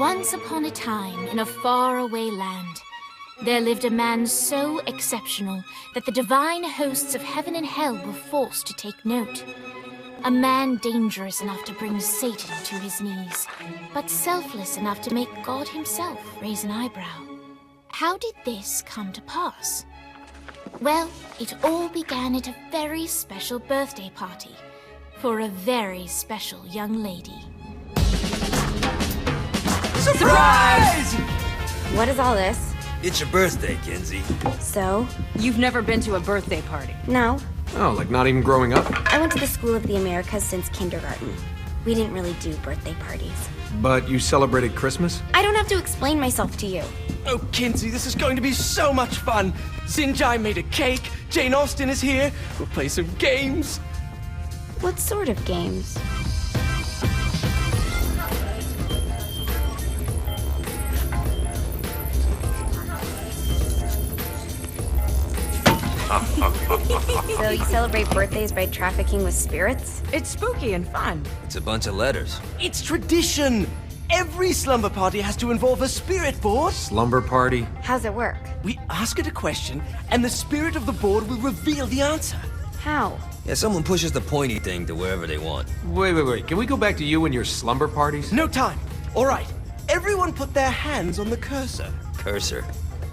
Once upon a time, in a faraway land, there lived a man so exceptional that the divine hosts of heaven and hell were forced to take note. A man dangerous enough to bring Satan to his knees, but selfless enough to make God himself raise an eyebrow. How did this come to pass? Well, it all began at a very special birthday party for a very special young lady. Surprise! What is all this? It's your birthday, Kinsey. So? You've never been to a birthday party? No. Oh, like not even growing up? I went to the School of the Americas since kindergarten. We didn't really do birthday parties. But you celebrated Christmas? I don't have to explain myself to you. Oh, Kinsey, this is going to be so much fun. Sinjai made a cake, Jane Austen is here, we'll play some games. What sort of games? So you celebrate birthdays by trafficking with spirits? It's spooky and fun. It's a bunch of letters. It's tradition. Every slumber party has to involve a spirit board. Slumber party? How's it work? We ask it a question, and the spirit of the board will reveal the answer. How? Yeah, someone pushes the pointy thing to wherever they want. Wait. Can we go back to you and your slumber parties? No time. All right. Everyone put their hands on the cursor. Cursor.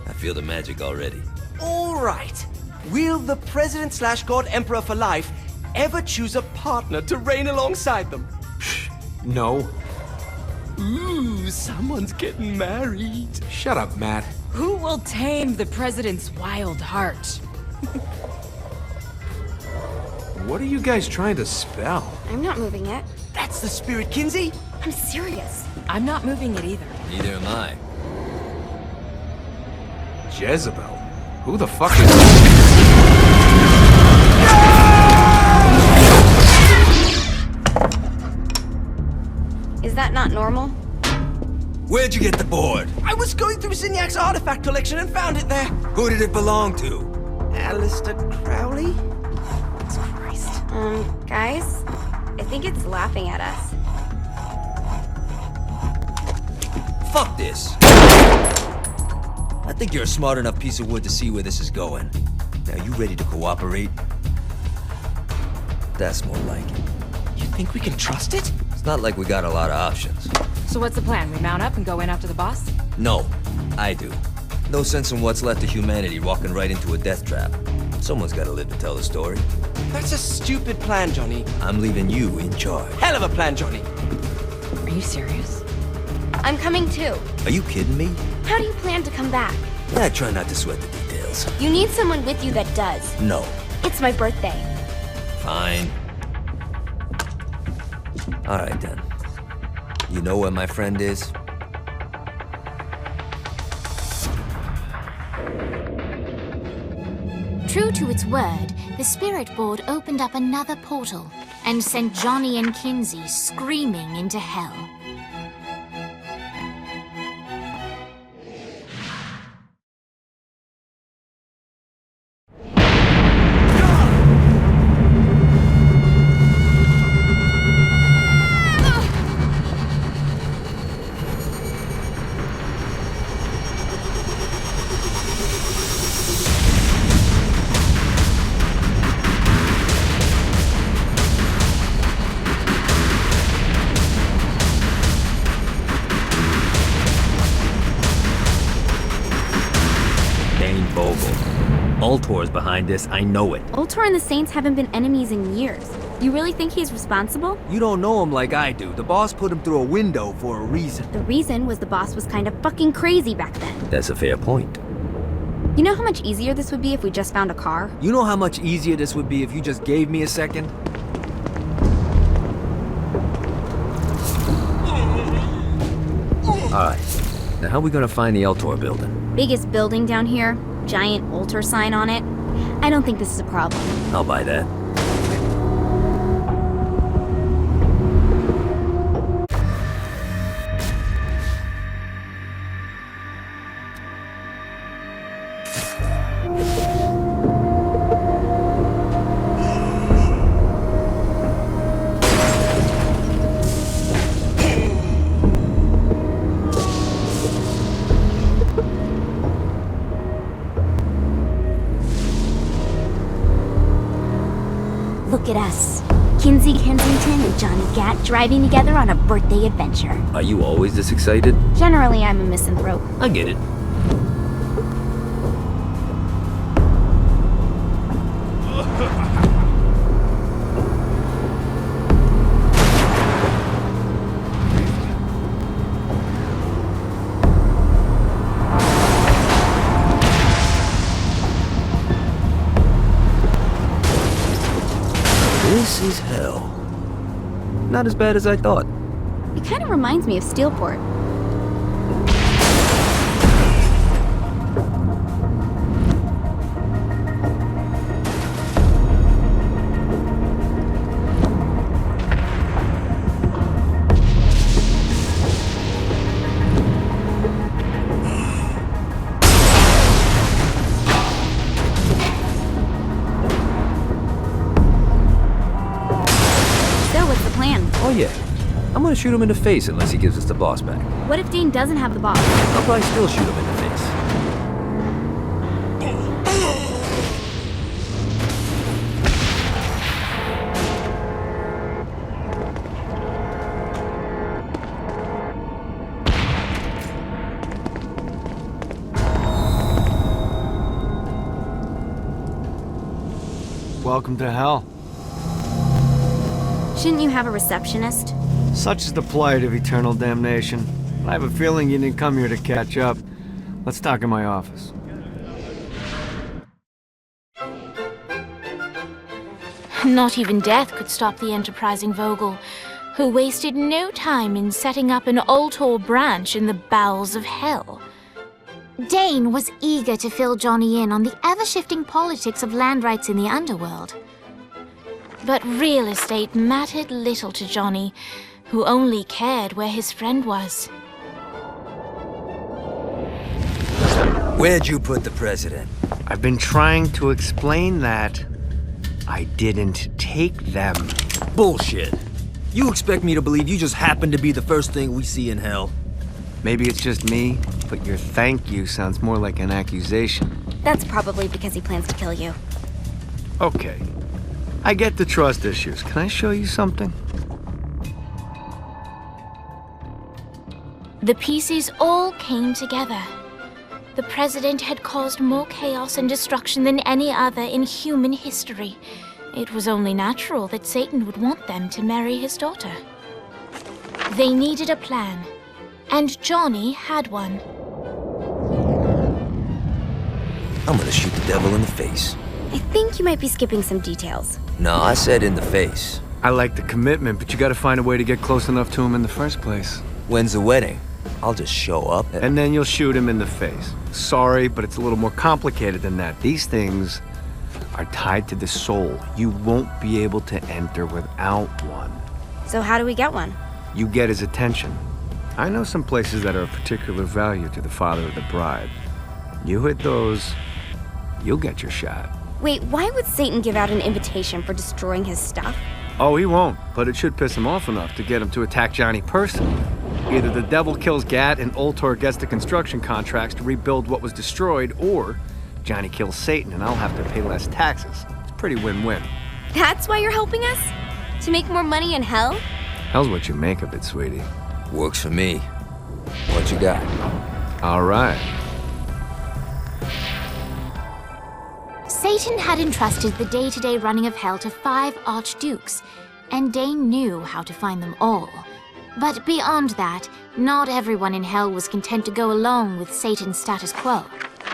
I feel the magic already. All right. Will the President/God Emperor for life ever choose a partner to reign alongside them? No. Ooh, someone's getting married. Shut up, Matt. Who will tame the president's wild heart? What are you guys trying to spell? I'm not moving it. That's the spirit, Kinsey. I'm serious. I'm not moving it either. Neither am I. Jezebel? Who the fuck is... Is that not normal? Where'd you get the board? I was going through Signac's artifact collection and found it there. Who did it belong to? Alistair Crowley? Christ. Guys? I think it's laughing at us. Fuck this. I think you're a smart enough piece of wood to see where this is going. Now, you ready to cooperate? That's more like it. You think we can trust it? It's not like we got a lot of options. So what's the plan? We mount up and go in after the boss? No, I do. No sense in what's left of humanity walking right into a death trap. Someone's gotta live to tell the story. That's a stupid plan, Johnny. I'm leaving you in charge. Hell of a plan, Johnny. Are you serious? I'm coming too. Are you kidding me? How do you plan to come back? I try not to sweat the details. You need someone with you that does. No. It's my birthday. Fine. Alright then. You know where my friend is? True to its word, the spirit board opened up another portal and sent Johnny and Kinsey screaming into hell. Ultor's behind this, I know it. Ultor and the Saints haven't been enemies in years. You really think he's responsible? You don't know him like I do. The boss put him through a window for a reason. The reason was the boss was kind of fucking crazy back then. That's a fair point. You know how much easier this would be if we just found a car? You know how much easier this would be if you just gave me a second? Alright, now how are we gonna find the Eltor building? Biggest building down here, giant Ultor sign on it. I don't think this is a problem. I'll buy that. Look at us. Kinsey Kensington and Johnny Gat driving together on a birthday adventure. Are you always this excited? Generally, I'm a misanthrope. I get it. This is hell. Not as bad as I thought. It kind of reminds me of Steelport. Oh yeah. I'm gonna shoot him in the face unless he gives us the boss back. What if Dane doesn't have the boss? I'll probably still shoot him in the face. Welcome to hell. Shouldn't you have a receptionist? Such is the plight of eternal damnation. I have a feeling you didn't come here to catch up. Let's talk in my office. Not even death could stop the enterprising Vogel, who wasted no time in setting up an Ultor branch in the bowels of hell. Dane was eager to fill Johnny in on the ever-shifting politics of land rights in the underworld. But real estate mattered little to Johnny, who only cared where his friend was. Where'd you put the president? I've been trying to explain that. I didn't take them. Bullshit. You expect me to believe you just happened to be the first thing we see in hell? Maybe it's just me, but your thank you sounds more like an accusation. That's probably because he plans to kill you. Okay. I get the trust issues. Can I show you something? The pieces all came together. The president had caused more chaos and destruction than any other in human history. It was only natural that Satan would want them to marry his daughter. They needed a plan, and Johnny had one. I'm gonna shoot the devil in the face. I think you might be skipping some details. No, I said in the face. I like the commitment, but you gotta find a way to get close enough to him in the first place. When's the wedding? I'll just show up And then you'll shoot him in the face. Sorry, but it's a little more complicated than that. These things are tied to the soul. You won't be able to enter without one. So how do we get one? You get his attention. I know some places that are of particular value to the father of the bride. You hit those, you'll get your shot. Wait, why would Satan give out an invitation for destroying his stuff? Oh, he won't, but it should piss him off enough to get him to attack Johnny personally. Either the devil kills Gat and Ultor gets the construction contracts to rebuild what was destroyed, or Johnny kills Satan and I'll have to pay less taxes. It's pretty win-win. That's why you're helping us? To make more money in hell? Hell's what you make of it, sweetie. Works for me. What you got? All right. Satan had entrusted the day-to-day running of hell to 5 archdukes, and Dane knew how to find them all. But beyond that, not everyone in hell was content to go along with Satan's status quo.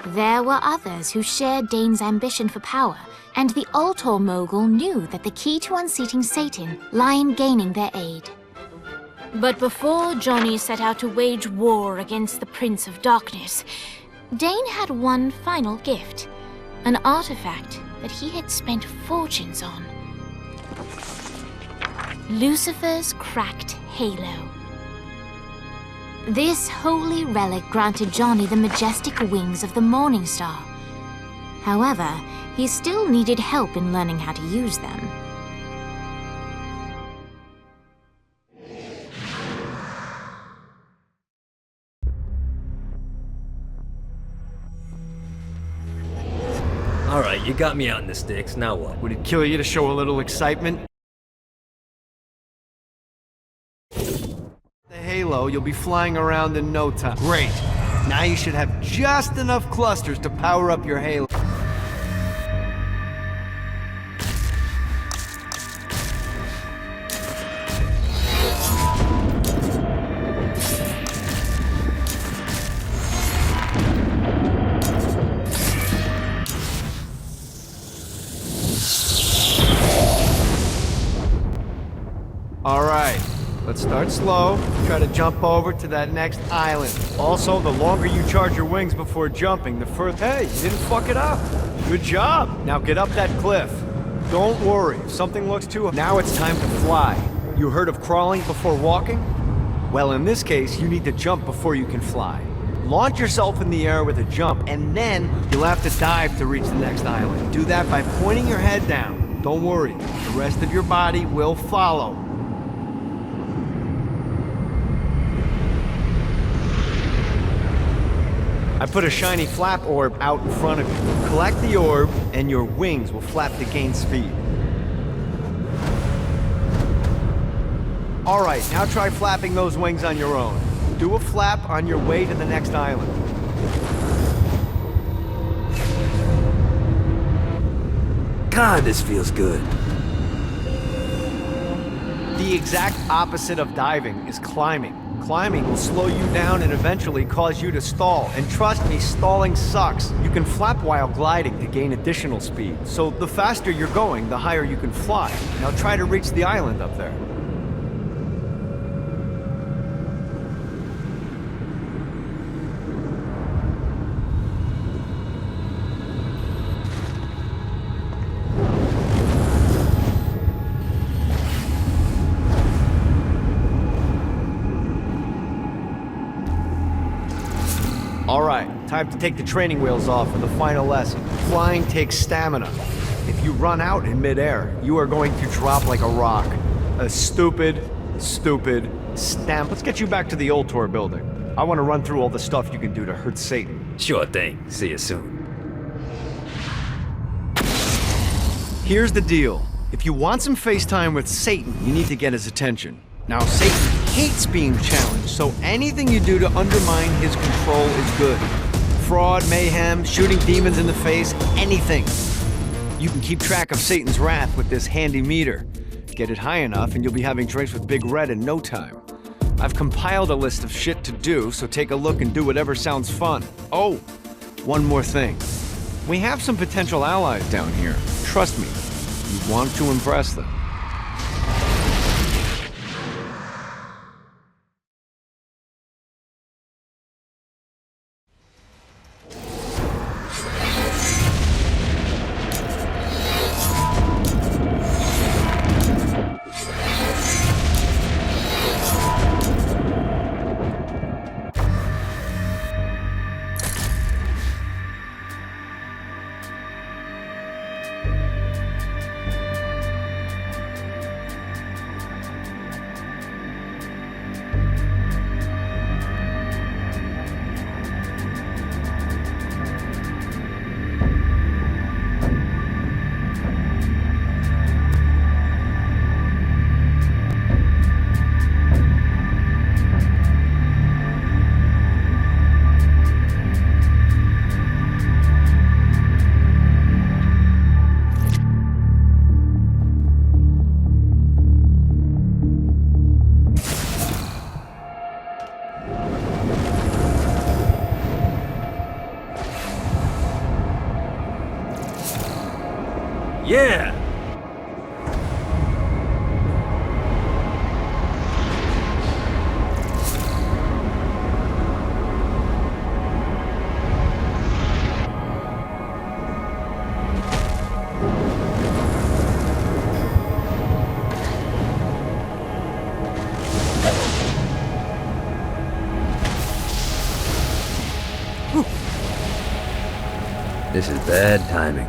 There were others who shared Dane's ambition for power, and the Ultor mogul knew that the key to unseating Satan lay in gaining their aid. But before Johnny set out to wage war against the Prince of Darkness, Dane had one final gift, an artifact that he had spent fortunes on. Lucifer's cracked halo. This holy relic granted Johnny the majestic wings of the Morning Star. However, he still needed help in learning how to use them. Alright, you got me out in the sticks, now what? Would it kill you to show a little excitement? The Halo, you'll be flying around in no time. Great. Now you should have just enough clusters to power up your Halo. Alright, let's start slow. Try to jump over to that next island. Also, the longer you charge your wings before jumping, the further... Hey, you didn't fuck it up. Good job. Now get up that cliff. Don't worry, if something looks too... Now it's time to fly. You heard of crawling before walking? Well, in this case, you need to jump before you can fly. Launch yourself in the air with a jump, and then you'll have to dive to reach the next island. Do that by pointing your head down. Don't worry, the rest of your body will follow. I put a shiny flap orb out in front of you. Collect the orb, and your wings will flap to gain speed. Alright, now try flapping those wings on your own. Do a flap on your way to the next island. God, this feels good. The exact opposite of diving is climbing. Climbing will slow you down and eventually cause you to stall. And trust me, stalling sucks. You can flap while gliding to gain additional speed. So the faster you're going, the higher you can fly. Now try to reach the island up there. Alright, time to take the training wheels off for the final lesson. Flying takes stamina. If you run out in midair, you are going to drop like a rock. A stupid stamp. Let's get you back to the old tour building. I want to run through all the stuff you can do to hurt Satan. Sure thing. See you soon. Here's the deal. If you want some FaceTime with Satan, you need to get his attention. Now, Satan hates being challenged, so anything you do to undermine his control is good. Fraud, mayhem, shooting demons in the face, anything. You can keep track of Satan's wrath with this handy meter. Get it high enough and you'll be having drinks with Big Red in no time. I've compiled a list of shit to do, so take a look and do whatever sounds fun. Oh, one more thing. We have some potential allies down here. Trust me, you want to impress them. Yeah! This is bad timing.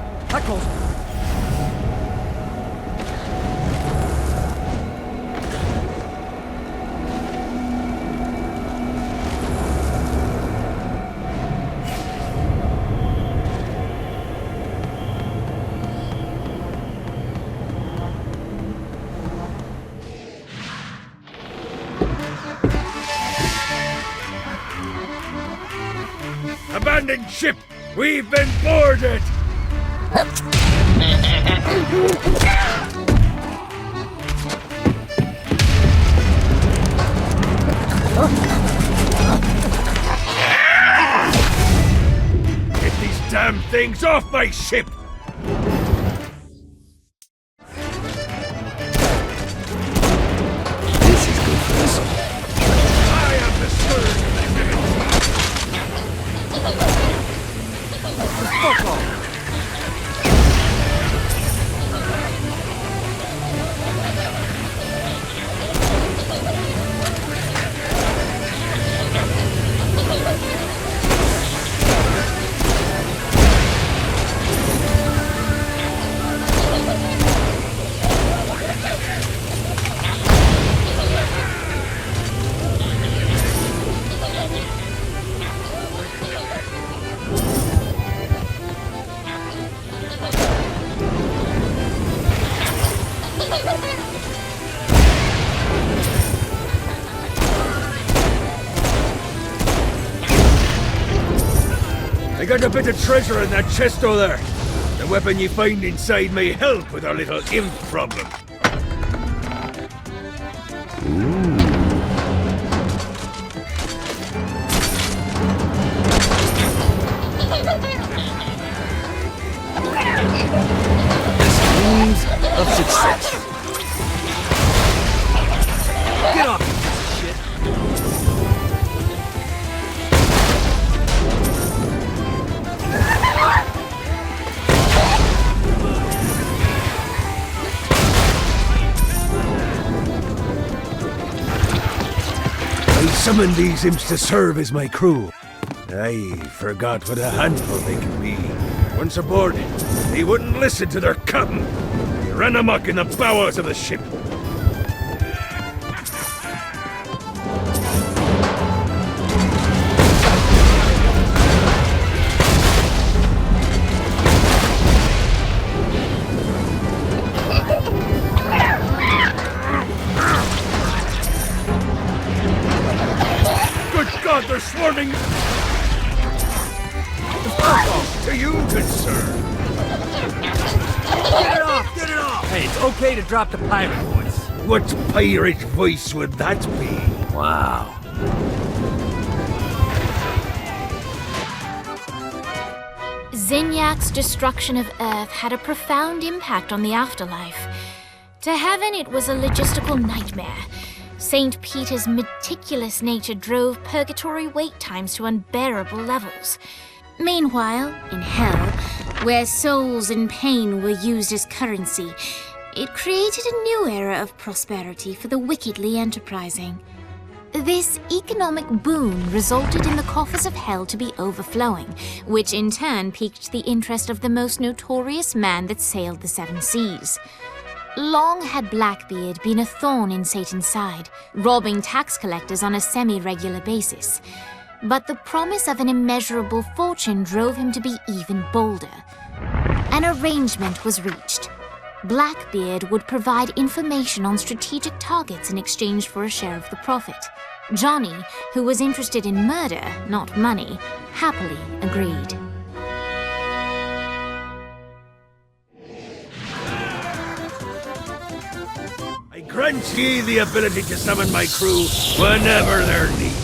abandoned ship! We've been boarded! Get these damn things off my ship! This is good for us. I am the scourge of the living. Fuck off! I got a bit of treasure in that chest over there. The weapon you find inside may help with our little imp problem. Dreams of success. Get off, shit. I summoned these imps to serve as my crew. I forgot what a handful they can be. Once aboard, they wouldn't listen to their captain. They ran amok in the bowels of the ship. Good God, they're swarming! To you, good sir. Get it off! Get it off! Hey, it's okay to drop the pirate voice. What pirate voice would that be? Wow. Zinyak's destruction of Earth had a profound impact on the afterlife. To heaven, it was a logistical nightmare. St. Peter's meticulous nature drove purgatory wait times to unbearable levels. Meanwhile, in hell, where souls in pain were used as currency, it created a new era of prosperity for the wickedly enterprising. This economic boon resulted in the coffers of hell to be overflowing, which in turn piqued the interest of the most notorious man that sailed the seven seas. Long had Blackbeard been a thorn in Satan's side, robbing tax collectors on a semi-regular basis. But the promise of an immeasurable fortune drove him to be even bolder. An arrangement was reached. Blackbeard would provide information on strategic targets in exchange for a share of the profit. Johnny, who was interested in murder, not money, happily agreed. I grant ye the ability to summon my crew whenever they're needed.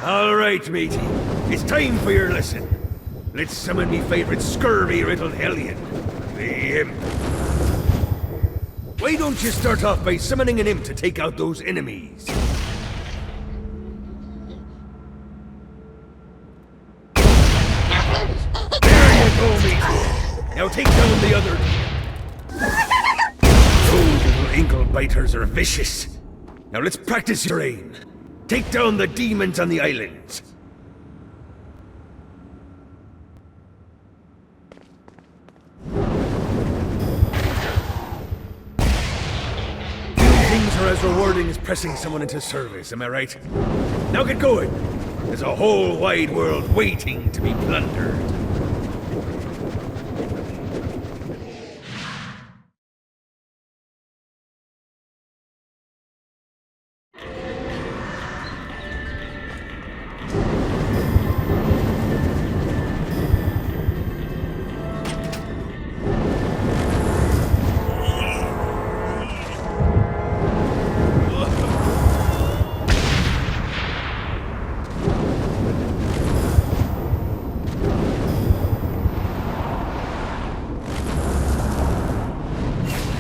All right, matey. It's time for your lesson. Let's summon me favorite scurvy-riddled hellion, the Imp. Why don't you start off by summoning an imp to take out those enemies? There you go, matey. Now take down the other. Those little ankle biters are vicious. Now let's practice your aim. Take down the demons on the islands. Things are as rewarding as pressing someone into service, am I right? Now get going. There's a whole wide world waiting to be plundered.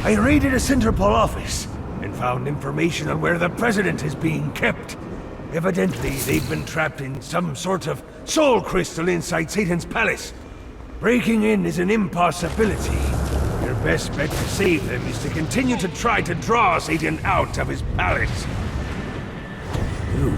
I raided a Centerpol office and found information on where the President is being kept. Evidently, they've been trapped in some sort of soul crystal inside Satan's palace. Breaking in is an impossibility. Your best bet to save them is to continue to try to draw Satan out of his palace. Ooh.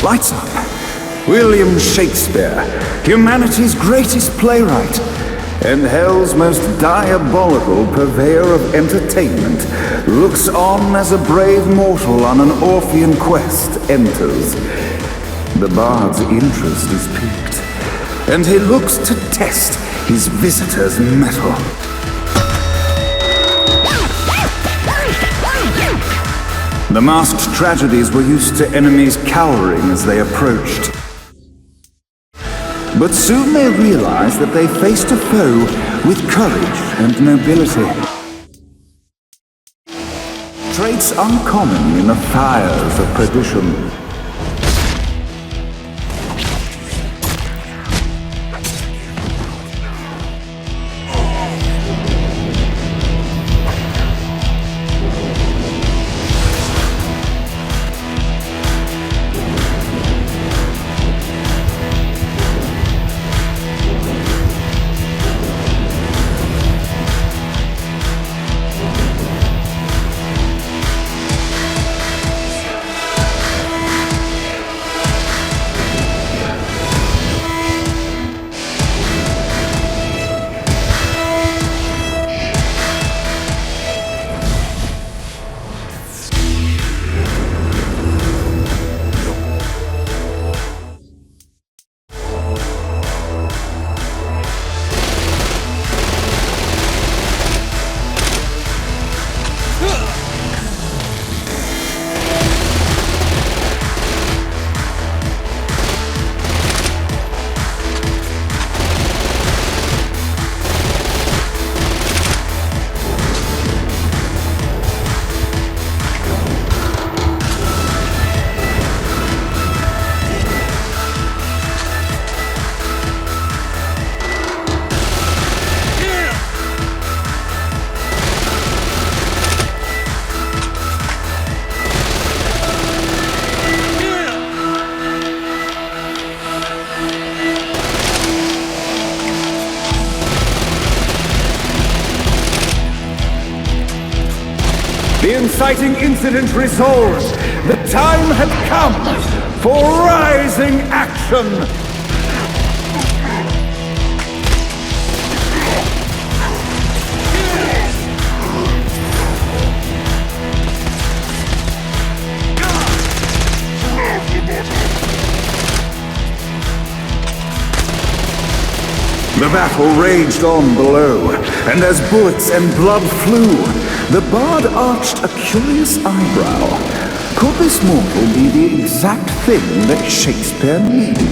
Lights up. William Shakespeare, humanity's greatest playwright, and hell's most diabolical purveyor of entertainment, looks on as a brave mortal on an Orphean quest enters. The bard's interest is piqued, and he looks to test his visitor's mettle. The masked tragedies were used to enemies cowering as they approached. But soon they realized that they faced a foe with courage and nobility. Traits uncommon in the fires of perdition. The inciting incident resolved. The time had come for rising action. The battle raged on below, and as bullets and blood flew, the bard arched a curious eyebrow. Could this mortal be the exact thing that Shakespeare needed?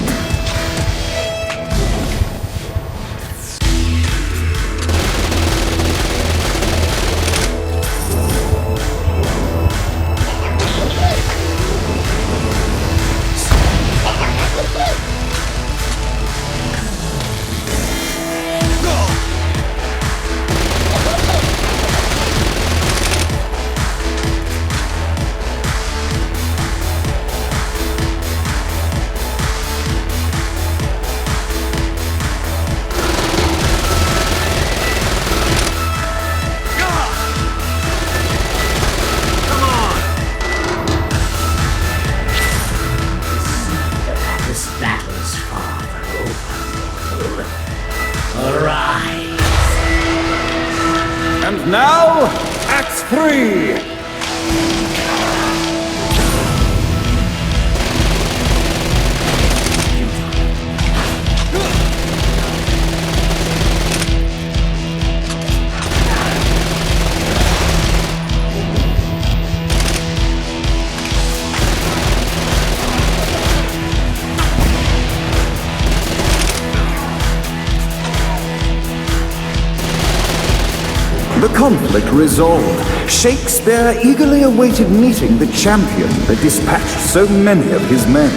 conflict resolved, Shakespeare eagerly awaited meeting the champion that dispatched so many of his men.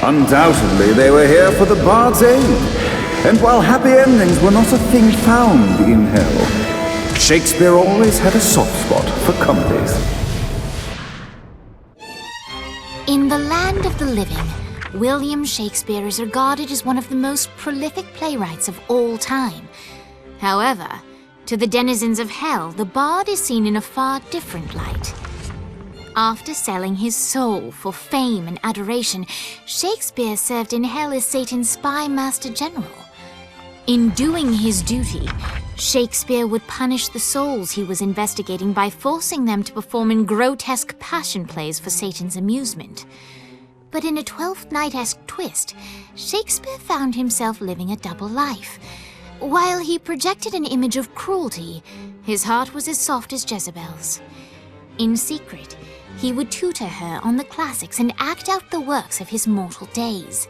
Undoubtedly, they were here for the Bard's aid, and while happy endings were not a thing found in hell, Shakespeare always had a soft spot for comedies. In the land of the living, William Shakespeare is regarded as one of the most prolific playwrights of all time. However, to the denizens of hell, the bard is seen in a far different light. After selling his soul for fame and adoration, Shakespeare served in hell as Satan's spy master general. In doing his duty, Shakespeare would punish the souls he was investigating by forcing them to perform in grotesque passion plays for Satan's amusement. But in a Twelfth Night-esque twist, Shakespeare found himself living a double life. While he projected an image of cruelty, his heart was as soft as Jezebel's. In secret, he would tutor her on the classics and act out the works of his mortal days.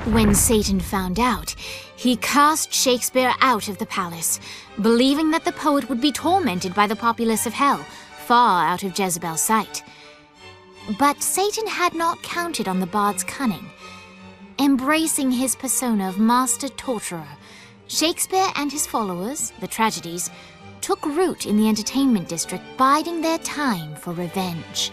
When Satan found out, he cast Shakespeare out of the palace, believing that the poet would be tormented by the populace of hell, far out of Jezebel's sight. But Satan had not counted on the bard's cunning. Embracing his persona of master torturer, Shakespeare and his followers, the tragedies, took root in the entertainment district, biding their time for revenge.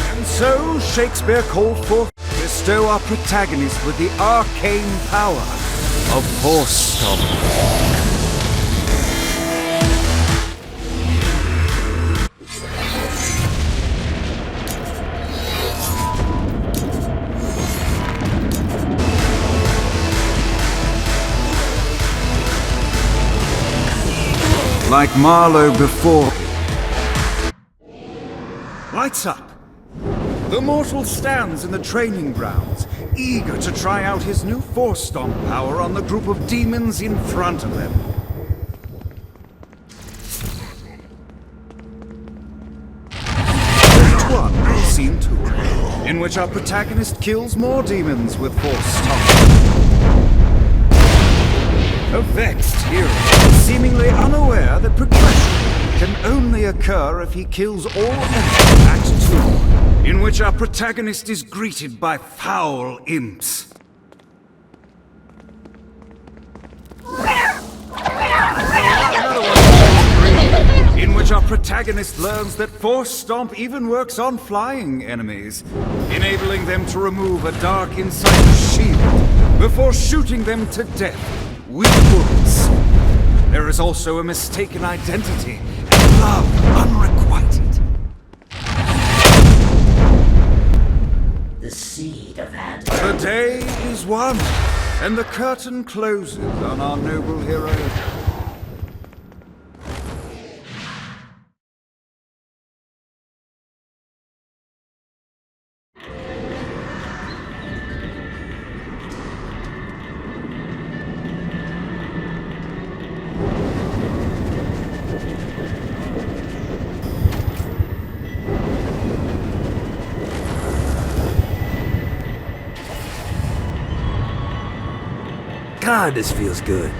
And so Shakespeare called forth to bestow our protagonist with the arcane power of Force Stomp. Like Marlowe before. Lights up! The mortal stands in the training grounds, eager to try out his new Force Stomp power on the group of demons in front of them. Act 1, Scene 2, in which our protagonist kills more demons with Force Stomp. A vexed hero, seemingly unaware that progression can only occur if he kills all enemies. Act 2, in which our protagonist is greeted by foul imps. In which our protagonist learns that Force Stomp even works on flying enemies, enabling them to remove a dark insider's shield before shooting them to death with bullets. There is also a mistaken identity and love unrequited. The seed of that. The day is won, and the curtain closes on our noble hero. God, this feels good.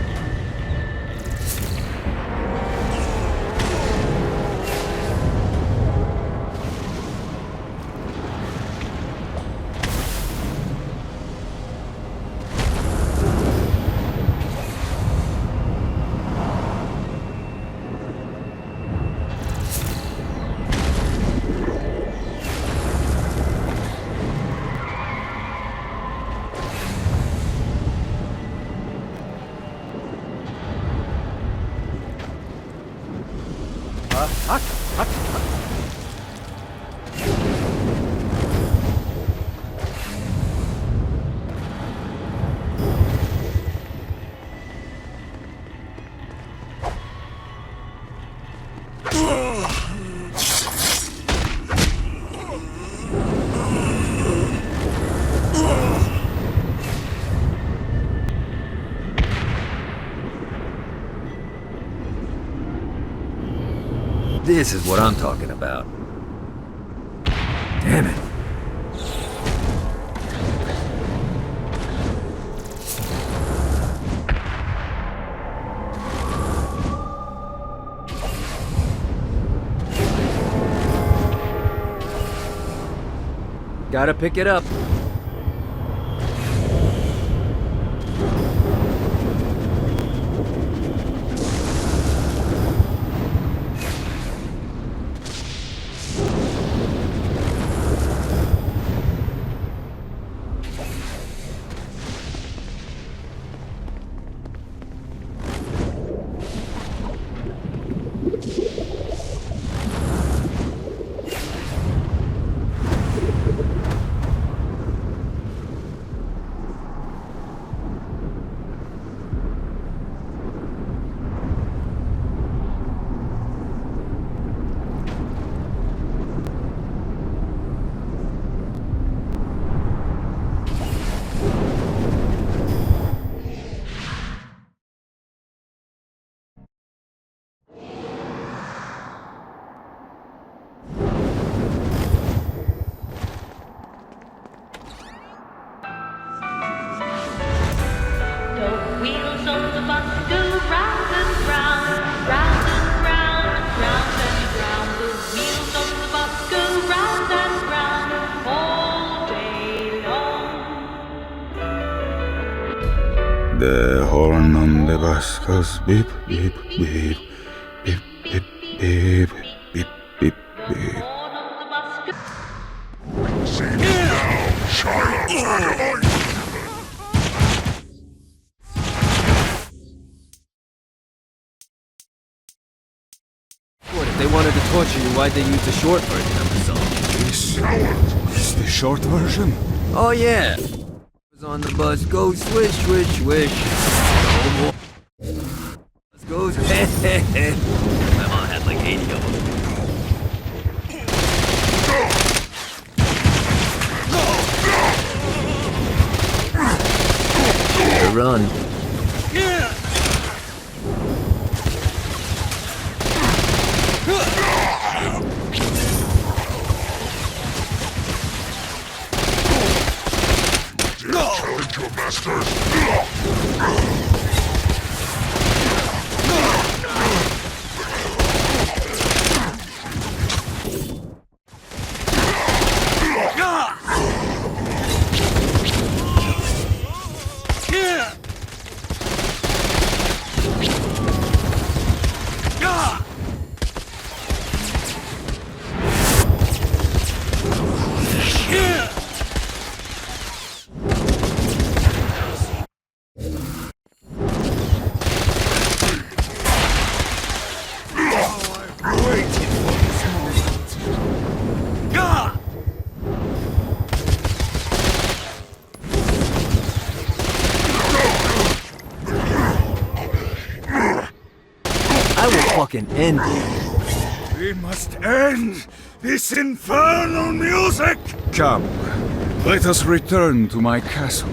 This is what I'm talking about. Damn it. Gotta pick it up. The horn on the bus goes beep, beep, beep, beep, beep, beep, beep, beep, beep. What, if they wanted to torture you, why'd they use the short version of the song? This is the short version. Oh yeah! Was on the bus, go swish, swish, swish. Oh, bus goes, heh, heh, heh. My mom had like 80 of them. Run. End it. We must end this infernal music! Come, let us return to my castle,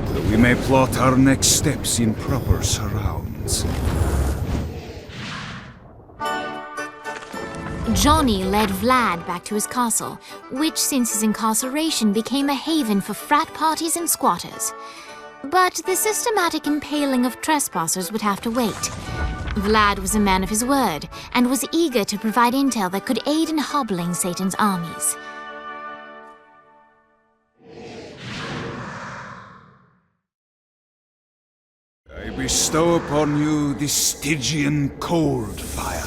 so we may plot our next steps in proper surrounds. Johnny led Vlad back to his castle, which since his incarceration became a haven for frat parties and squatters. But the systematic impaling of trespassers would have to wait. Vlad was a man of his word, and was eager to provide intel that could aid in hobbling Satan's armies. I bestow upon you the Stygian cold fire.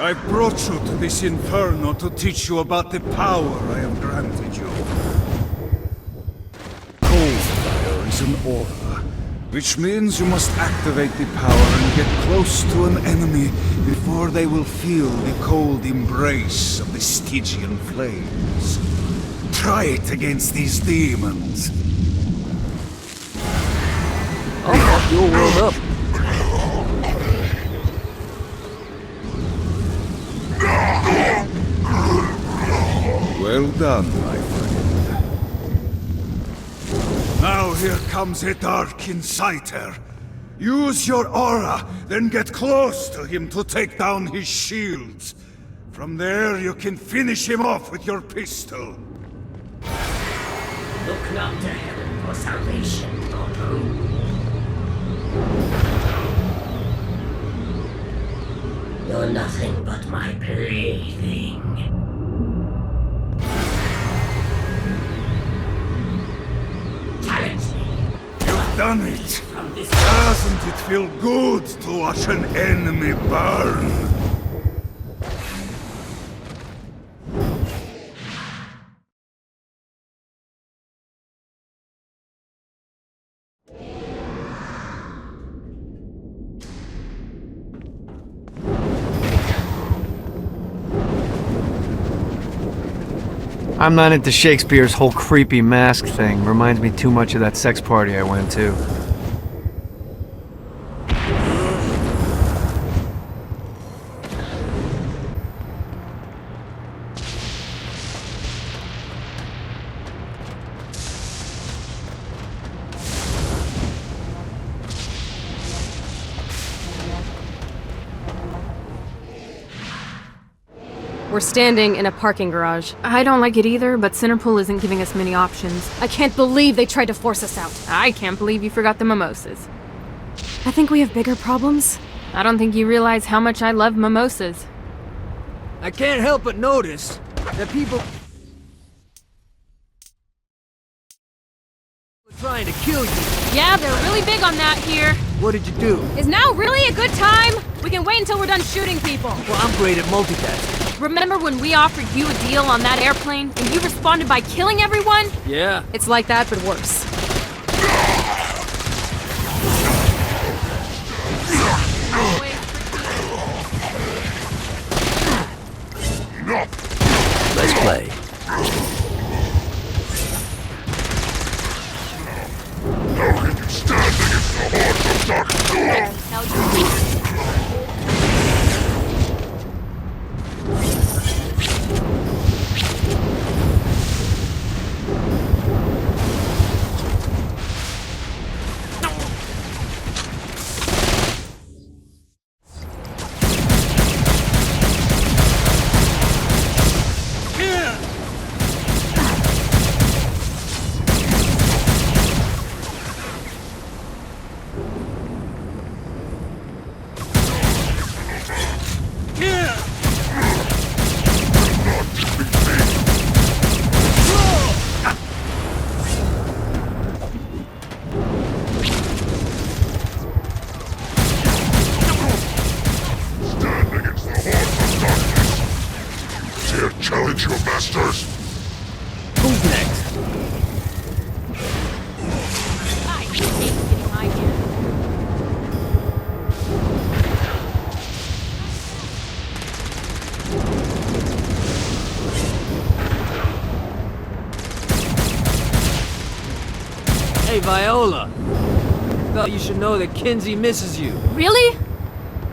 I brought you to this inferno to teach you about the power I have granted you. Cold fire is an aura, which means you must activate the power and get close to an enemy before they will feel the cold embrace of the Stygian flames. Try it against these demons. I'll fuck your world up. Well done, my friend. Now here comes a dark inciter. Use your aura, then get close to him to take down his shields. From there, you can finish him off with your pistol. Look not to heaven for salvation, mortal. You're nothing but my plaything. Challenge me. You've done it. Doesn't it feel good to watch an enemy burn? I'm not into Shakespeare's whole creepy mask thing. Reminds me too much of that sex party I went to. We're standing in a parking garage. I don't like it either, but Centerpool isn't giving us many options. I can't believe they tried to force us out. I can't believe you forgot the mimosas. I think we have bigger problems. I don't think you realize how much I love mimosas. I can't help but notice that people are trying to kill you. Yeah, they're really big on that here. What did you do? Is now really a good time? We can wait until we're done shooting people. Well, I'm great at multitasking. Remember when we offered you a deal on that airplane and you responded by killing everyone? Yeah. It's like that, but worse. Let's play. How can you stand against the hordes of dark Challenge your masters! Who's next? I hate getting my hand. Hey, Viola. Thought you should know that Kinsey misses you. Really?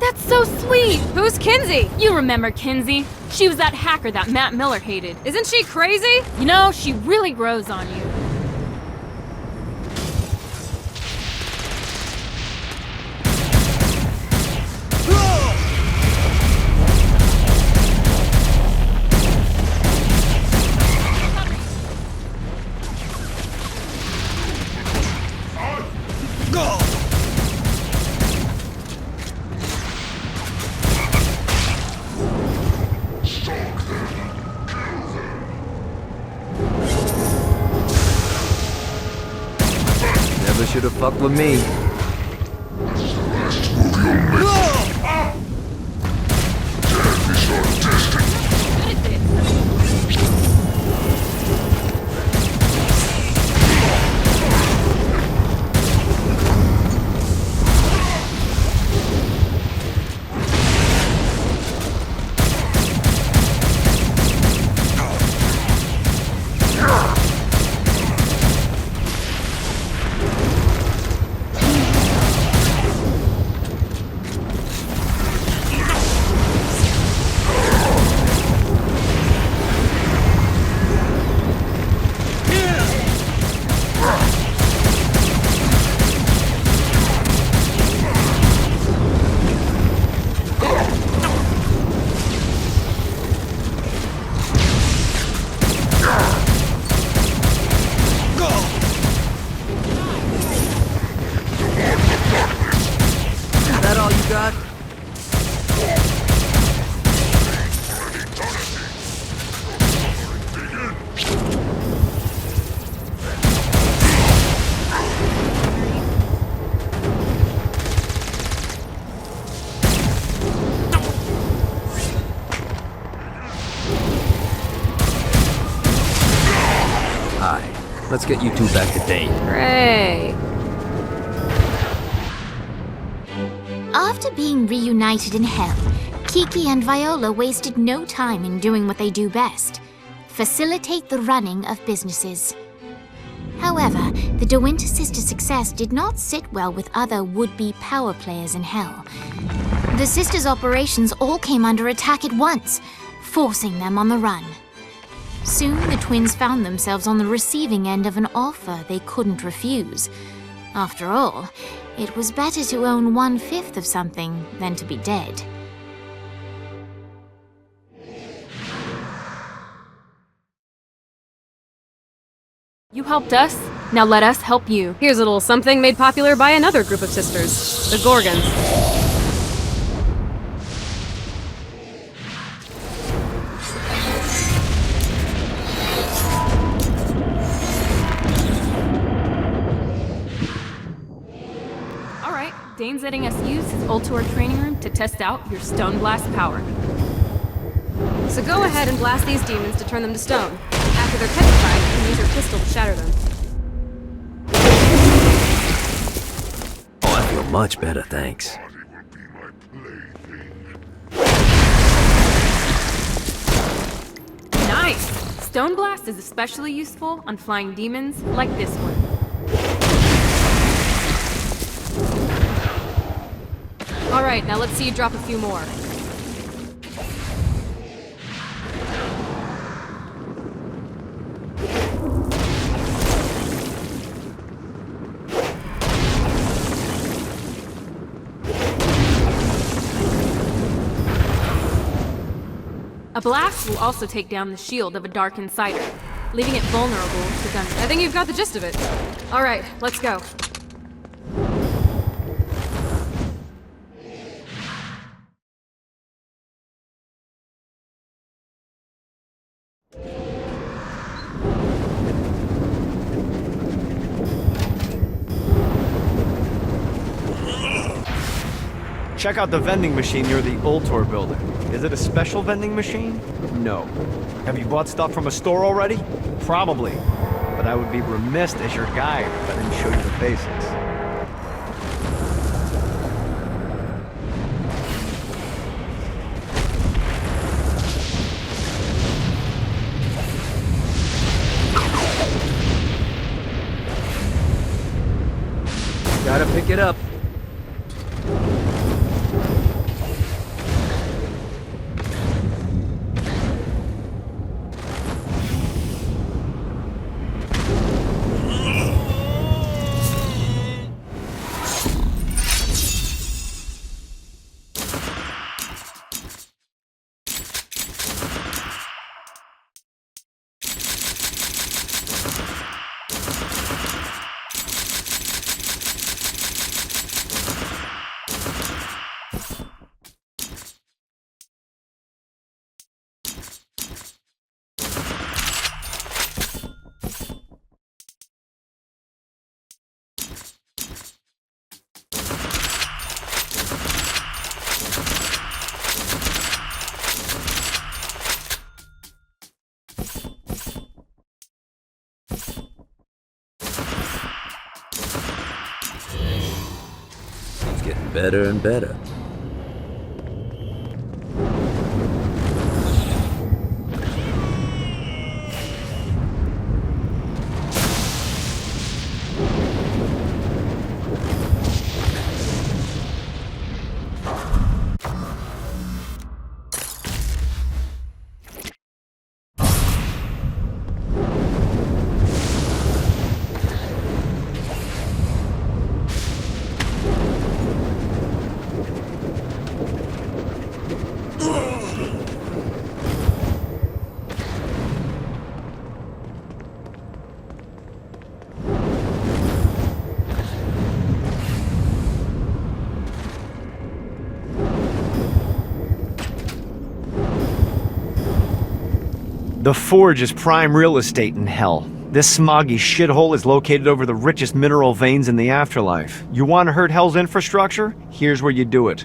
That's so sweet! Who's Kinsey? You remember Kinsey. She was that hacker that Matt Miller hated. Isn't she crazy? You know, she really grows on you. Never should have fucked with me. Let's get you two back to date. Hooray! After being reunited in Hell, Kiki and Viola wasted no time in doing what they do best: facilitate the running of businesses. However, the De Winter sisters' success did not sit well with other would-be power players in Hell. The sisters' operations all came under attack at once, forcing them on the run. Soon, the twins found themselves on the receiving end of an offer they couldn't refuse. After all, it was better to own 1/5 of something than to be dead. You helped us, now let us help you. Here's a little something made popular by another group of sisters, the Gorgons. Alright, Dane's letting us use his Ultor training room to test out your Stone Blast power. So go ahead and blast these demons to turn them to stone. After they're petrified, you can use your pistol to shatter them. Oh, I feel much better, thanks. Nice! Stone Blast is especially useful on flying demons like this one. Alright, now let's see you drop a few more. A blast will also take down the shield of a Dark Insider, leaving it vulnerable to gun. I think you've got the gist of it. Alright, let's go. Check out the vending machine near the Ultor building. Is it a special vending machine? No. Have you bought stuff from a store already? Probably. But I would be remiss as your guide if I didn't show you the basics. Gotta pick it up. It's getting better and better. The Forge is prime real estate in Hell. This smoggy shithole is located over the richest mineral veins in the afterlife. You want to hurt Hell's infrastructure? Here's where you do it.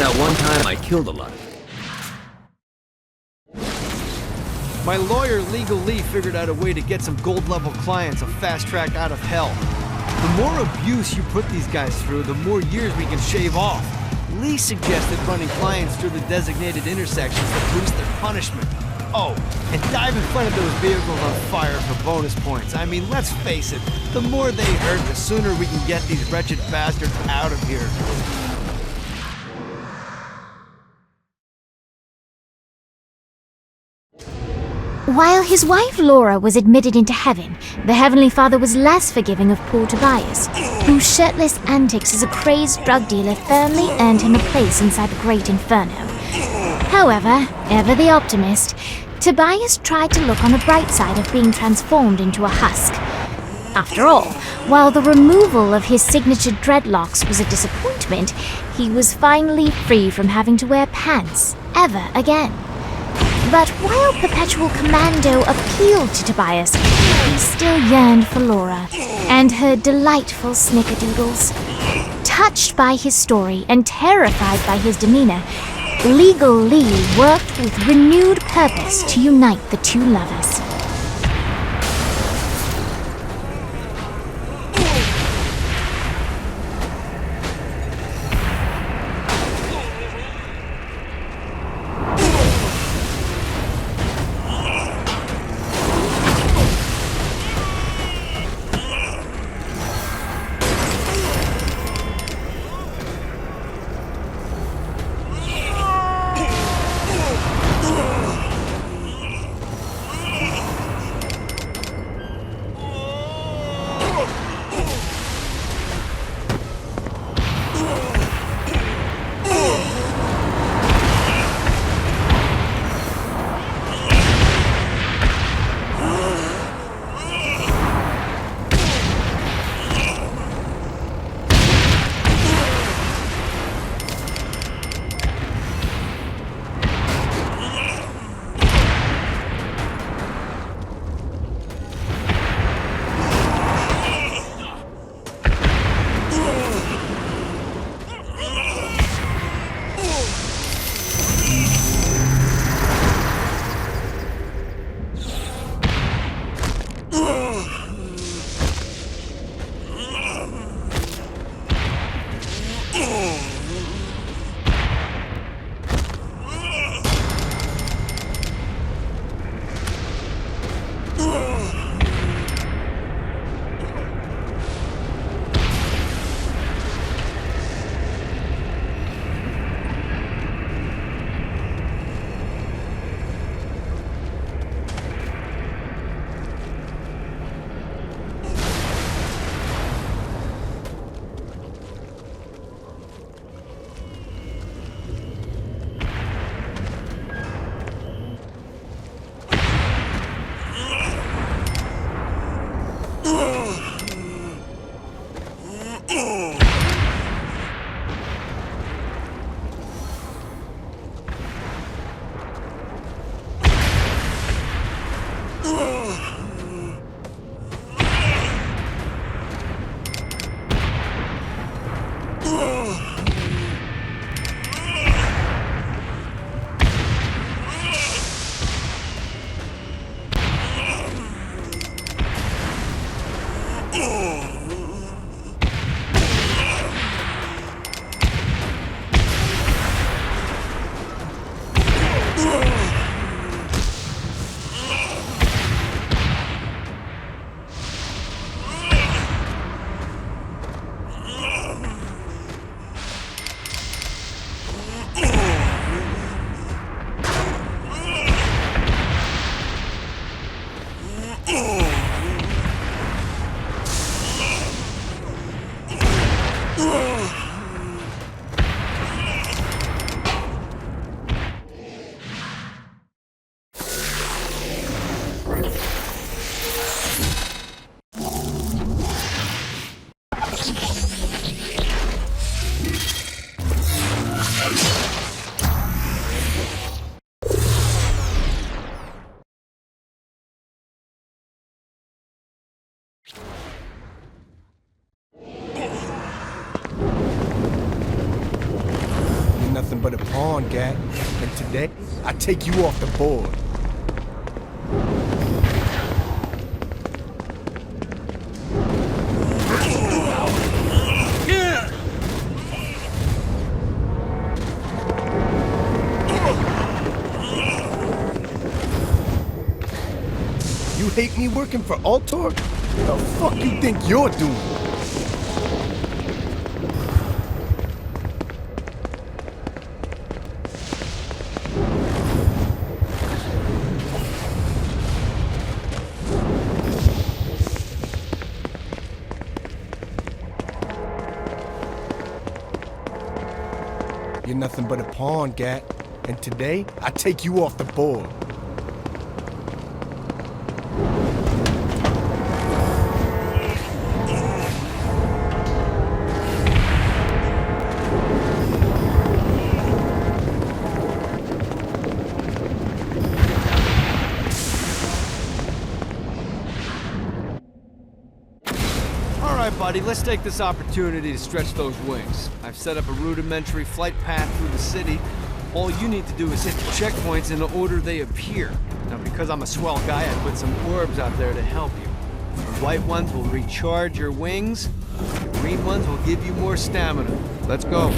that one time I killed a lot. My lawyer, Legal Lee, figured out a way to get some gold-level clients a fast track out of hell. The more abuse you put these guys through, the more years we can shave off. Lee suggested running clients through the designated intersections to boost their punishment. Oh, and dive in front of those vehicles on fire for bonus points. I mean, let's face it, the more they hurt, the sooner we can get these wretched bastards out of here. While his wife Laura was admitted into heaven, the Heavenly Father was less forgiving of poor Tobias, whose shirtless antics as a crazed drug dealer firmly earned him a place inside the Great Inferno. However, ever the optimist, Tobias tried to look on the bright side of being transformed into a husk. After all, while the removal of his signature dreadlocks was a disappointment, he was finally free from having to wear pants ever again. But while Perpetual Commando appealed to Tobias, he still yearned for Laura and her delightful snickerdoodles. Touched by his story and terrified by his demeanor, Legal Lee worked with renewed purpose to unite the two lovers. pawn, Gat. And today, I take you off the board. You hate me working for Altor? The fuck you think you're doing? You're nothing but a pawn, Gat. And today, I take you off the board. Alright, buddy, let's take this opportunity to stretch those wings. I've set up a rudimentary flight path through the city. All you need to do is hit the checkpoints in the order they appear. Now, because I'm a swell guy, I put some orbs out there to help you. The white ones will recharge your wings. The green ones will give you more stamina. Let's go.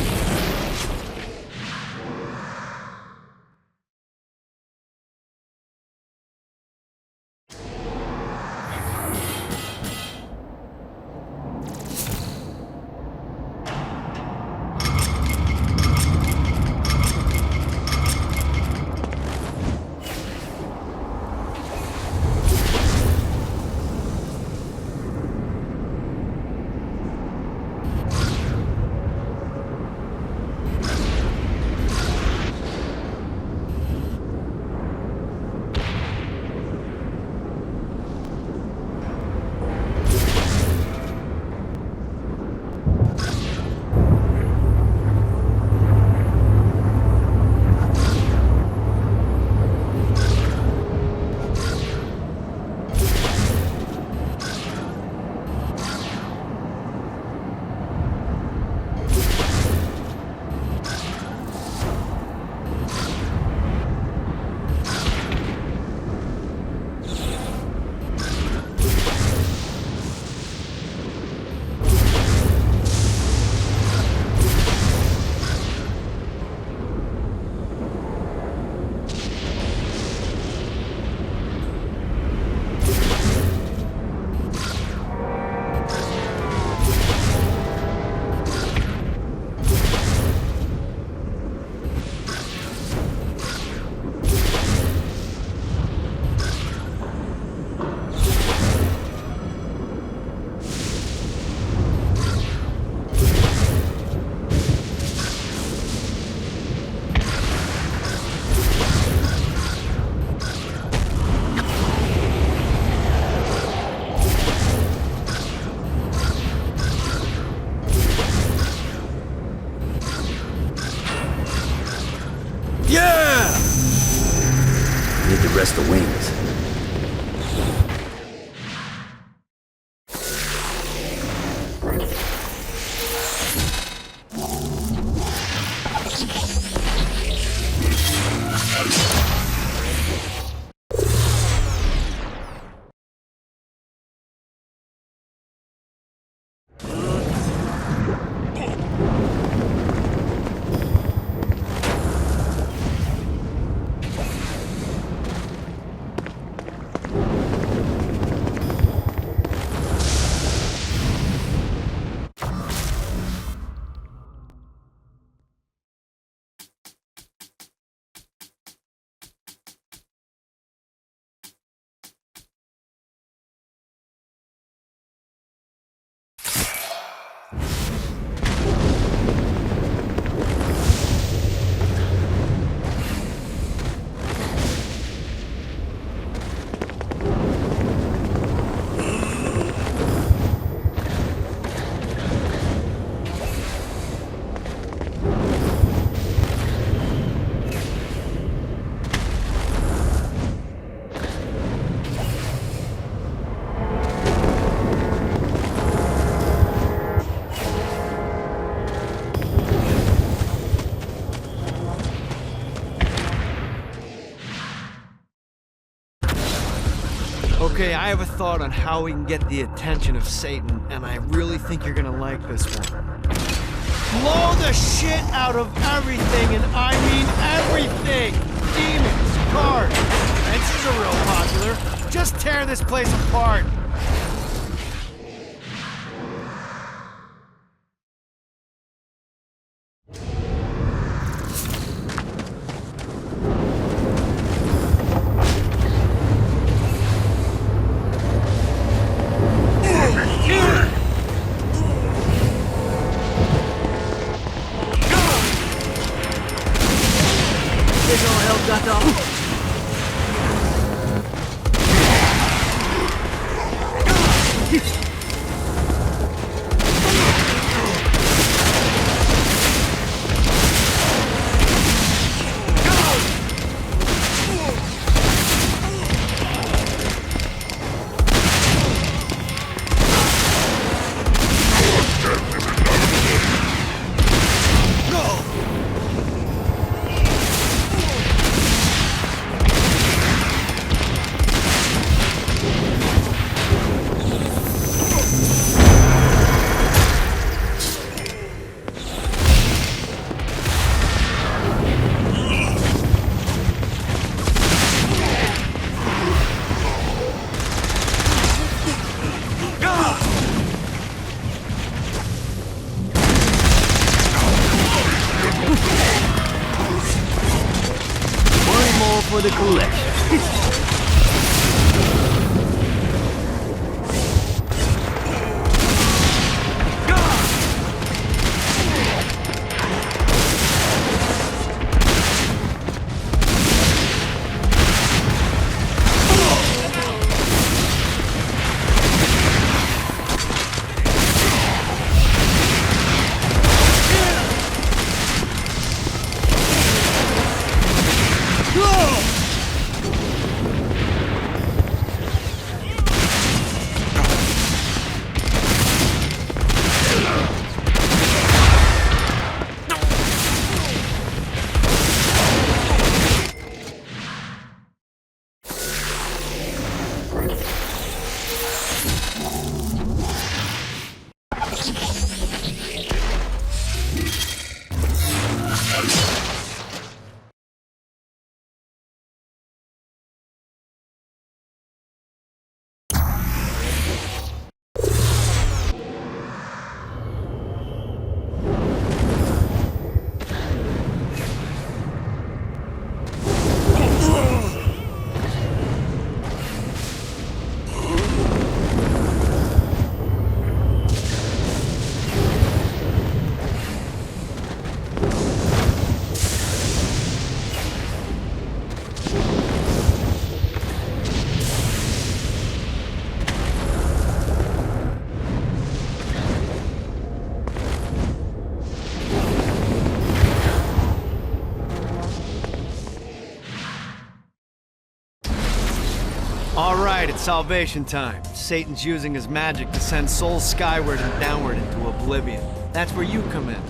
Need to rest the wings. Okay, I have a thought on how we can get the attention of Satan, and I really think you're gonna like this one. Blow the shit out of everything, and I mean everything! Demons, cars, fences are real popular. Just tear this place apart. For the collection. Alright, it's salvation time. Satan's using his magic to send souls skyward and downward into oblivion. That's where you come in.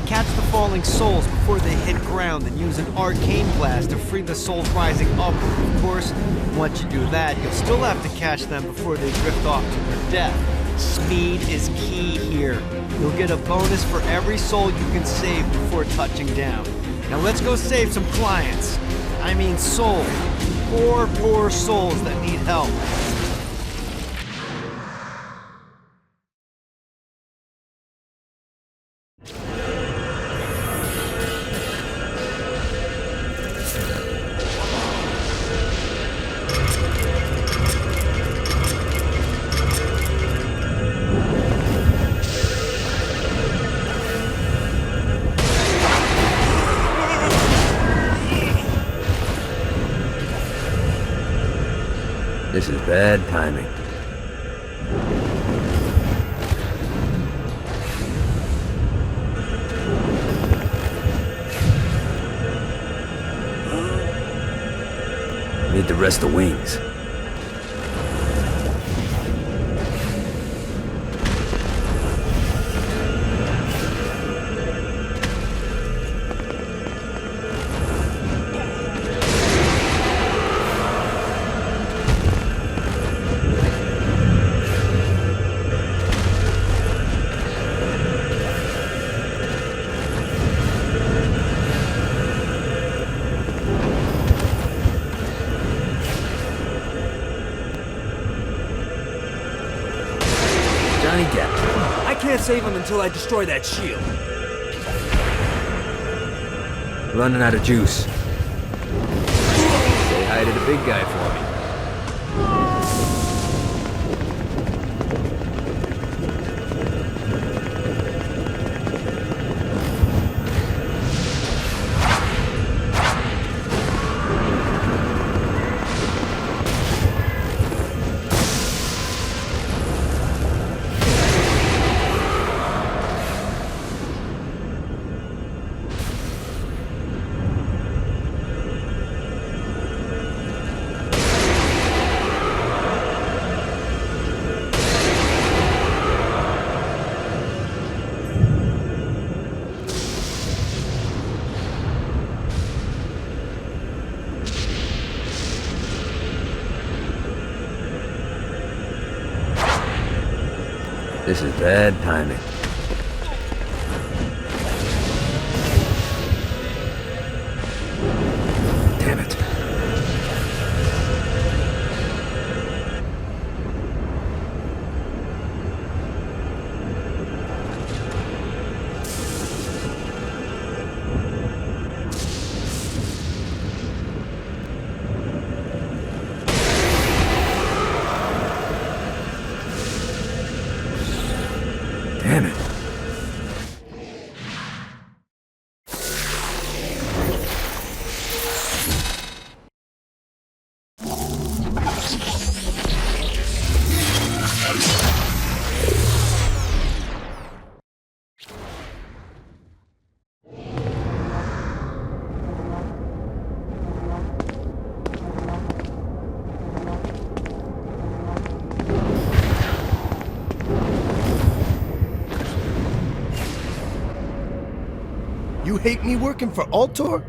Catch the falling souls before they hit ground and use an arcane blast to free the souls rising upward. Of course, once you do that, you'll still have to catch them before they drift off to their death. Speed is key here. You'll get a bonus for every soul you can save before touching down. Now let's go save some clients. I mean souls. Poor souls that need help. This is bad timing. Need to rest the wings. Johnny Gat. I can't save him until I destroy that shield. Running out of juice. Say hi to the big guy for me. This is bad timing. Damn it. Damn it. You hate me working for Altor?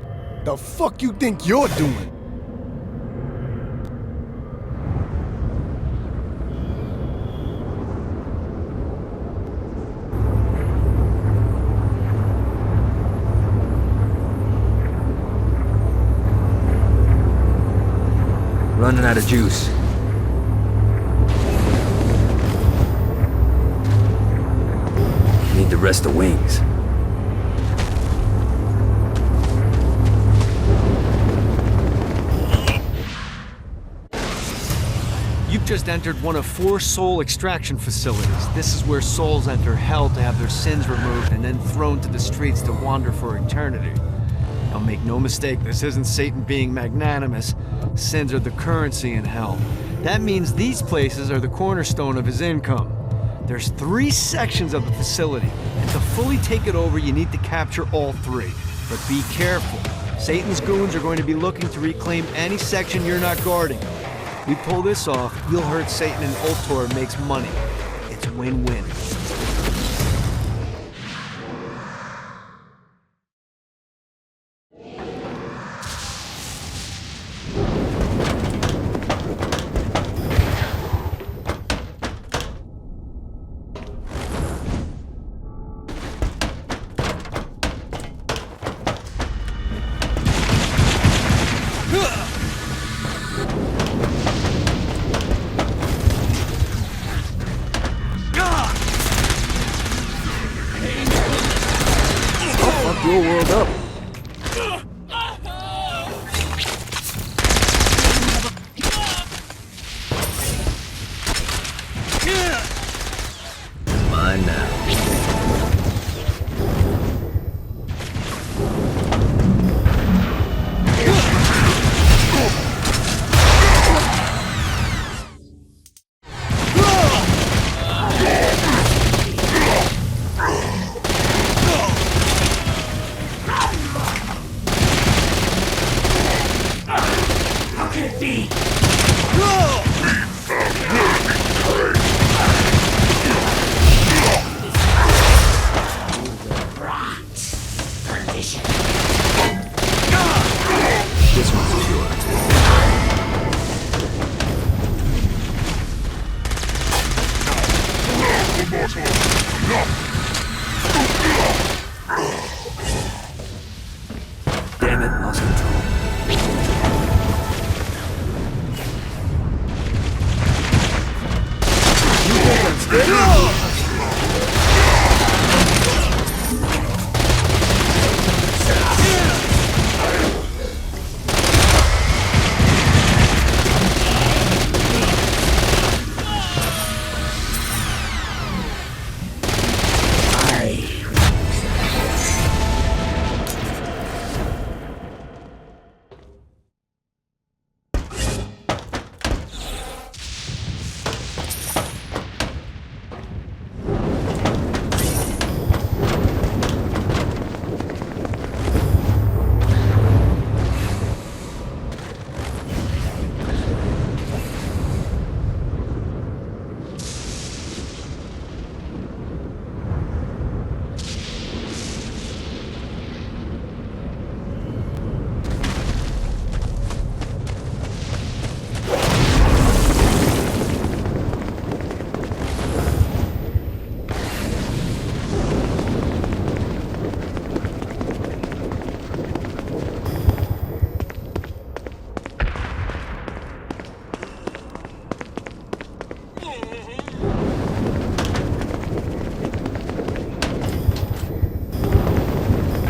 The fuck you think you're doing? Running out of juice. Need to rest the wings. You've just entered one of 4 soul extraction facilities. This is where souls enter hell to have their sins removed and then thrown to the streets to wander for eternity. Now make no mistake, this isn't Satan being magnanimous. Sins are the currency in hell. That means these places are the cornerstone of his income. There's 3 sections of the facility, and to fully take it over, you need to capture all 3. But be careful. Satan's goons are going to be looking to reclaim any section you're not guarding. We pull this off, you'll hurt Satan and Ultor makes money. It's win-win.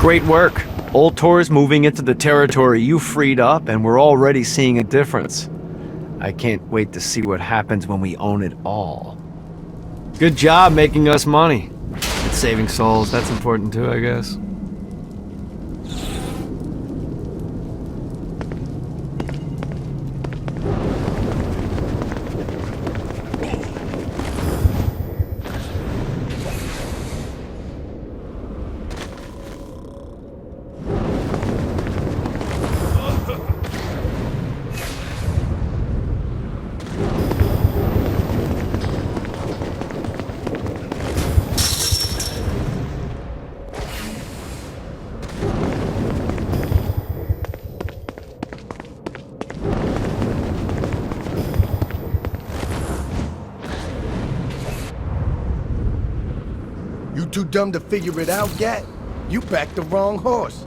Great work. Old Tor's moving into the territory you freed up, and we're already seeing a difference. I can't wait to see what happens when we own it all. Good job making us money. And saving souls, that's important too, I guess. You too dumb to figure it out, Gat? You backed the wrong horse.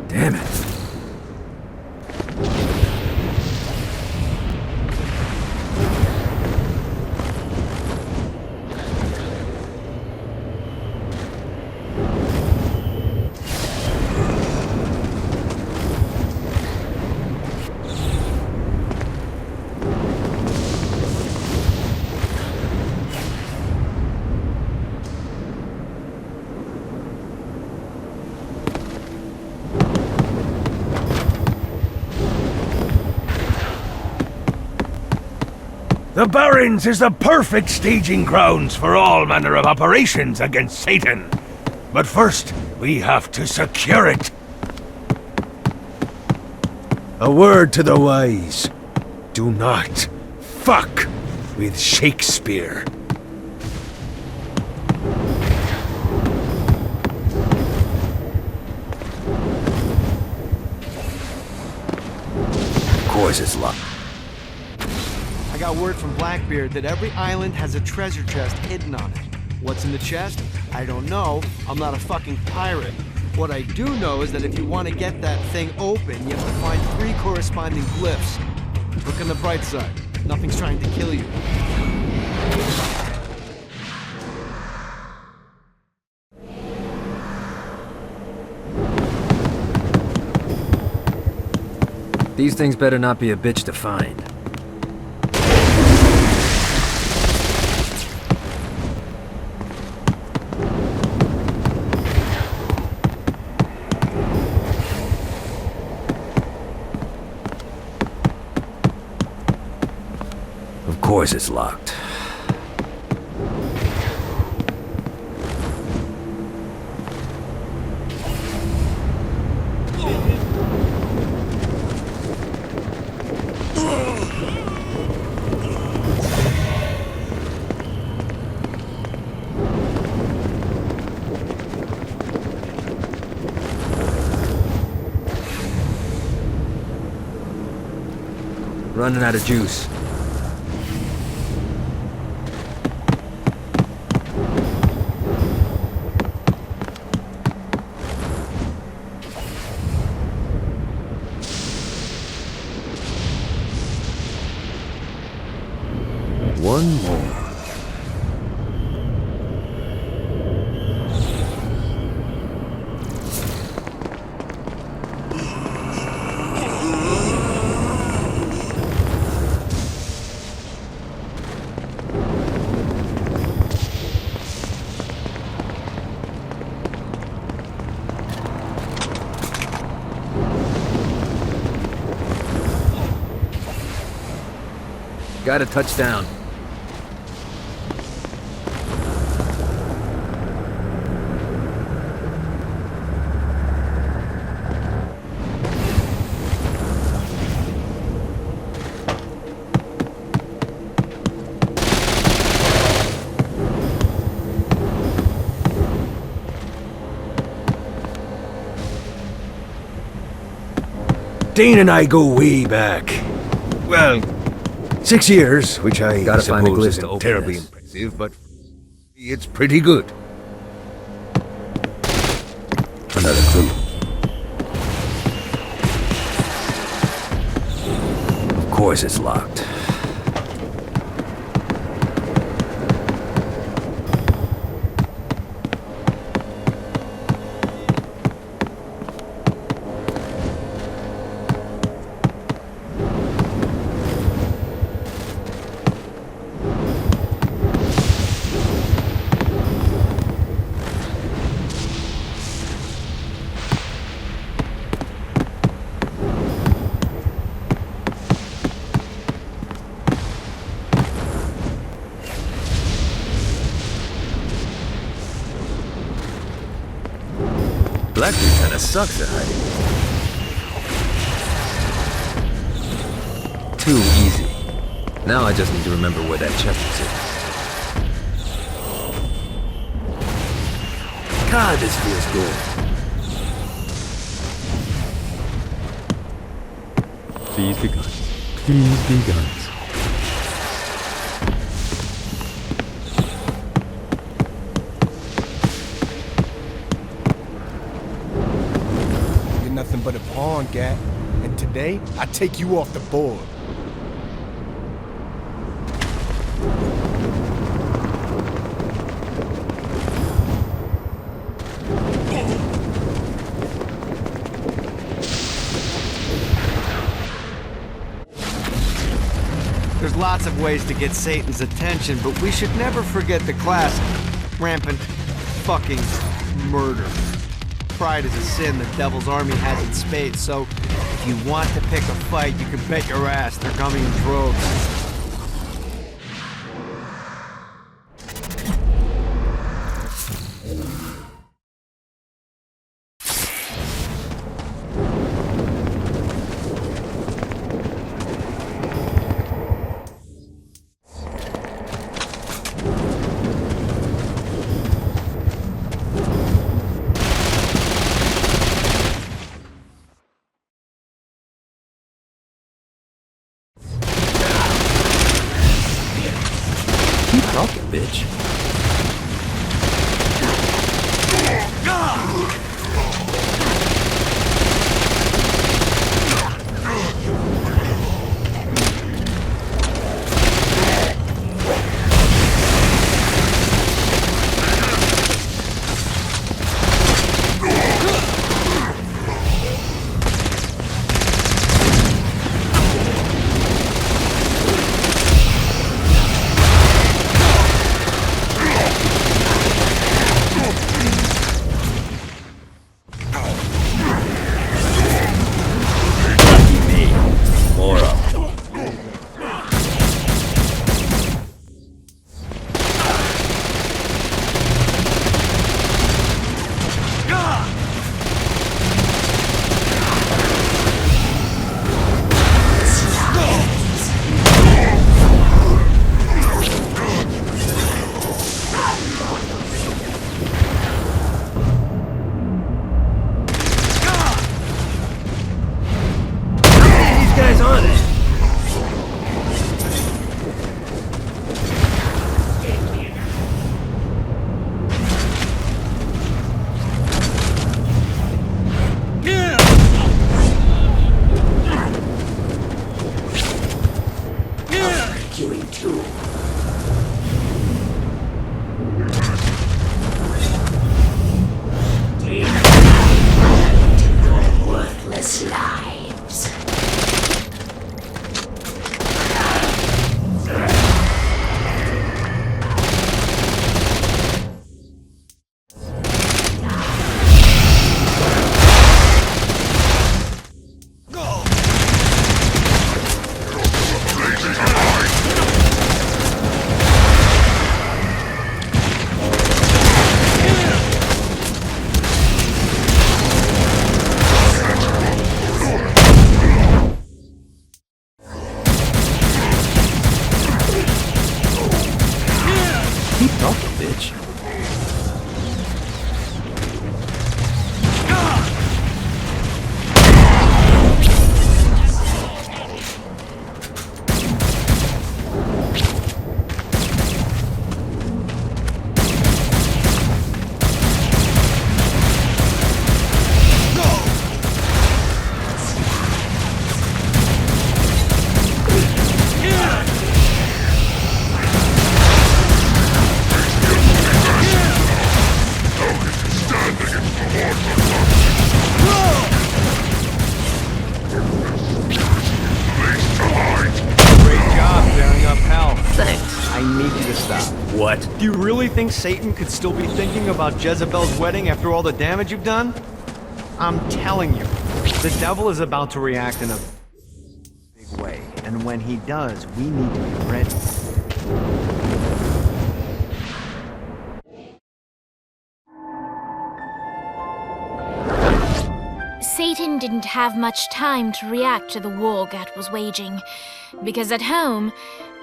Damn it. The Barrens is the perfect staging grounds for all manner of operations against Satan. But first, we have to secure it. A word to the wise. Do not fuck with Shakespeare. Of course it's locked. I got word from Blackbeard that every island has a treasure chest hidden on it. What's in the chest? I don't know. I'm not a fucking pirate. What I do know is that if you want to get that thing open, you have to find 3 corresponding glyphs. Look on the bright side. Nothing's trying to kill you. These things better not be a bitch to find. Of course it's locked. Running out of juice. One more. Got a touchdown. Dane and I go way back. Well, 6 years, which I Gotta find a suppose glyph to isn't open terribly this. impressive, but it's pretty good. Another clue. Of course it's locked. Blackbeard kinda sucks at hiding. Too easy. Now I just need to remember where that chest was in. God, this feels good. Please be guns. Please be guns. You're nothing but a pawn, Gat. And today, I take you off the board. There's lots of ways to get Satan's attention, but we should never forget the classic. Rampant fucking murder. Pride is a sin the Devil's Army has in spades, so if you want to pick a fight, you can bet your ass they're coming in droves. Keep talking, bitch. Keep talking, bitch. What? Do you really think Satan could still be thinking about Jezebel's wedding after all the damage you've done? I'm telling you, the devil is about to react in a big way, and when he does, we need to be ready. Satan didn't have much time to react to the war Gat was waging, because at home,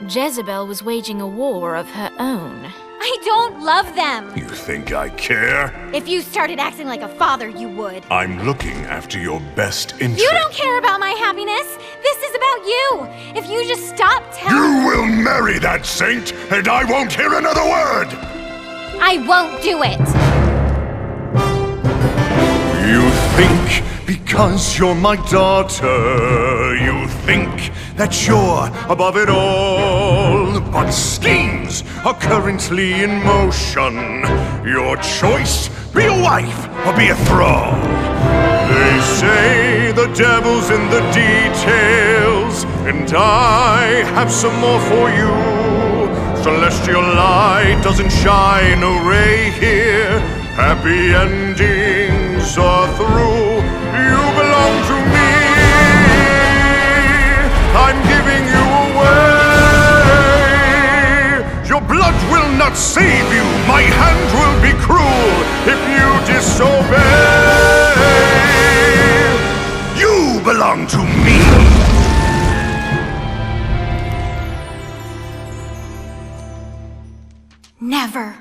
Jezebel was waging a war of her own. I don't love them! You think I care? If you started acting like a father, you would. I'm looking after your best interest. You don't care about my happiness! This is about you! If you just stop telling— You will marry that saint, and I won't hear another word! I won't do it! You think because you're my daughter, you think that you're above it all. But schemes are currently in motion. Your choice, be a wife or be a thrall. They say the devil's in the details, and I have some more for you. Celestial light doesn't shine a ray here. Happy endings are through. You belong to me. I'm giving you away. Your blood will not save you. My hand will be cruel if you disobey. You belong to me. Never.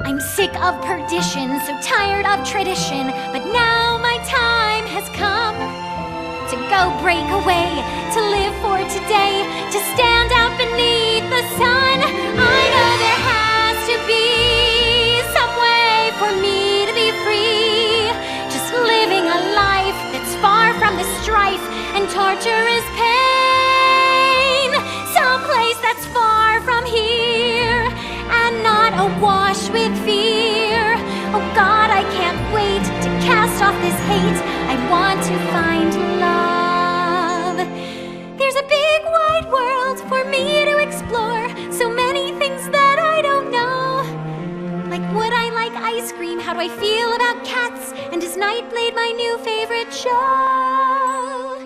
I'm sick of perdition, so tired of tradition, but now my time has come to go break away, to live for today, to stand out beneath the sun. I know there has to be some way for me to be free, just living a life that's far from the strife and torturous pain, someplace that's far from here and not awash with fear. Oh God, I can't wait to cast off this hate. I want to find love. There's a big wide world for me to explore. So many things that I don't know. Like, would I like ice cream? How do I feel about cats? And is Nightblade my new favorite show?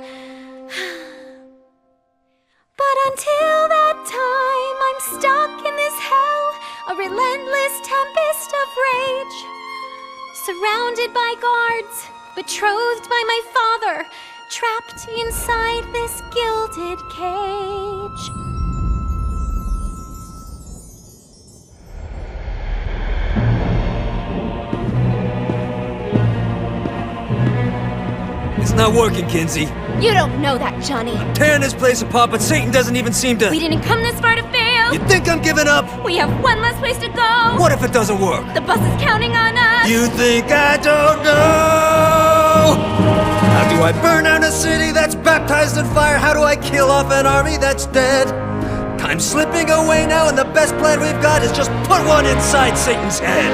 But until that time, I'm stuck in this hell, a relentless tempest of rage. Surrounded by guards, betrothed by my father, trapped inside this gilded cage. It's not working, Kinsey. You don't know that, Johnny. I'm tearing this place apart, but Satan doesn't even seem to— We didn't come this far to fail. You think I'm giving up? We have one less place to go. What if it doesn't work? The bus is counting on us. You think I don't know? How do I burn down a city that's baptized in fire? How do I kill off an army that's dead? Time's slipping away now, and the best plan we've got is just put one inside Satan's head.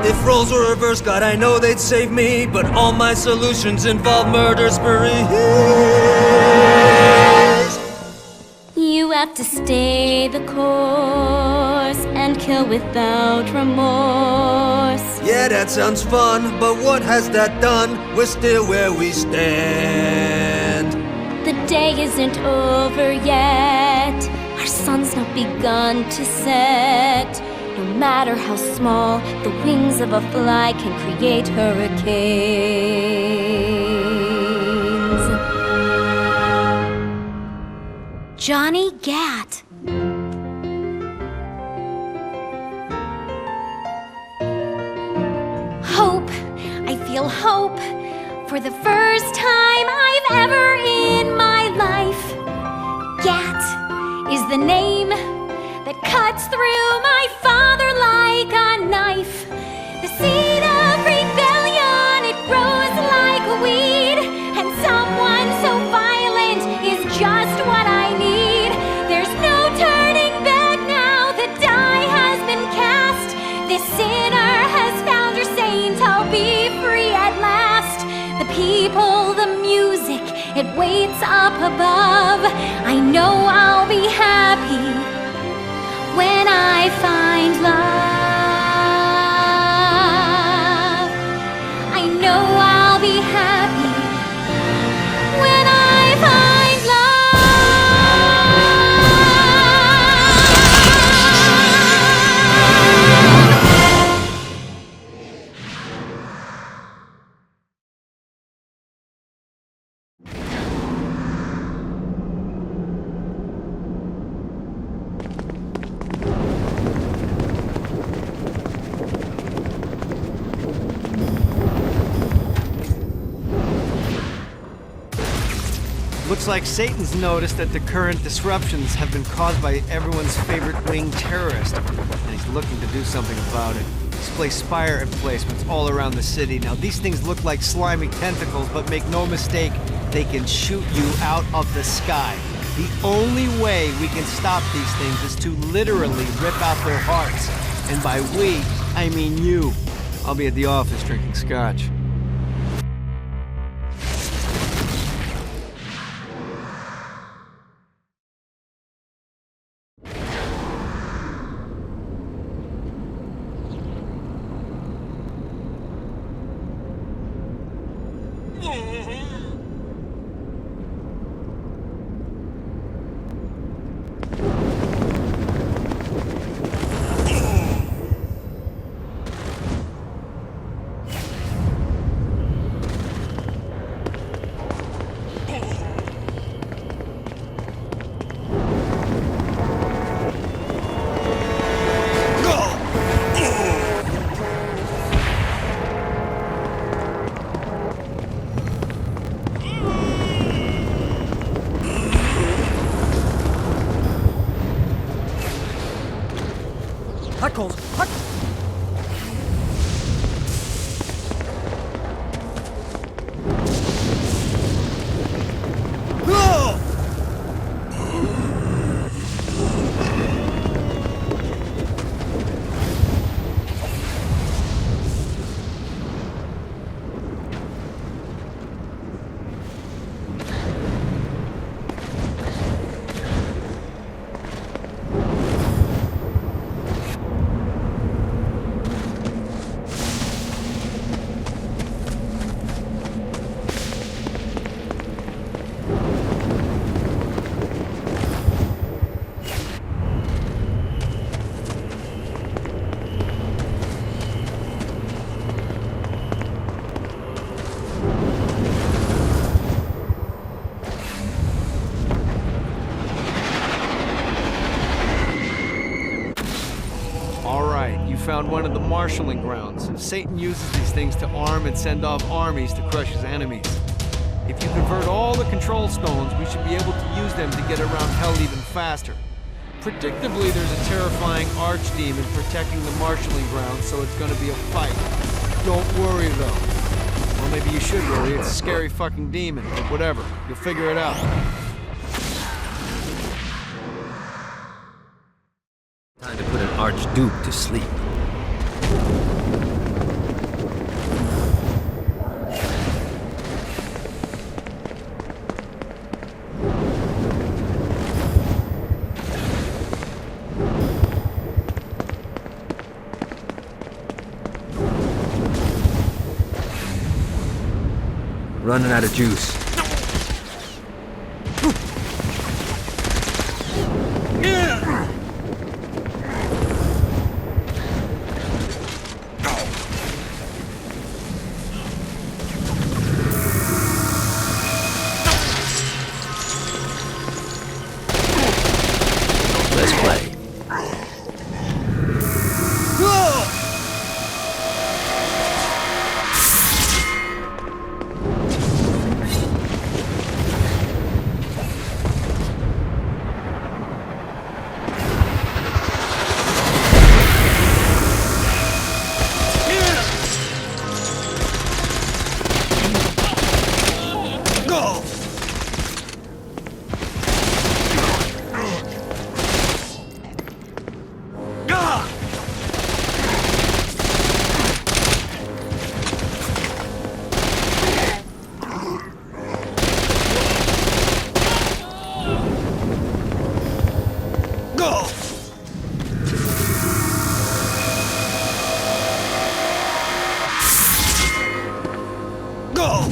If roles were reversed, God, I know they'd save me, but all my solutions involve murder sprees. You have to stay the course and kill without remorse. Yeah, that sounds fun, but what has that done? We're still where we stand. The day isn't over yet. Our sun's not begun to set. No matter how small, the wings of a fly can create hurricanes. Johnny Gat. Hope. I feel hope. For the first time I've ever in my life. Gat is the name that cuts through my father like a knife. The seed of rebellion, it grows like a weed, and someone so violent is just what I need. There's no turning back now, the die has been cast. This sinner has found her saint, I'll be free at last. The people, the music, it waits up above. I know I'll be happy when I find love. I know I'll be happy when I find Looks like Satan's noticed that the current disruptions have been caused by everyone's favorite winged terrorist, and he's looking to do something about it. He's placed spire emplacements all around the city. Now, these things look like slimy tentacles, but make no mistake, they can shoot you out of the sky. The only way we can stop these things is to literally rip out their hearts. And by we, I mean you. I'll be at the office drinking scotch. Found one of the marshalling grounds. Satan uses these things to arm and send off armies to crush his enemies. If you convert all the control stones, we should be able to use them to get around hell even faster. Predictably, there's a terrifying archdemon protecting the marshalling grounds, so it's gonna be a fight. Don't worry, though. Well, maybe you should worry. It's a scary fucking demon, but whatever. You'll figure it out. Time to put an archduke to sleep. Running out of juice. Go! Go!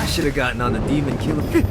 Should have gotten on the demon killer.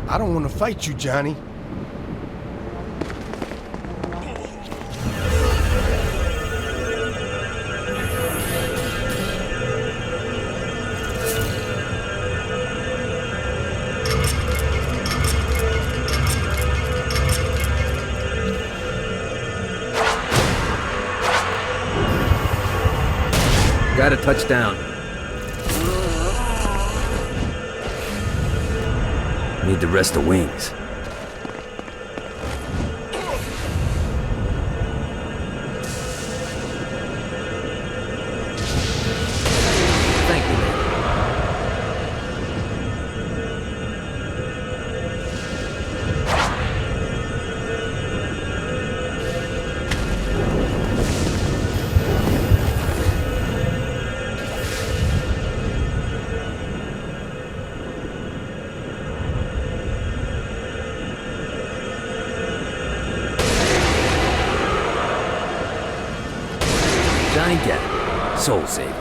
I don't want to fight you, Johnny. Got a touchdown. Need the rest of wings. Thank you, man. Johnny Depp, Soul Saver.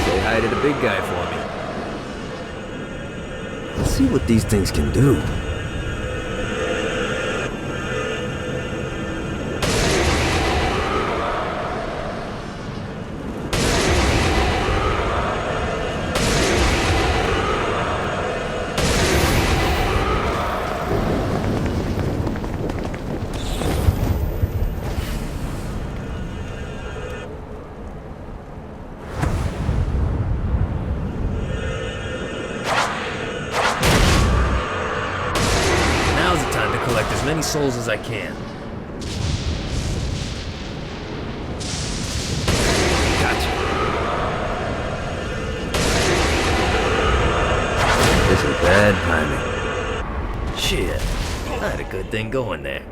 Say hi to the big guy for me. Let's see what these things can do. Collect as many souls as I can. Gotcha. This is bad timing. Shit. I had a good thing going there.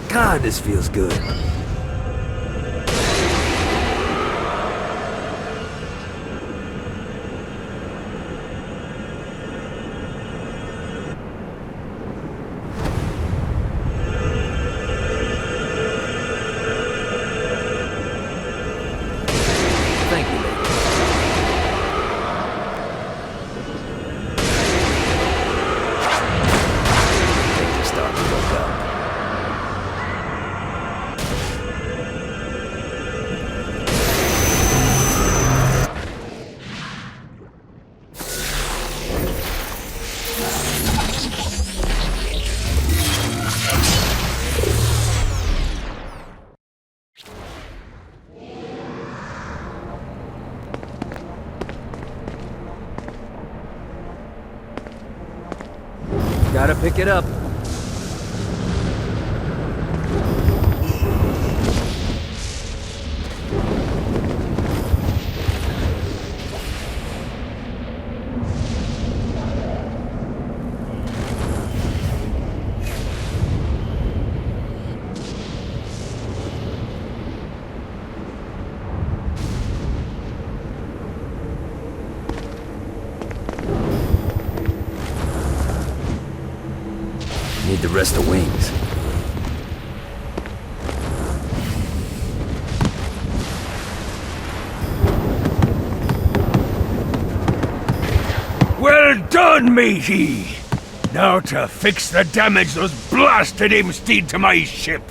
God, this feels good. Gotta pick it up. Need to rest the wings. Well done, matey! Now to fix the damage those blasted imps did to my ship.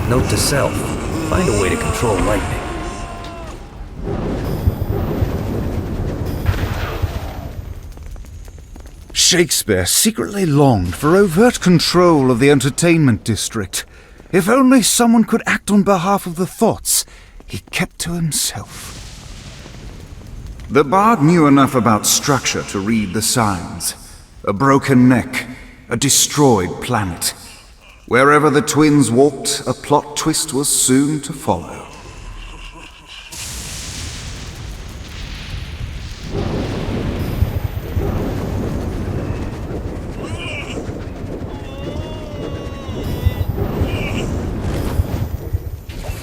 Note to self, find a way to control lightning. Shakespeare secretly longed for overt control of the entertainment district. If only someone could act on behalf of the thoughts he kept to himself. The bard knew enough about structure to read the signs. A broken neck, a destroyed planet. Wherever the twins walked, a plot twist was soon to follow.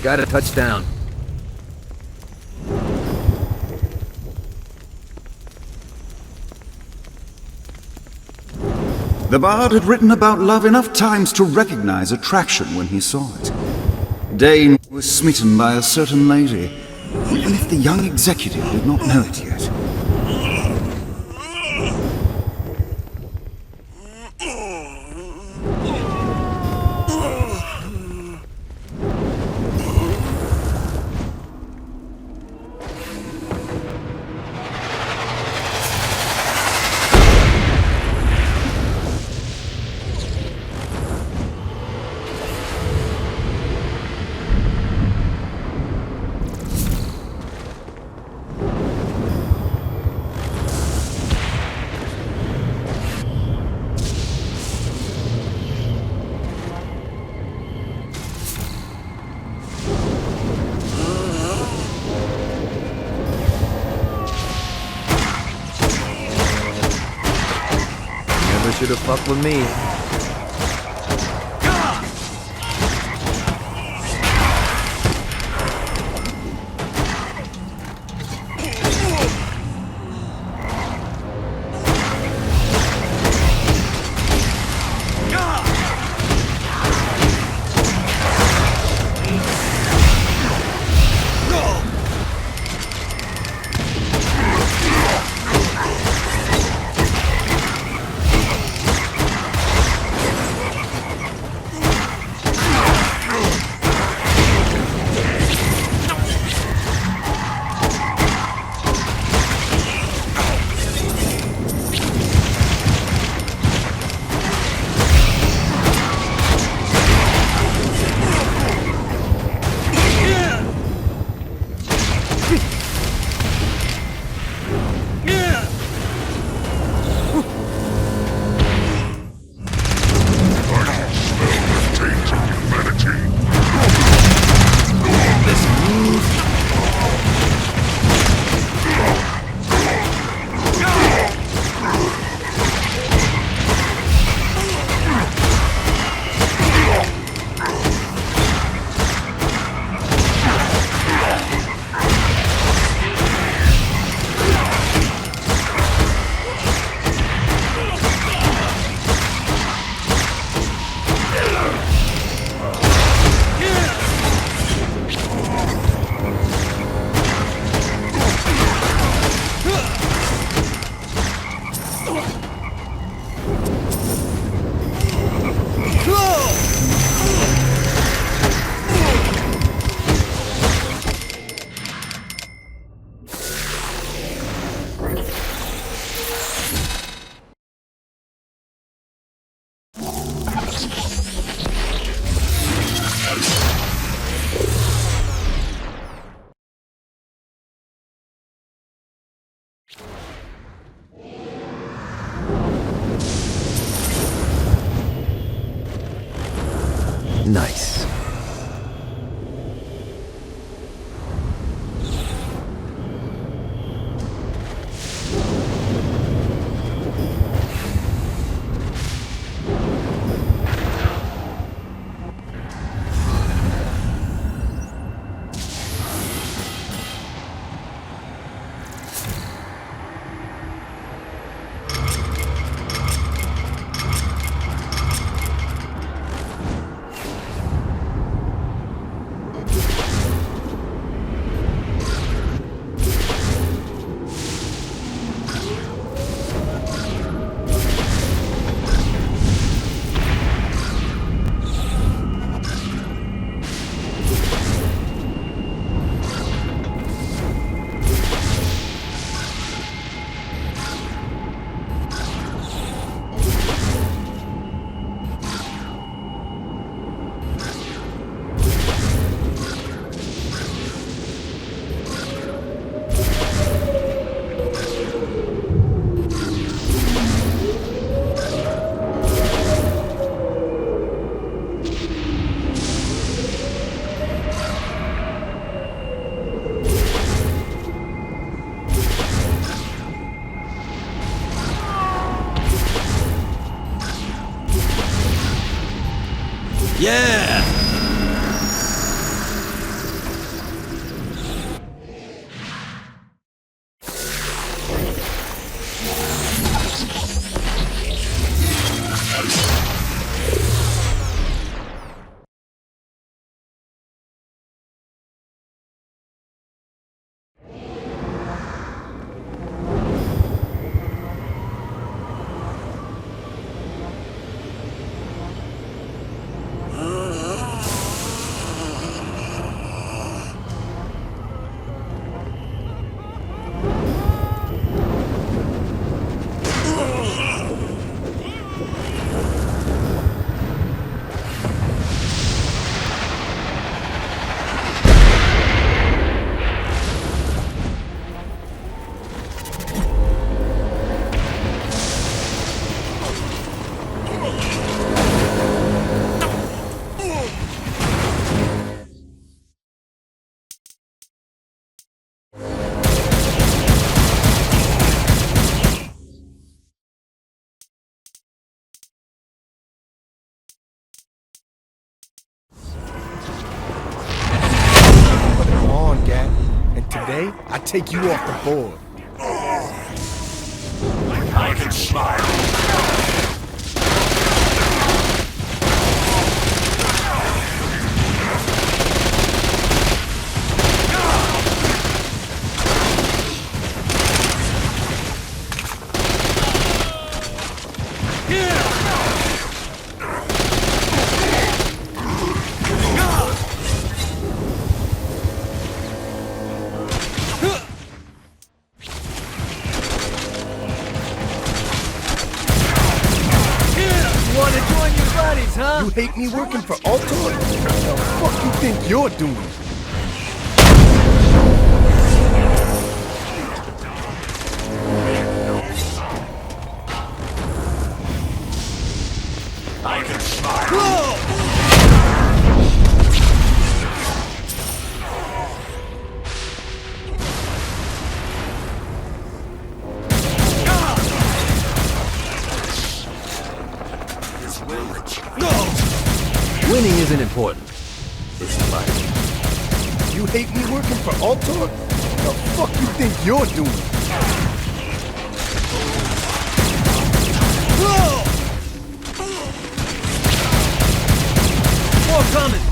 Got a touchdown. The bard had written about love enough times to recognize attraction when he saw it. Dane was smitten by a certain lady, even if the young executive did not know it yet. Should have fucked with me. Nice. Yeah! Today, I take you off the board. I can smile. Huh? You hate me working for Altor? The fuck you think you're doing? I can smile. Winning isn't important. It's life. You hate me working for Altor? The fuck you think you're doing? More coming!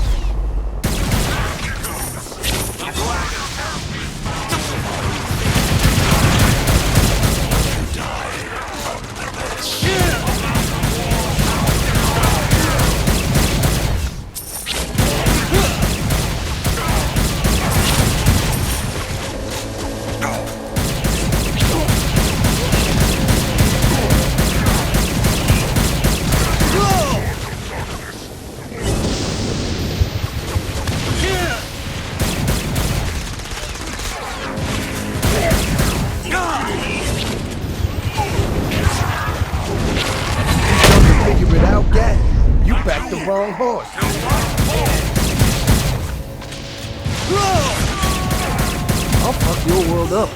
You backed the wrong horse. I'll fuck your world up.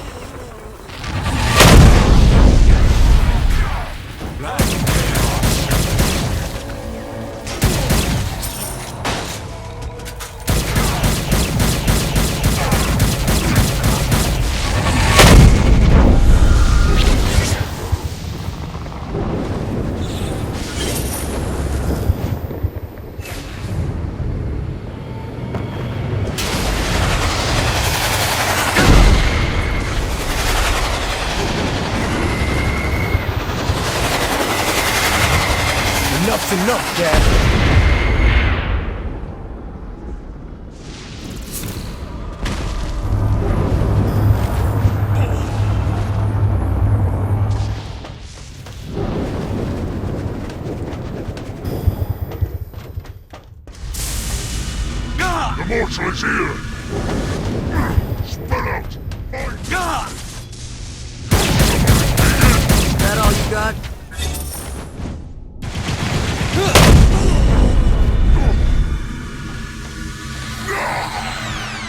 Enough's enough, Dad. The mortal is here! Spread out! My God! Is that all you got?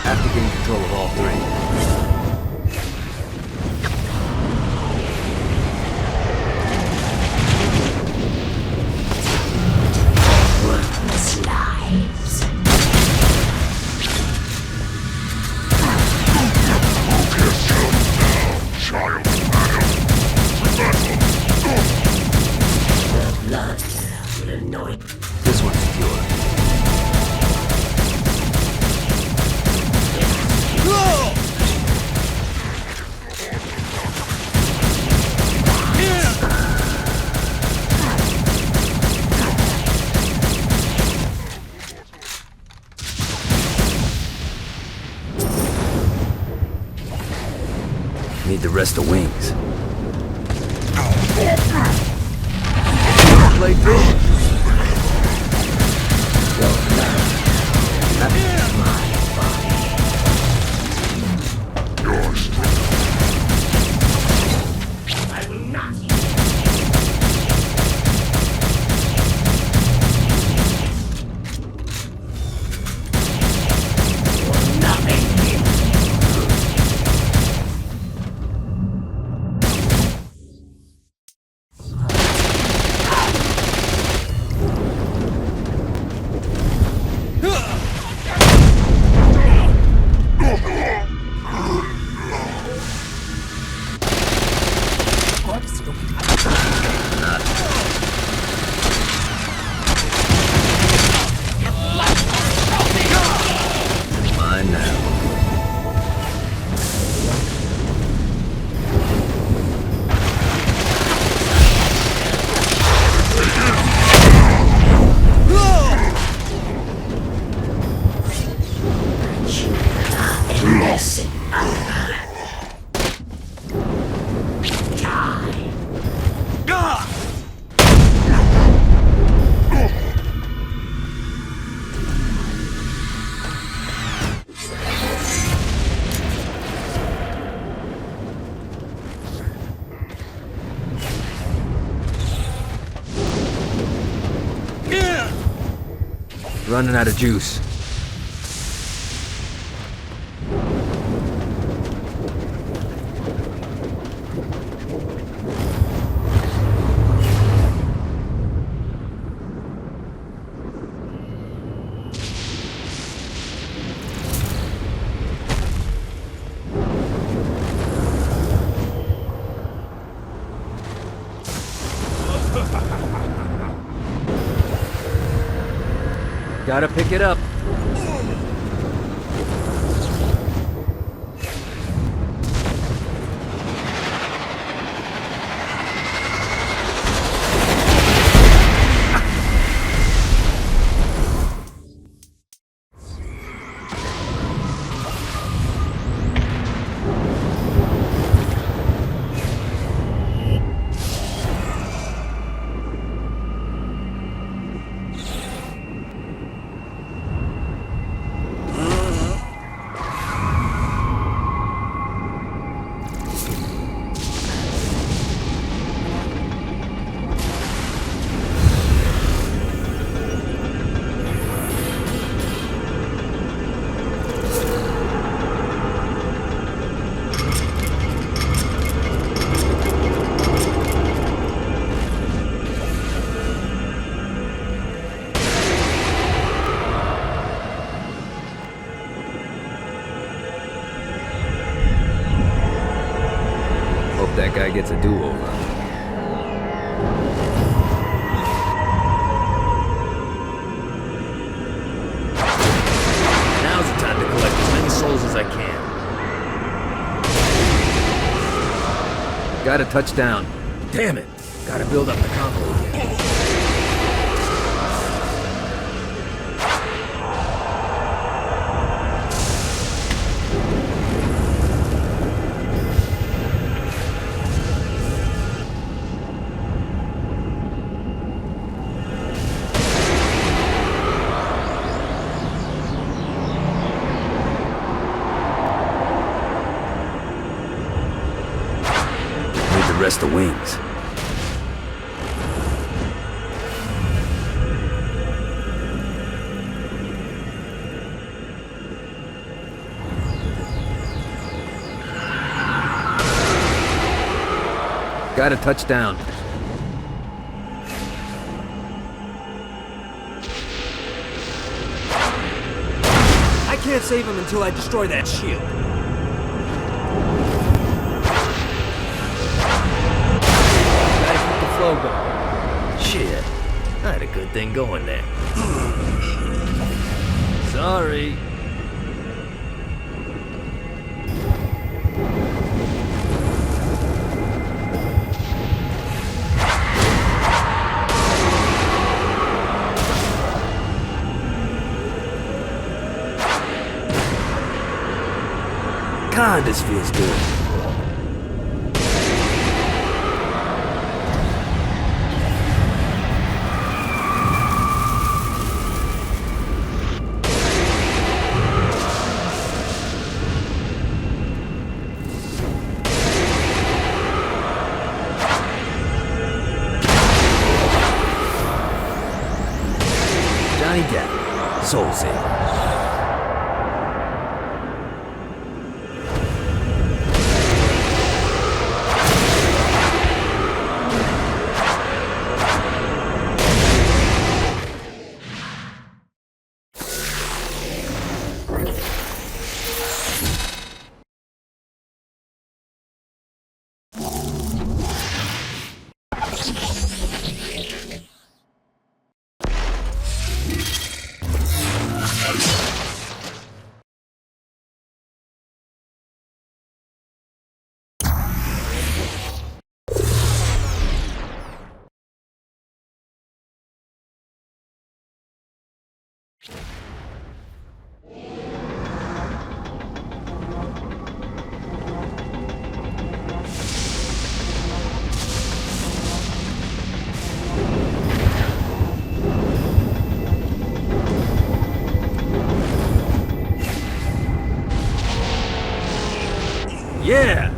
Have to gain control of all three. Worthless lives. Kiss him now, child Adam. To battle. The blood will anoint. This one's secure. Need the rest of wings. Play through. I will not. Mine now. Lesson. Running out of juice. Gotta pick it up. that guy gets a do-over. Now's the time to collect as many souls as I can. Gotta touch down. Damn it! Gotta build up the convo again. Rest the wings. Gotta touch down. I can't save him until I destroy that shield. Shit, I had a good thing going there. Sorry. God, this feels good. Soul Saver. Yeah!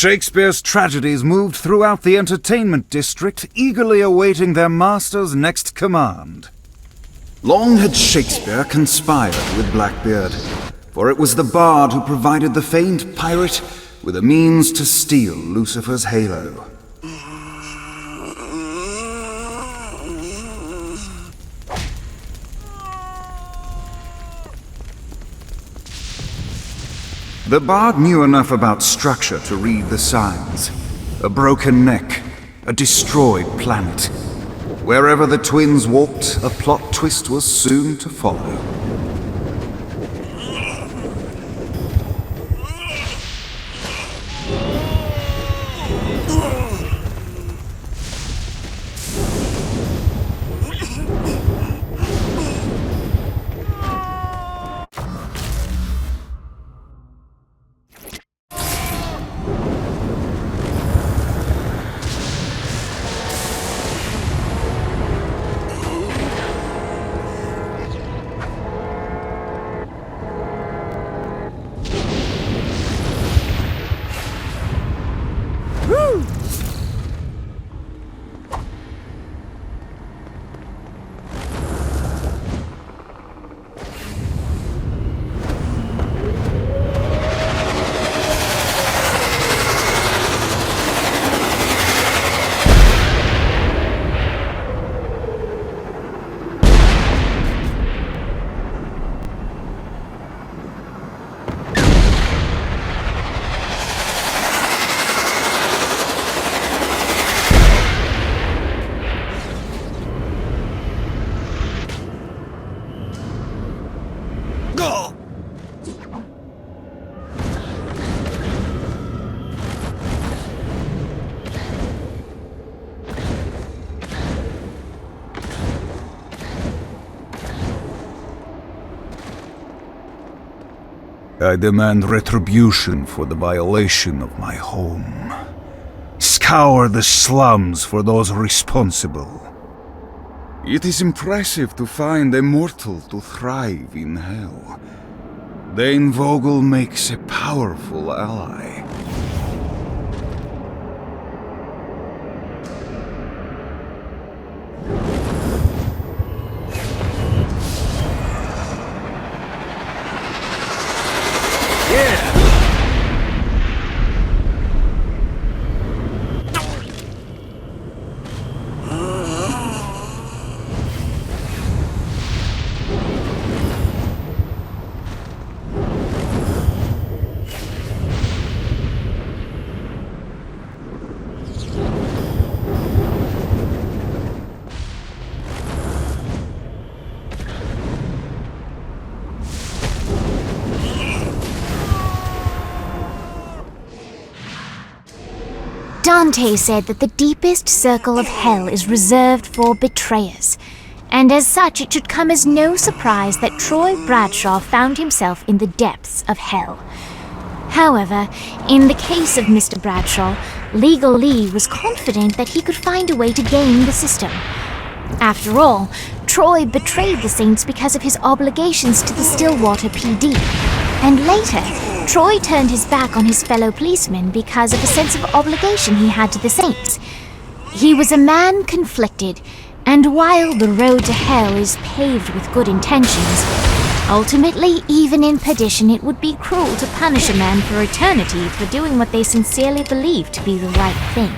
Shakespeare's tragedies moved throughout the entertainment district, eagerly awaiting their master's next command. Long had Shakespeare conspired with Blackbeard, for it was the bard who provided the famed pirate with a means to steal Lucifer's halo. The bard knew enough about structure to read the signs. A broken neck, a destroyed planet. Wherever the twins walked, a plot twist was soon to follow. I demand retribution for the violation of my home. Scour the slums for those responsible. It is impressive to find a mortal to thrive in hell. Dane Vogel makes a powerful ally. Dante said that the deepest circle of hell is reserved for betrayers, and as such it should come as no surprise that Troy Bradshaw found himself in the depths of hell. However, in the case of Mr. Bradshaw, Legal Lee was confident that he could find a way to game the system. After all, Troy betrayed the Saints because of his obligations to the Stillwater PD, and later, Troy turned his back on his fellow policemen because of a sense of obligation he had to the Saints. He was a man conflicted, and while the road to hell is paved with good intentions, ultimately, even in perdition, it would be cruel to punish a man for eternity for doing what they sincerely believe to be the right thing.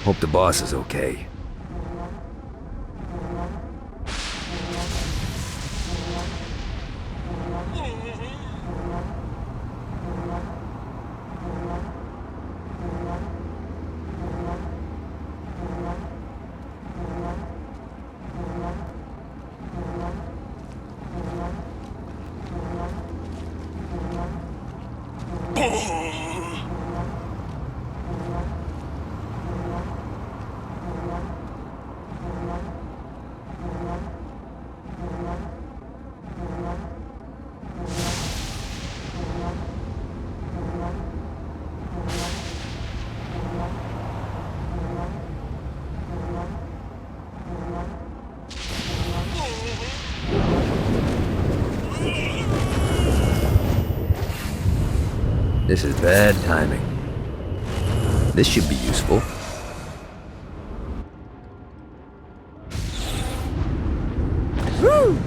Hope the boss is okay. This is bad timing. This should be useful. Woo!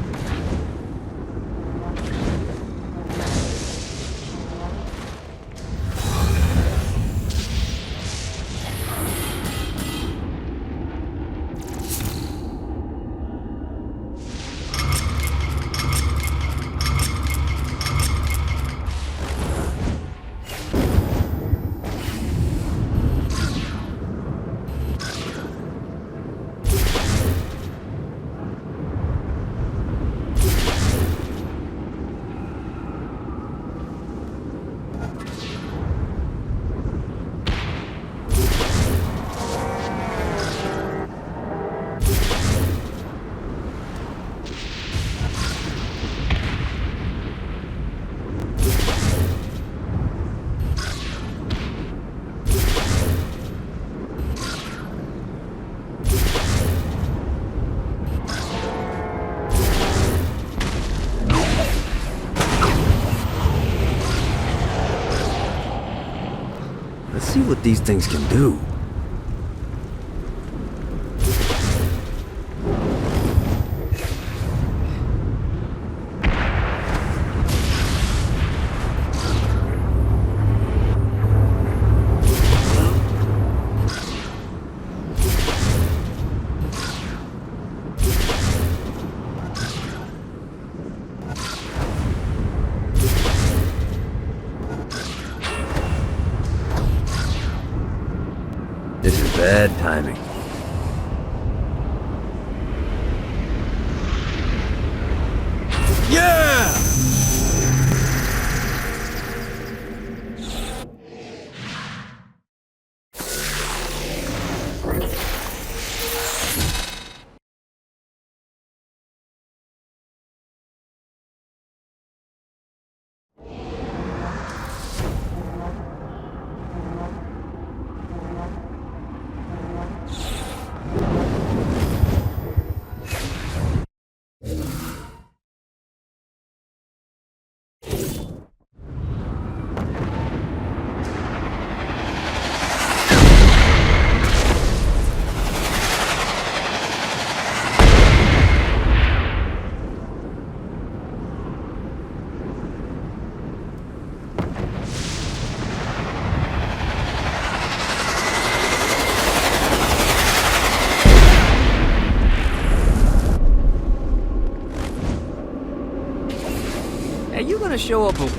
Let's see what these things can do. This is bad timing. Yeah! Hey, you gonna show up a...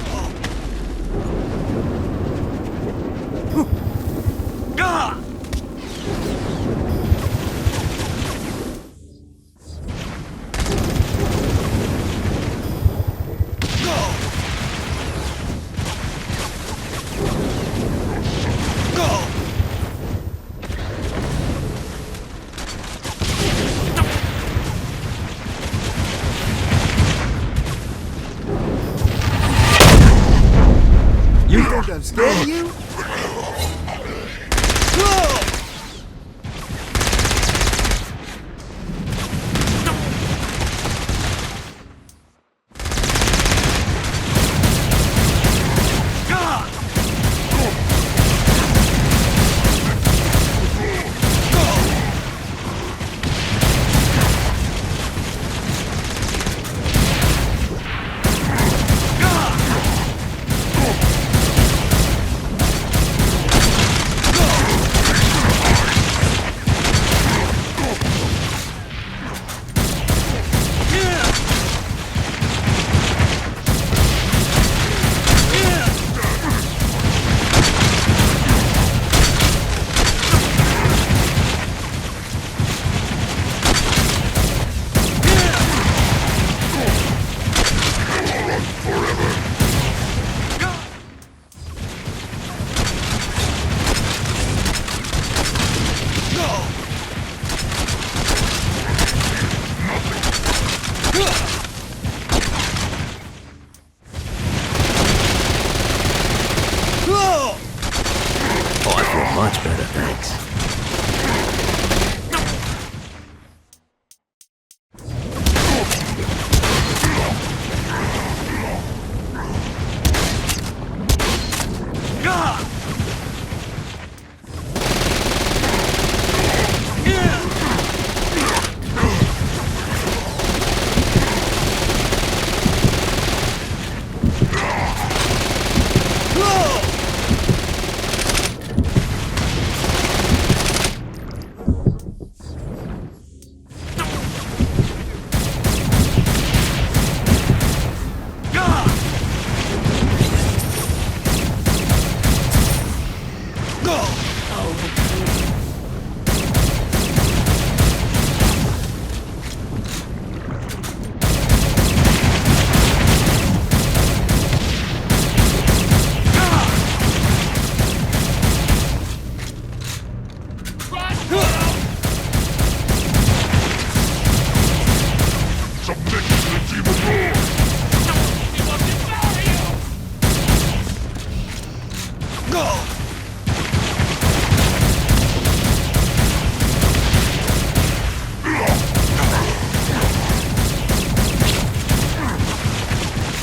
You think I'm scared of you?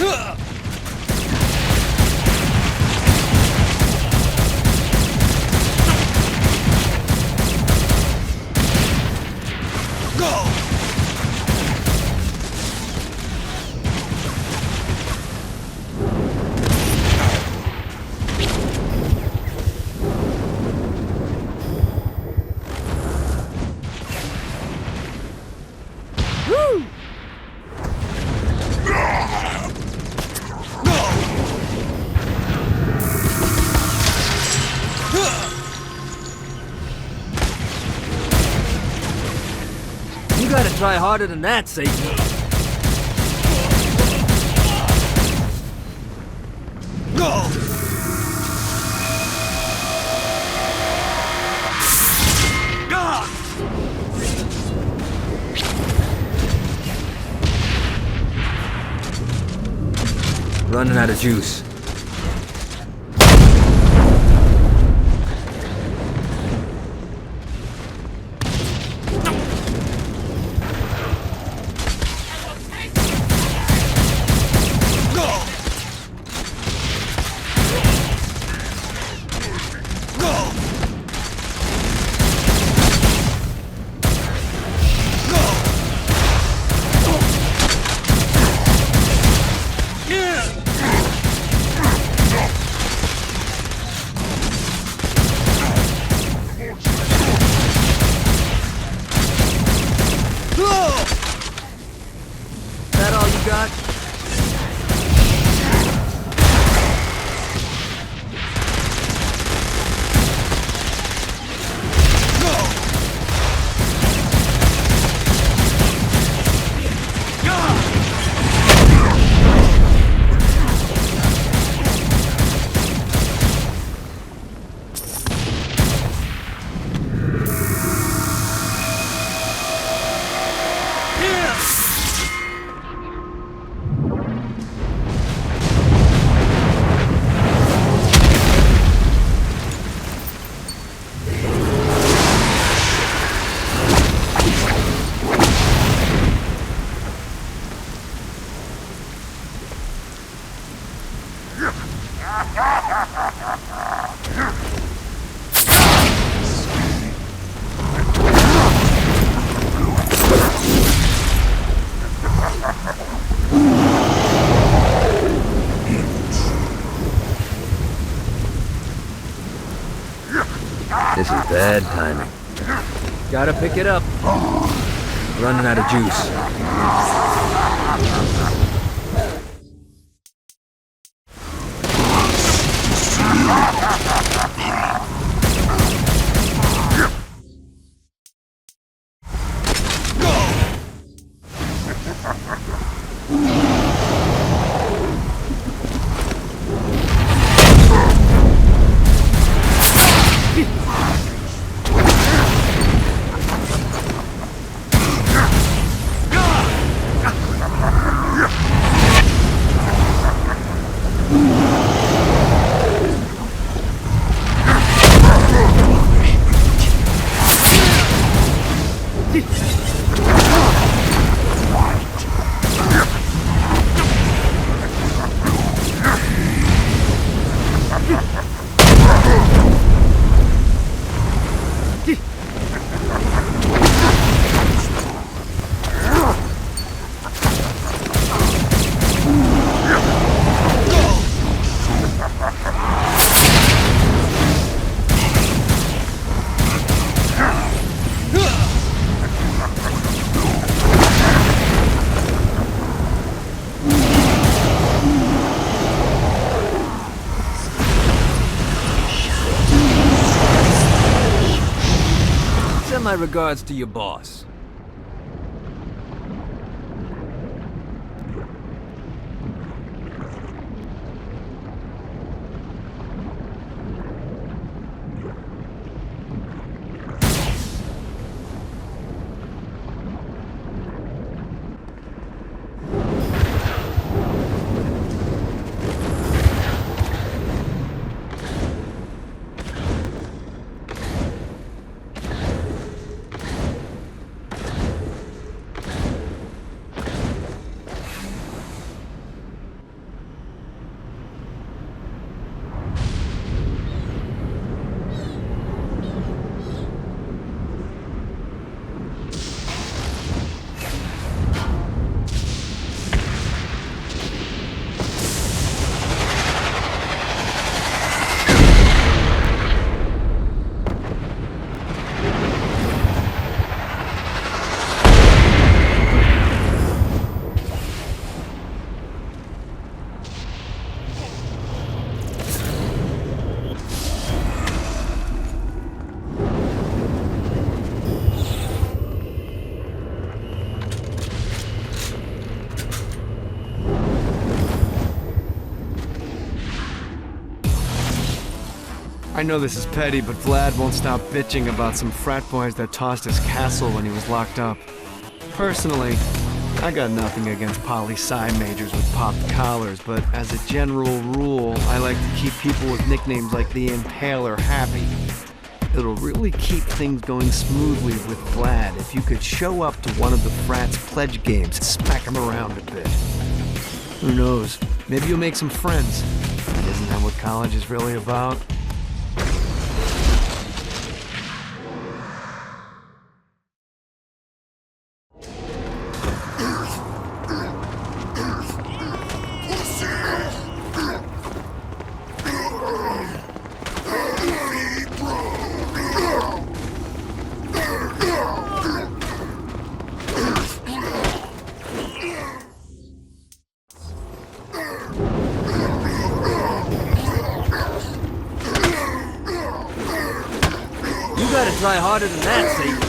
You gotta try harder than that, Satan. Running out of juice. That all you got? This is bad timing. Gotta pick it up. Running out of juice. Send my regards to your boss. I know this is petty, but Vlad won't stop bitching about some frat boys that tossed his castle when he was locked up. Personally, I got nothing against poli-sci majors with popped collars, but as a general rule, I like to keep people with nicknames like the Impaler happy. It'll really keep things going smoothly with Vlad if you could show up to one of the frat's pledge games and smack him around a bit. Who knows? Maybe you'll make some friends. And isn't that what college is really about? You gotta try harder than that, Satan.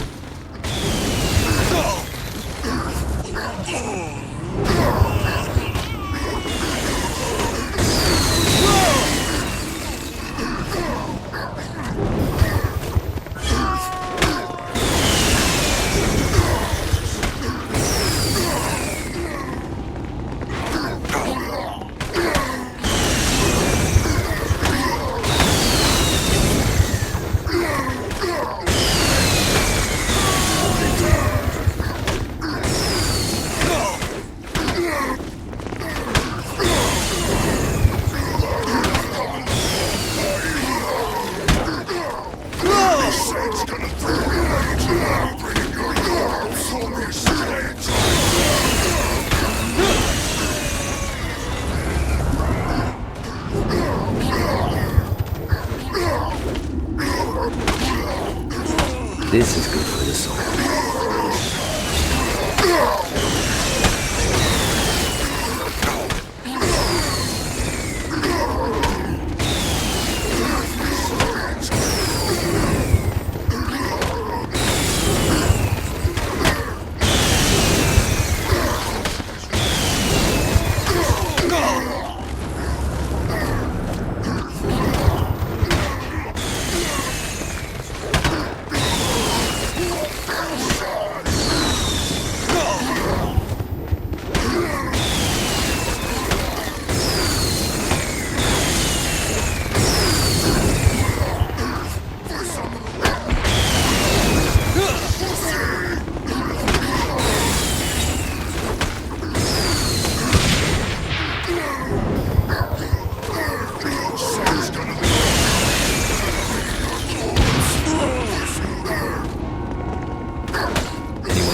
This is good for the soul.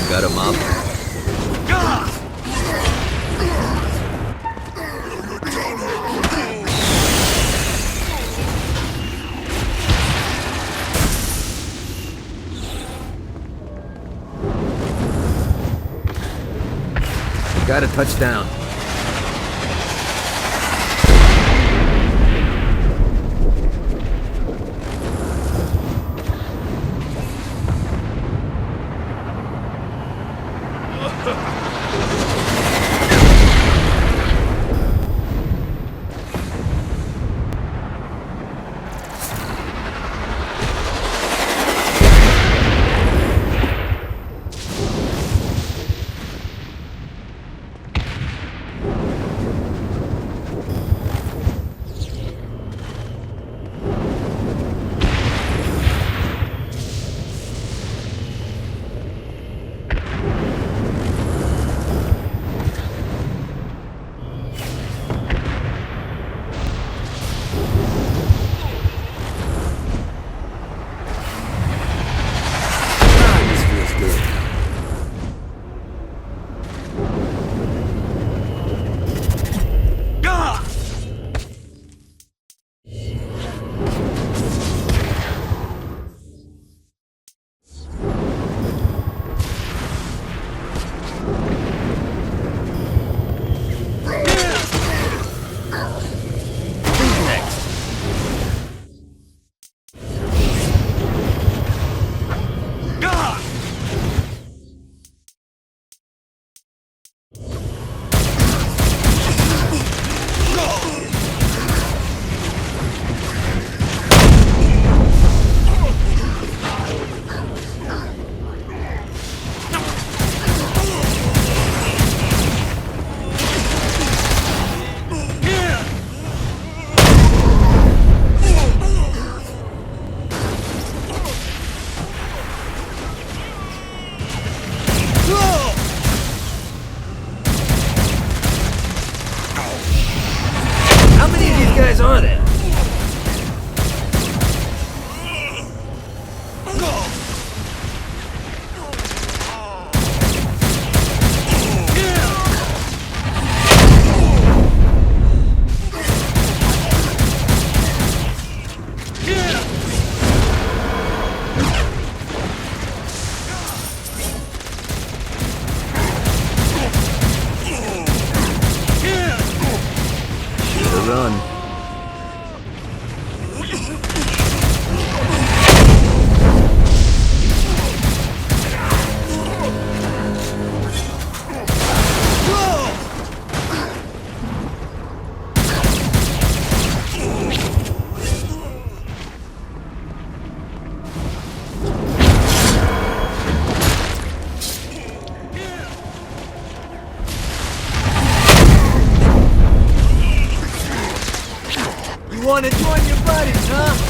Got him up. Got a touchdown. of there. Run. You wanna join your buddies, huh?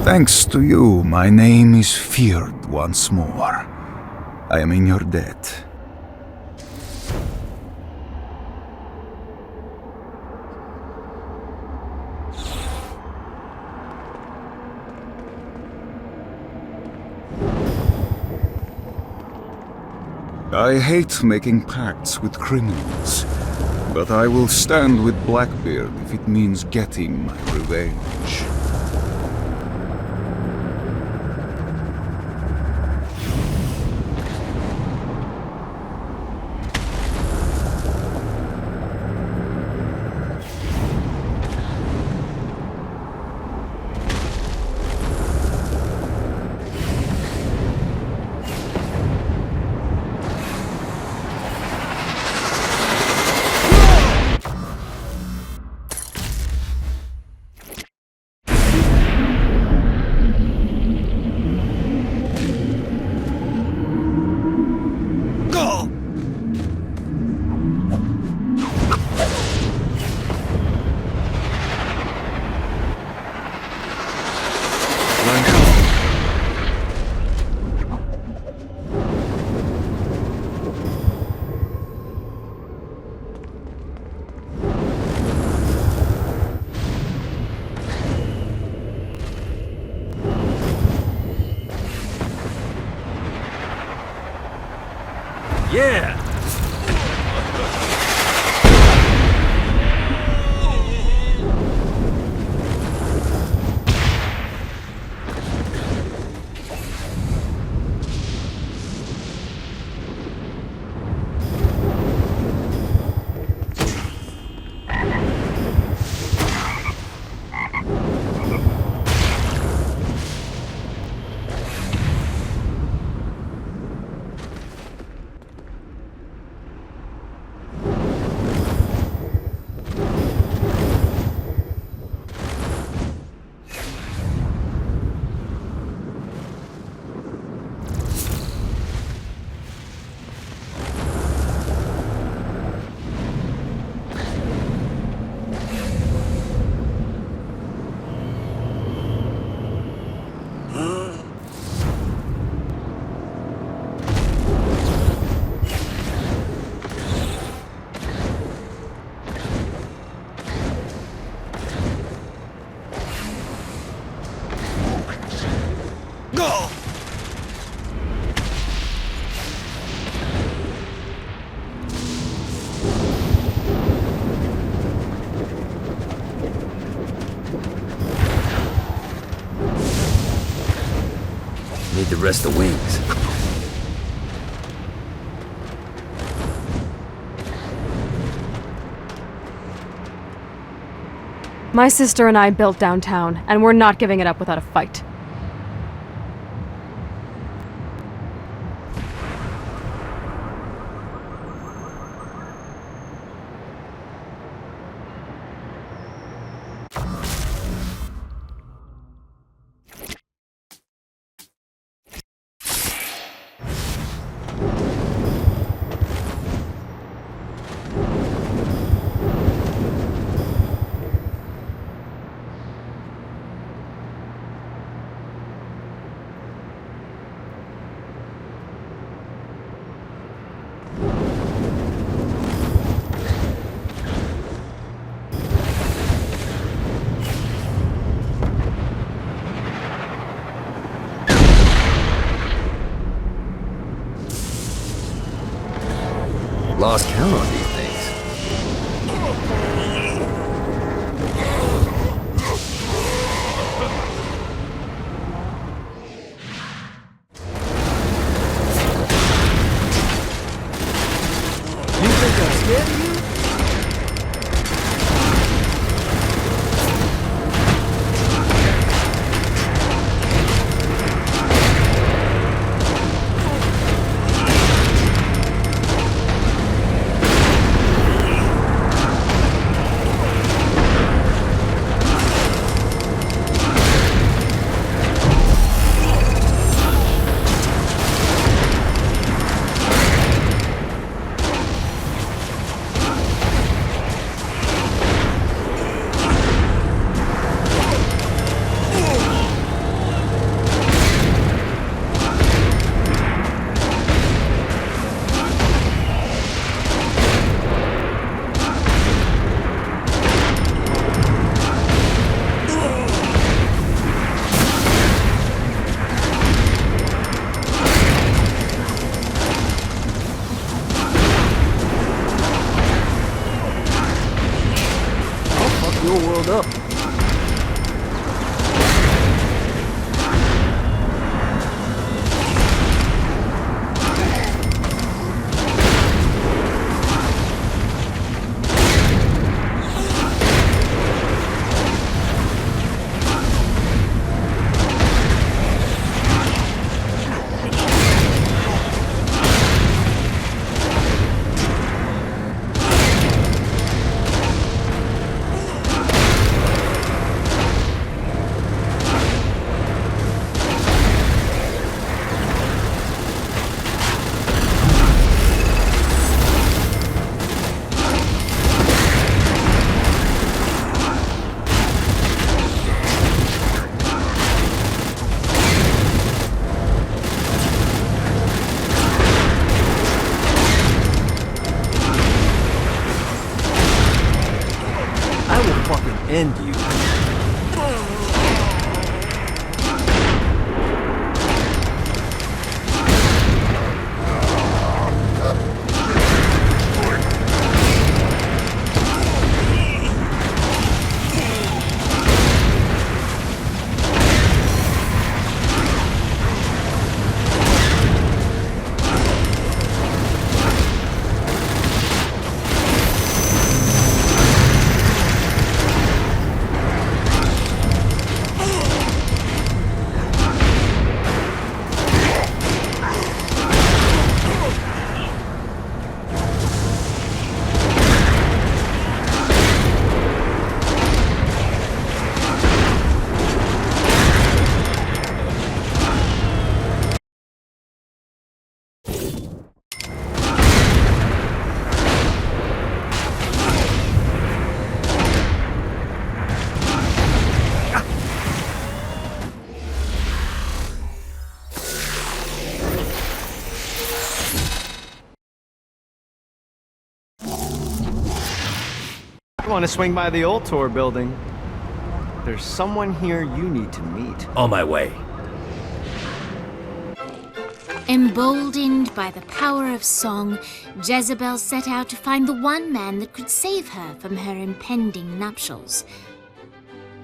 Thanks to you, my name is feared once more. I am in your debt. I hate making pacts with criminals, but I will stand with Blackbeard if it means getting my revenge. Yeah! Need to rest the wings. My sister and I built downtown, and we're not giving it up without a fight. Lost count on these things. You think I'm scared of you? your world up. End you. I want to swing by the Ultor building. There's someone here you need to meet. On my way. Emboldened by the power of song, Jezebel set out to find the one man that could save her from her impending nuptials.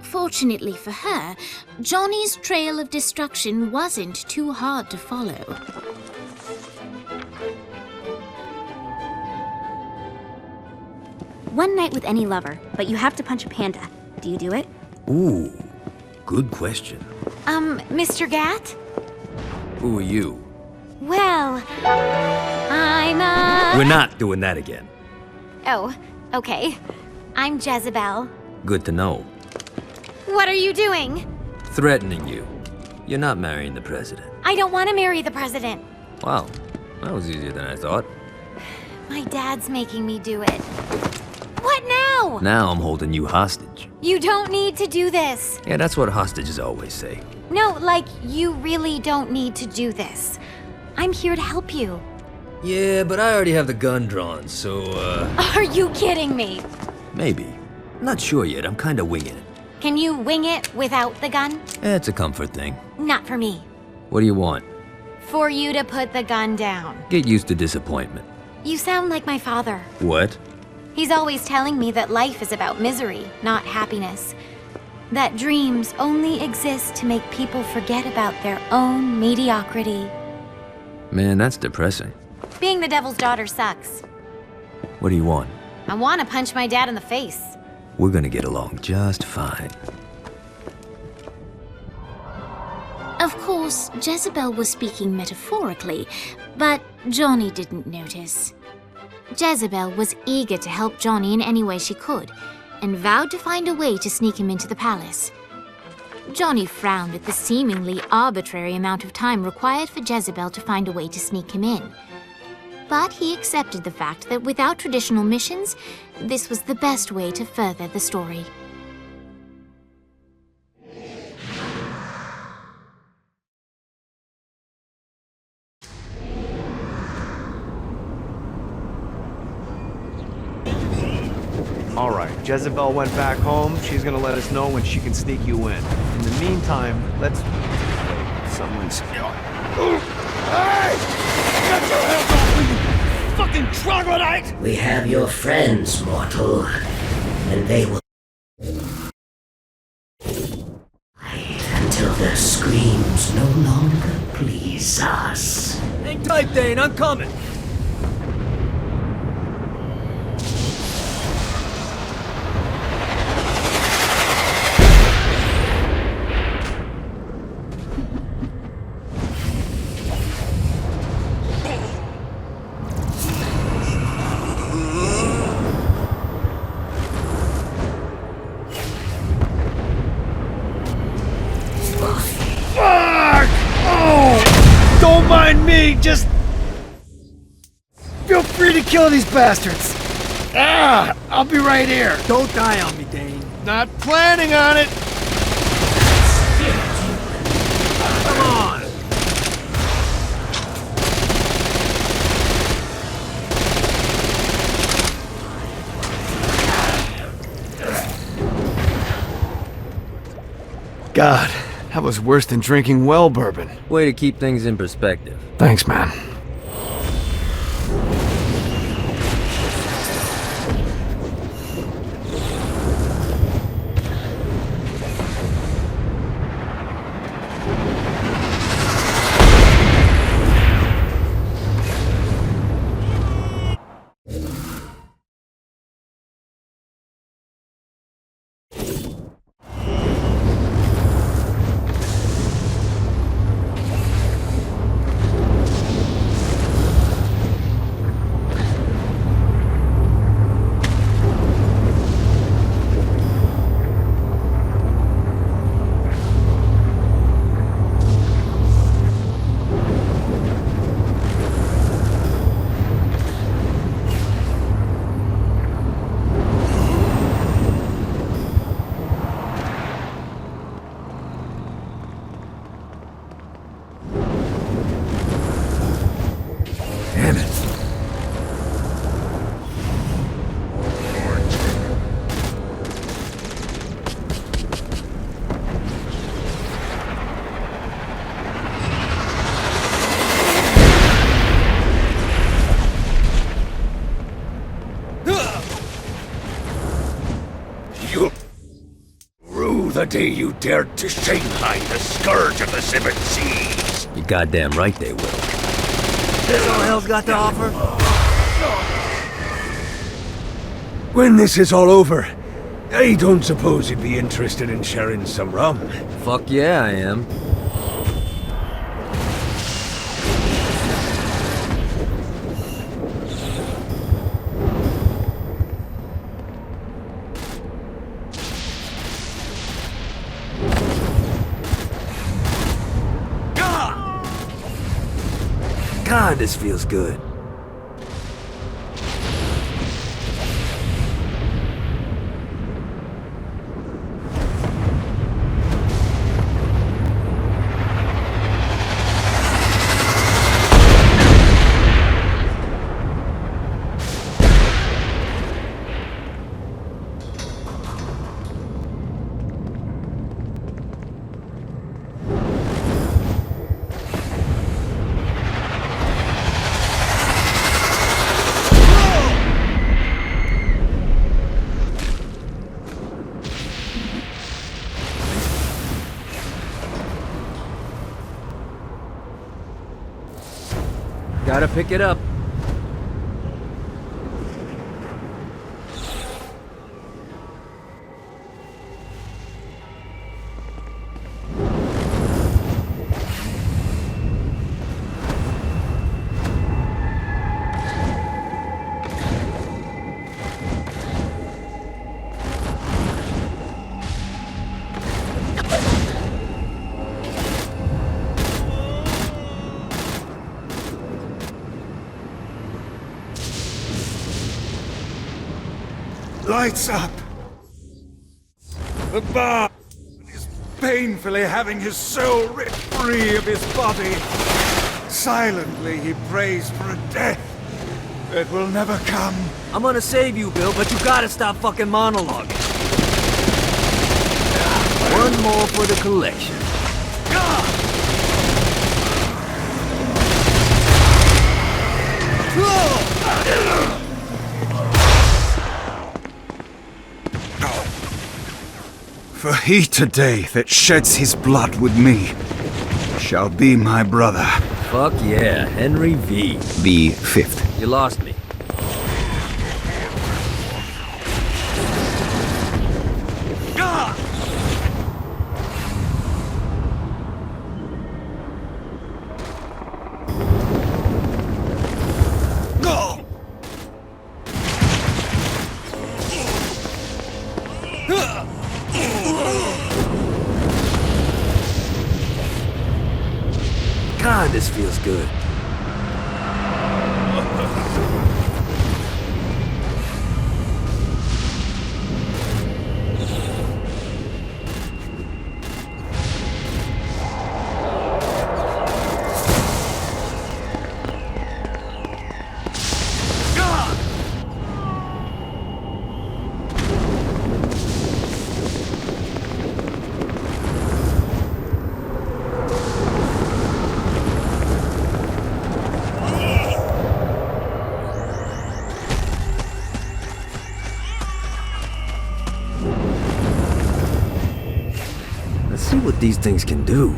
Fortunately for her, Johnny's trail of destruction wasn't too hard to follow. One night with any lover, but you have to punch a panda. Do you do it? Ooh, good question. Mr. Gat? Who are you? Well, I'm a... We're not doing that again. Oh, okay. I'm Jezebel. Good to know. What are you doing? Threatening you. You're not marrying the president. I don't want to marry the president. Wow, that was easier than I thought. My dad's making me do it. What now? Now I'm holding you hostage. You don't need to do this. Yeah, that's what hostages always say. No, like, you really don't need to do this. I'm here to help you. Yeah, but I already have the gun drawn, so, Are you kidding me? maybe. Not sure yet, I'm kinda winging it. Can you wing it without the gun? It's a comfort thing. Not for me. What do you want? For you to put the gun down. Get used to disappointment. You sound like my father. What? He's always telling me that life is about misery, not happiness. That dreams only exist to make people forget about their own mediocrity. Man, that's depressing. Being the devil's daughter sucks. What do you want? I want to punch my dad in the face. We're gonna get along just fine. Of course, Jezebel was speaking metaphorically, but Johnny didn't notice. Jezebel was eager to help Johnny in any way she could, and vowed to find a way to sneak him into the palace. Johnny frowned at the seemingly arbitrary amount of time required for Jezebel to find a way to sneak him in. But he accepted the fact that without traditional missions, this was the best way to further the story. All right, Jezebel went back home. She's gonna let us know when she can sneak you in. In the meantime, let's... Someone's... Hey! Get your hands off me, you fucking troglodyte! We have your friends, mortal, and they will... Your screams no longer please us. Hang tight, Dane, I'm coming. Don't mind me, just feel free to kill these bastards. I'll be right here. Don't die on me, Dane. Not planning on it. Come on. God, that was worse than drinking well bourbon. Way to keep things in perspective. Thanks, man. The day you dared to Shanghai the scourge of the seven seas. You goddamn right they will. This all hell's got to offer? When this is all over, I don't suppose you'd be interested in sharing some rum. Fuck yeah, I am. God, this feels good. Gotta pick it up. Lights up. The bar is painfully having his soul ripped free of his body. Silently he prays for a death that will never come. I'm gonna save you, Bill, but you gotta stop fucking monologuing. One more for the collection. For he today that sheds his blood with me shall be my brother. Fuck yeah, Henry V. The 5th. You lost me. God, this feels good. Let's see what these things can do.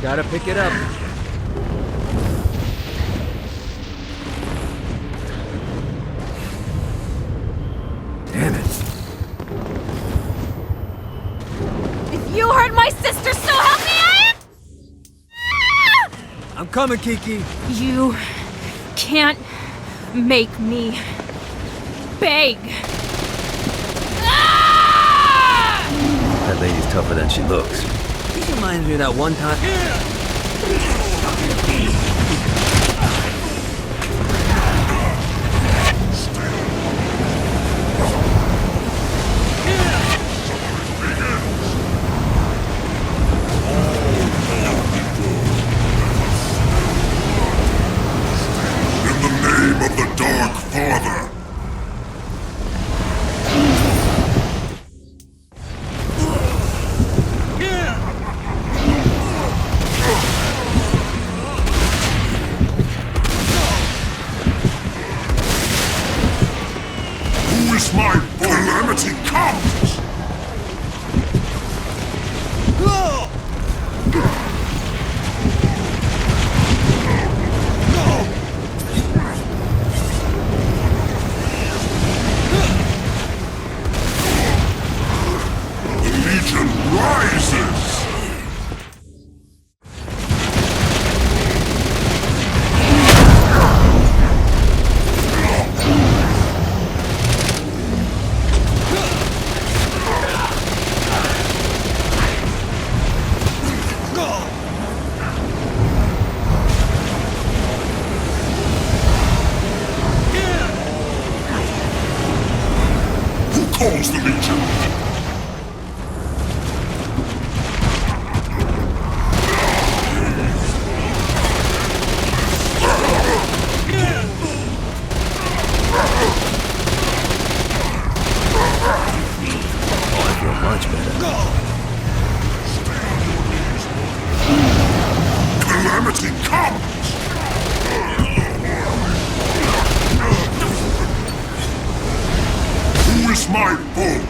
Gotta pick it up. Damn it. If you hurt my sister, so help me, I'm coming, Kiki. You can't make me beg. That lady's tougher than she looks. She reminds me of that one time. calls the Legion. Much better. Calamity comes! Who is my foe?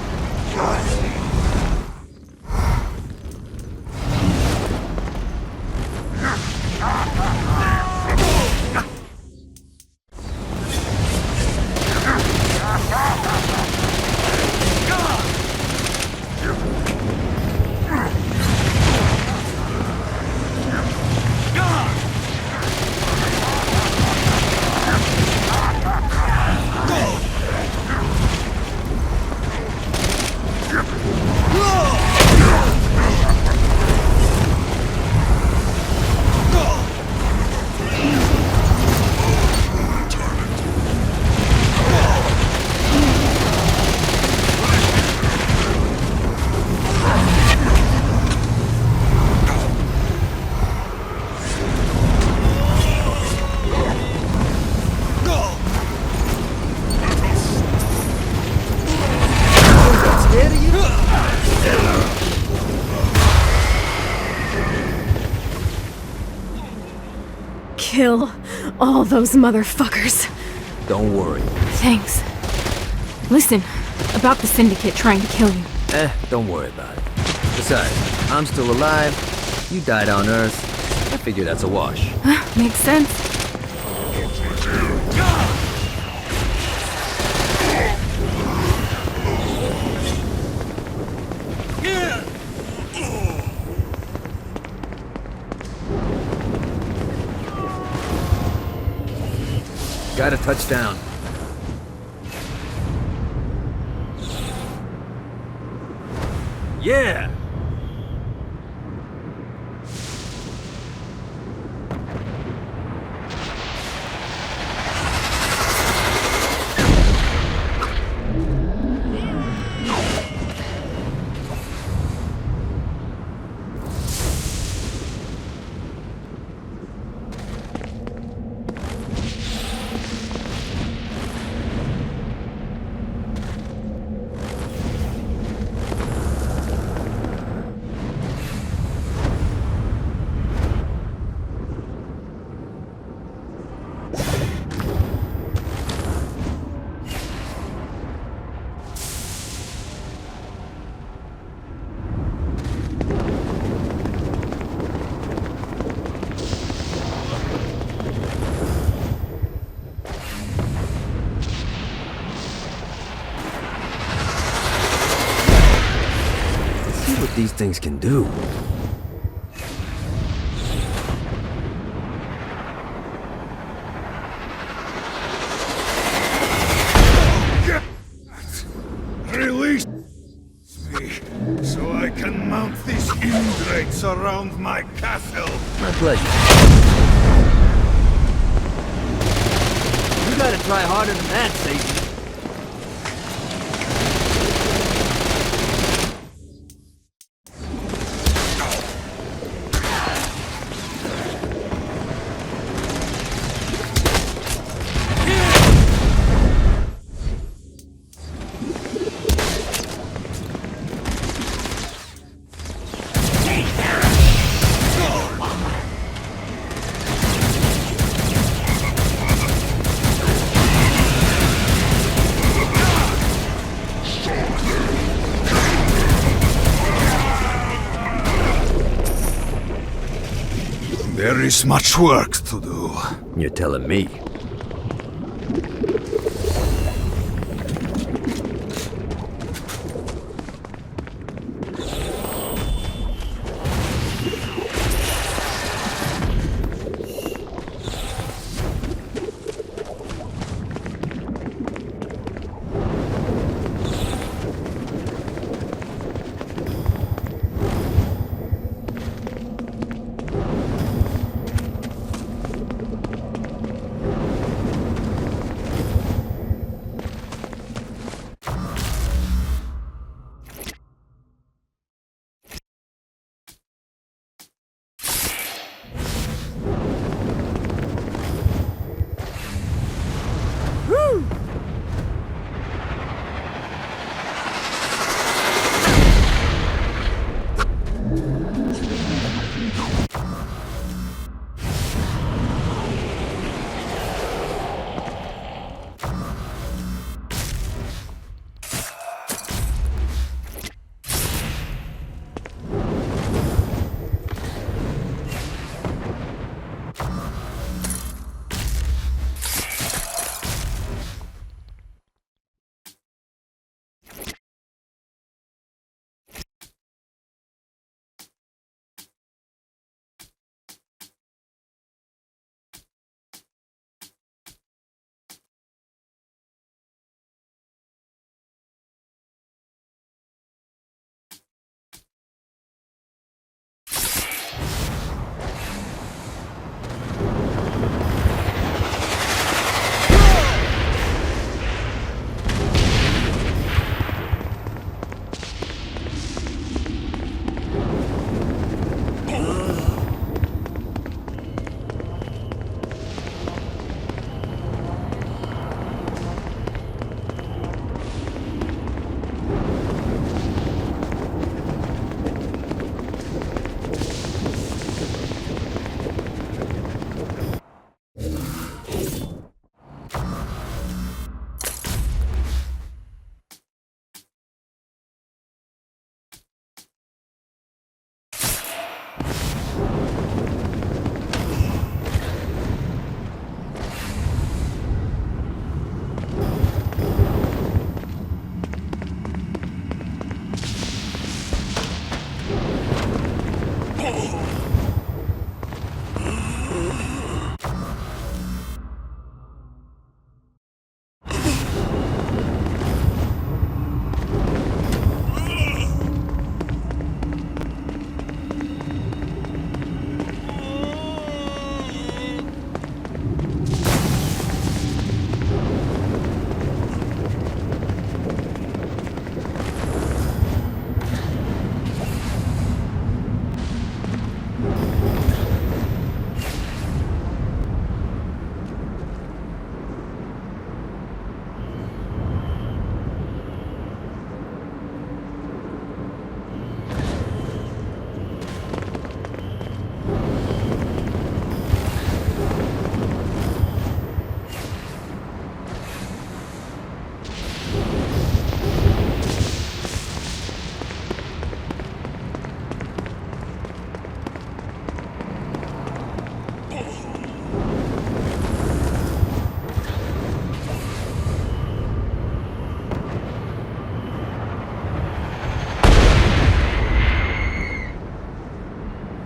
Kill all those motherfuckers. Don't worry. Thanks. Listen, about the Syndicate trying to kill you. Don't worry about it. Besides, I'm still alive. You died on Earth. I figure that's a wash. Makes sense. Got a touchdown. Yeah! what these things can do. Release me, so I can mount these ingrates around my castle. My pleasure. You gotta try harder than that, Satan. There is much work to do. You're telling me.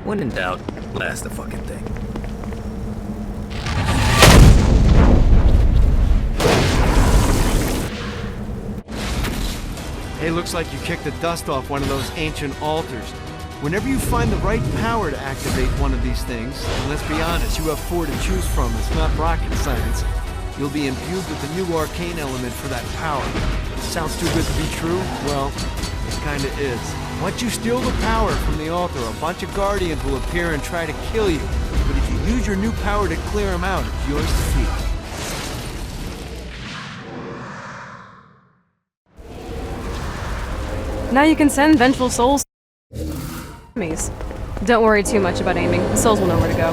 When in doubt, blast the fucking thing. Hey, looks like you kicked the dust off one of those ancient altars. Whenever you find the right power to activate one of these things, and let's be honest, you have 4 to choose from, it's not rocket science, you'll be imbued with a new arcane element for that power. Sounds too good to be true? Well, it kinda is. Once you steal the power from the altar, a bunch of guardians will appear and try to kill you. But if you use your new power to clear them out, it's yours to keep. Now you can send vengeful souls to enemies. Don't worry too much about aiming. The souls will know where to go.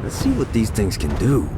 Let's see what these things can do.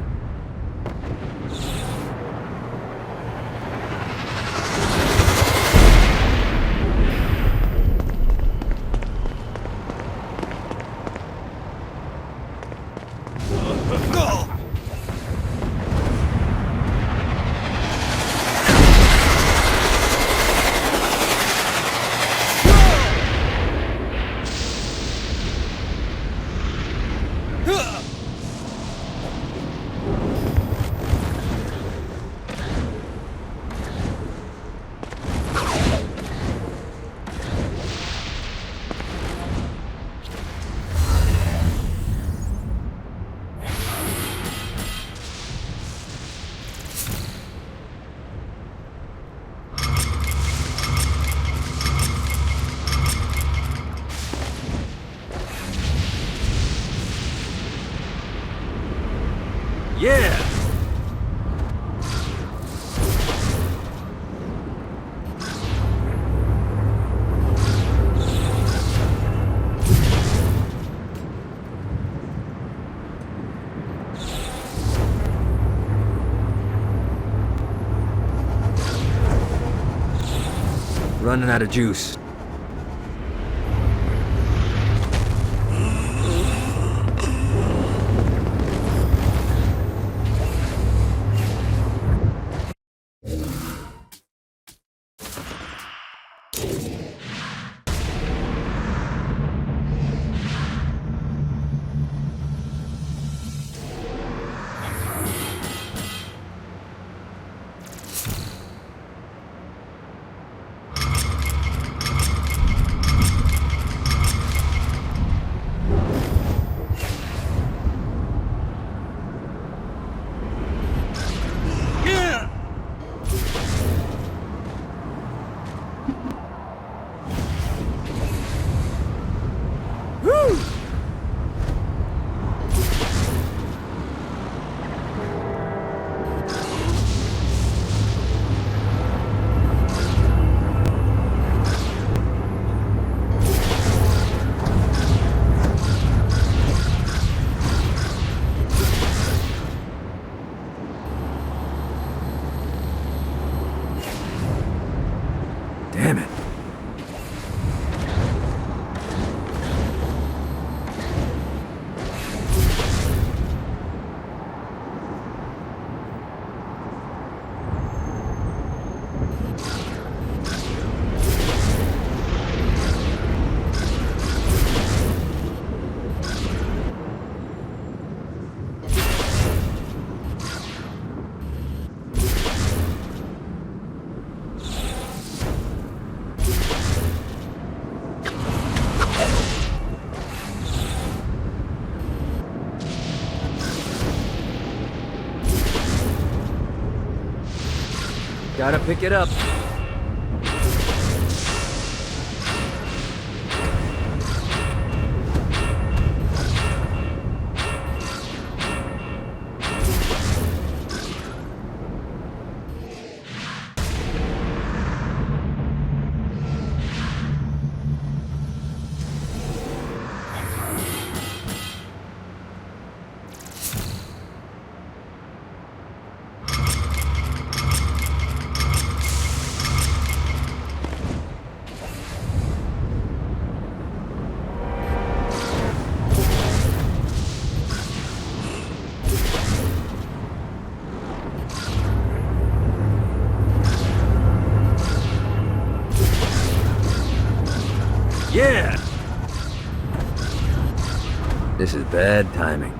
running out of juice. Damn it. Gotta pick it up. Yeah! This is bad timing.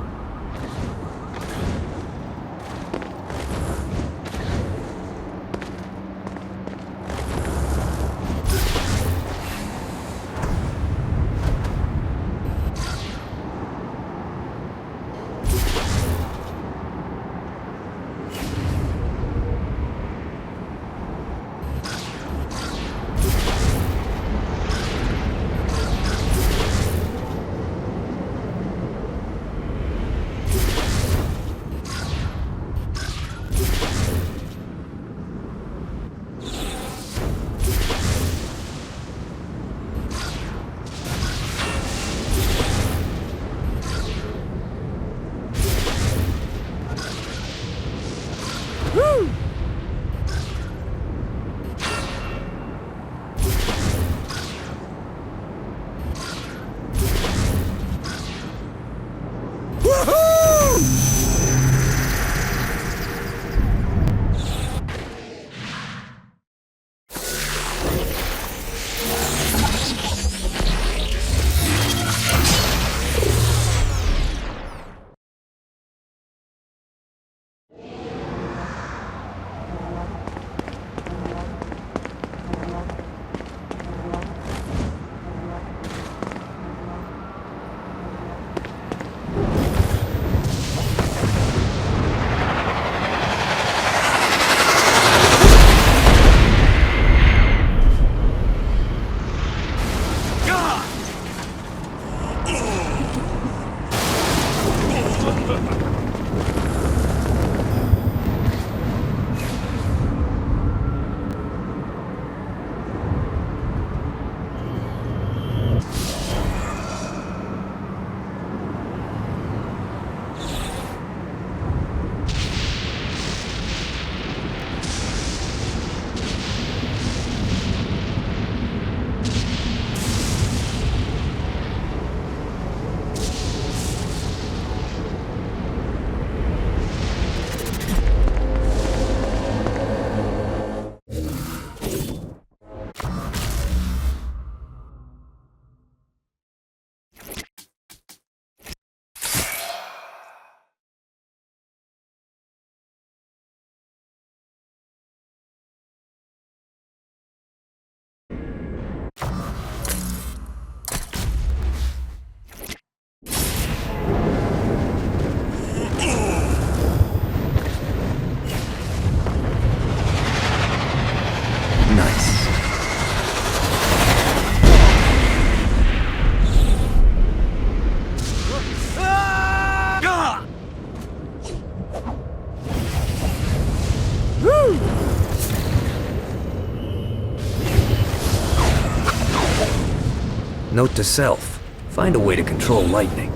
Note to self. Find a way to control lightning.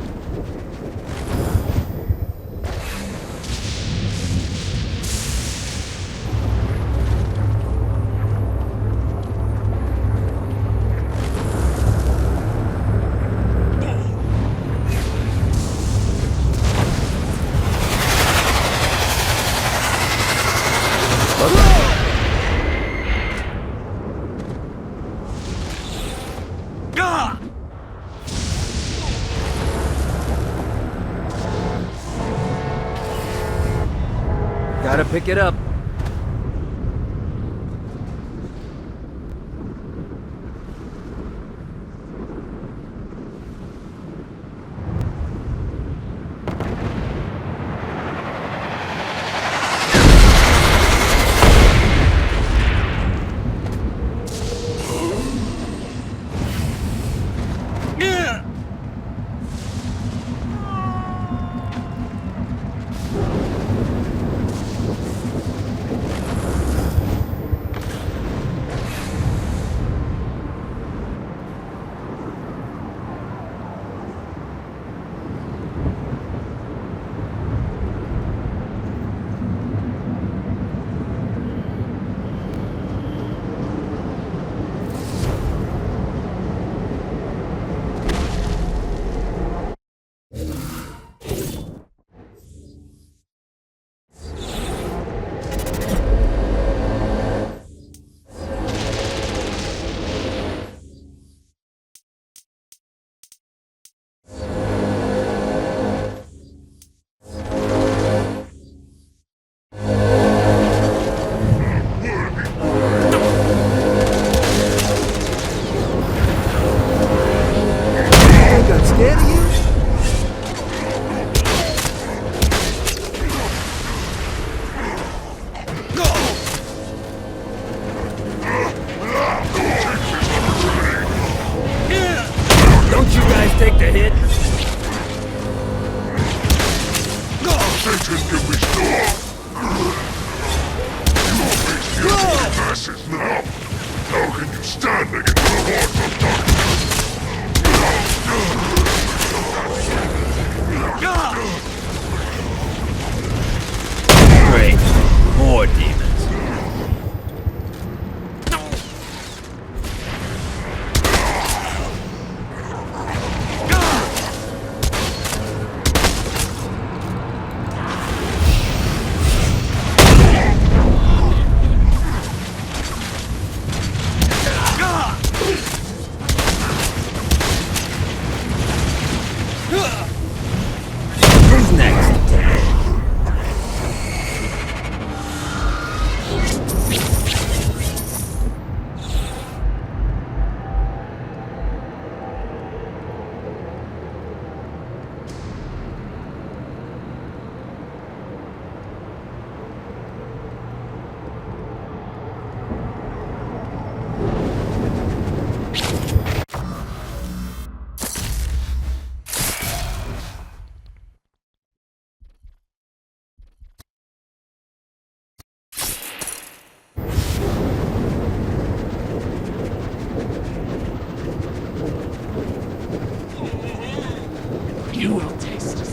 Gotta pick it up. Take the hit. Satan can be stopped! You are facing masses now! How can you stand against the hordes of darkness? Great. More demons. You will taste it.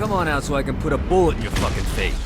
Come on out so I can put a bullet in your fucking face.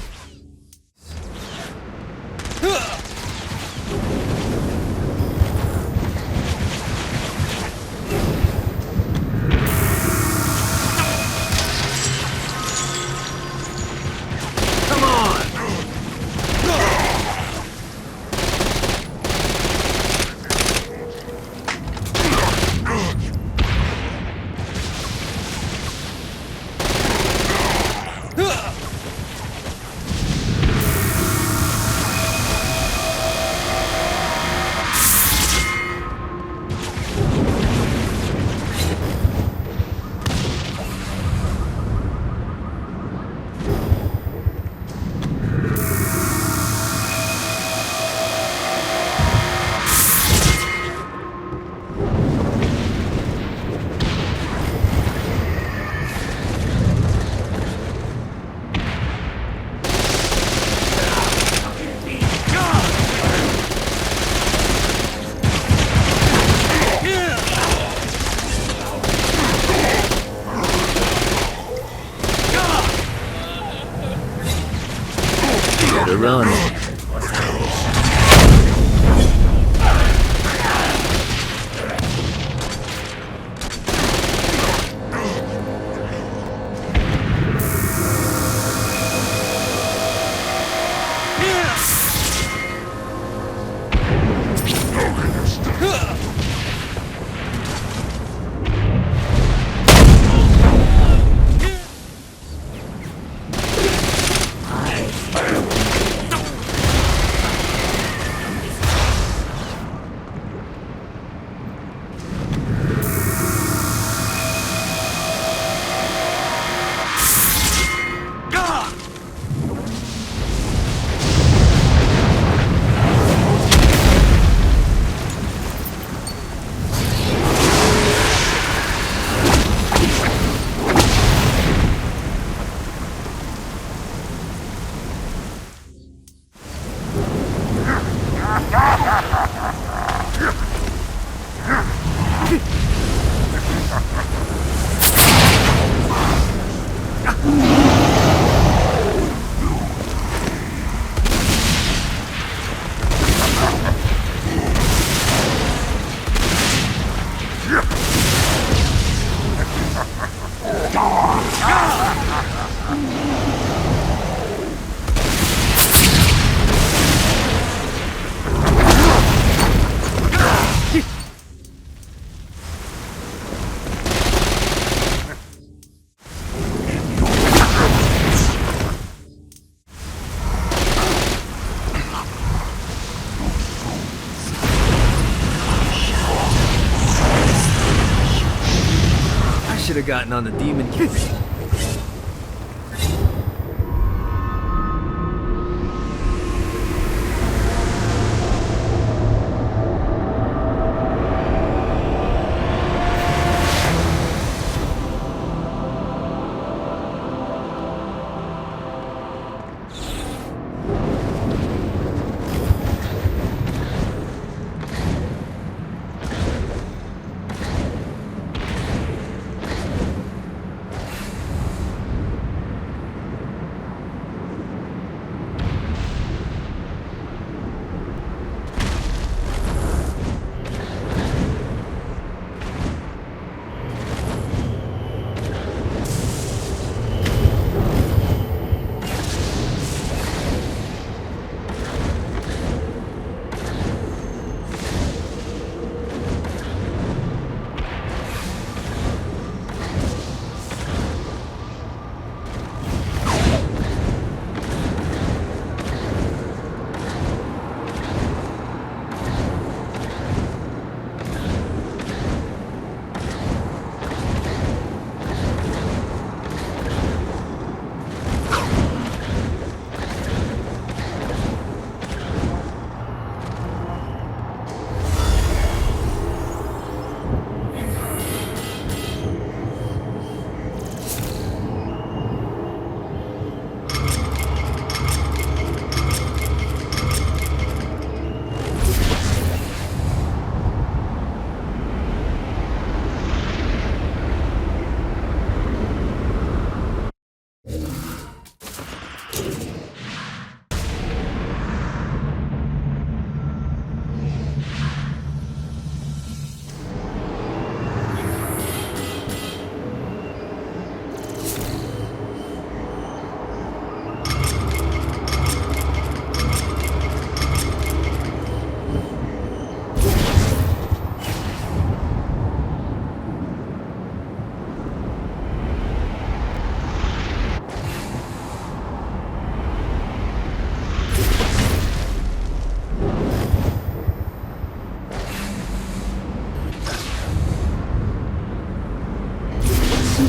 Run. Should have gotten on the demon king.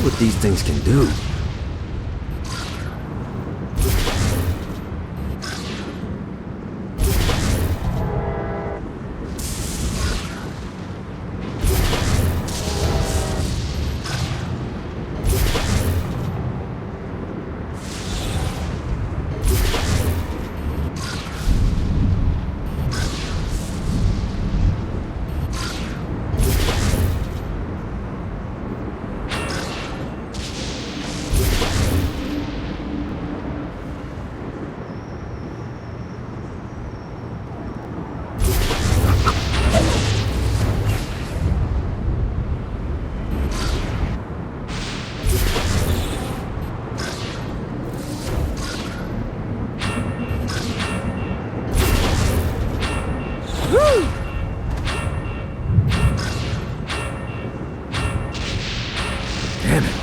what these things can do. Damn it.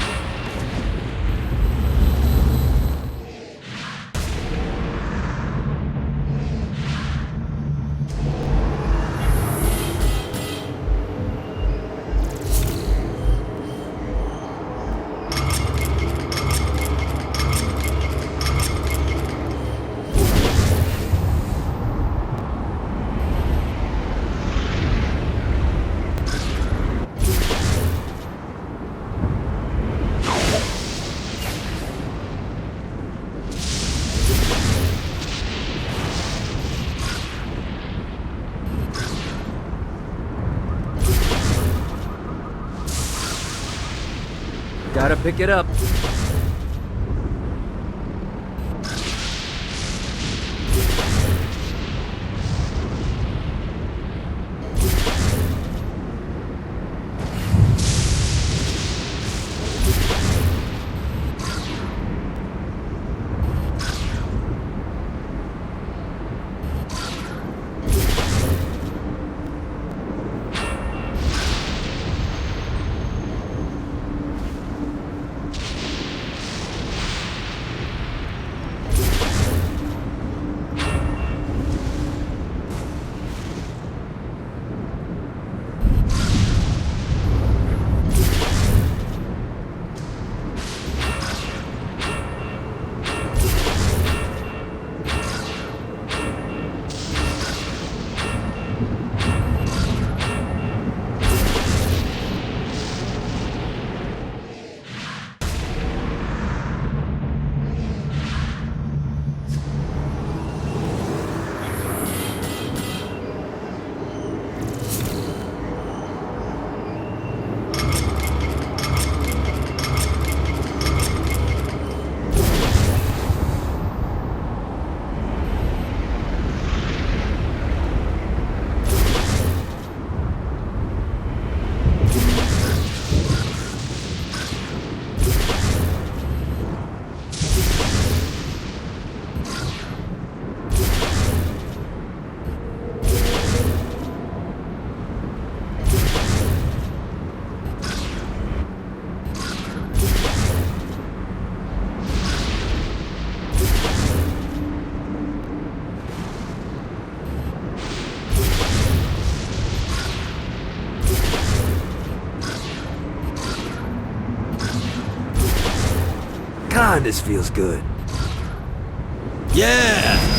Gotta pick it up. God, this feels good. Yeah!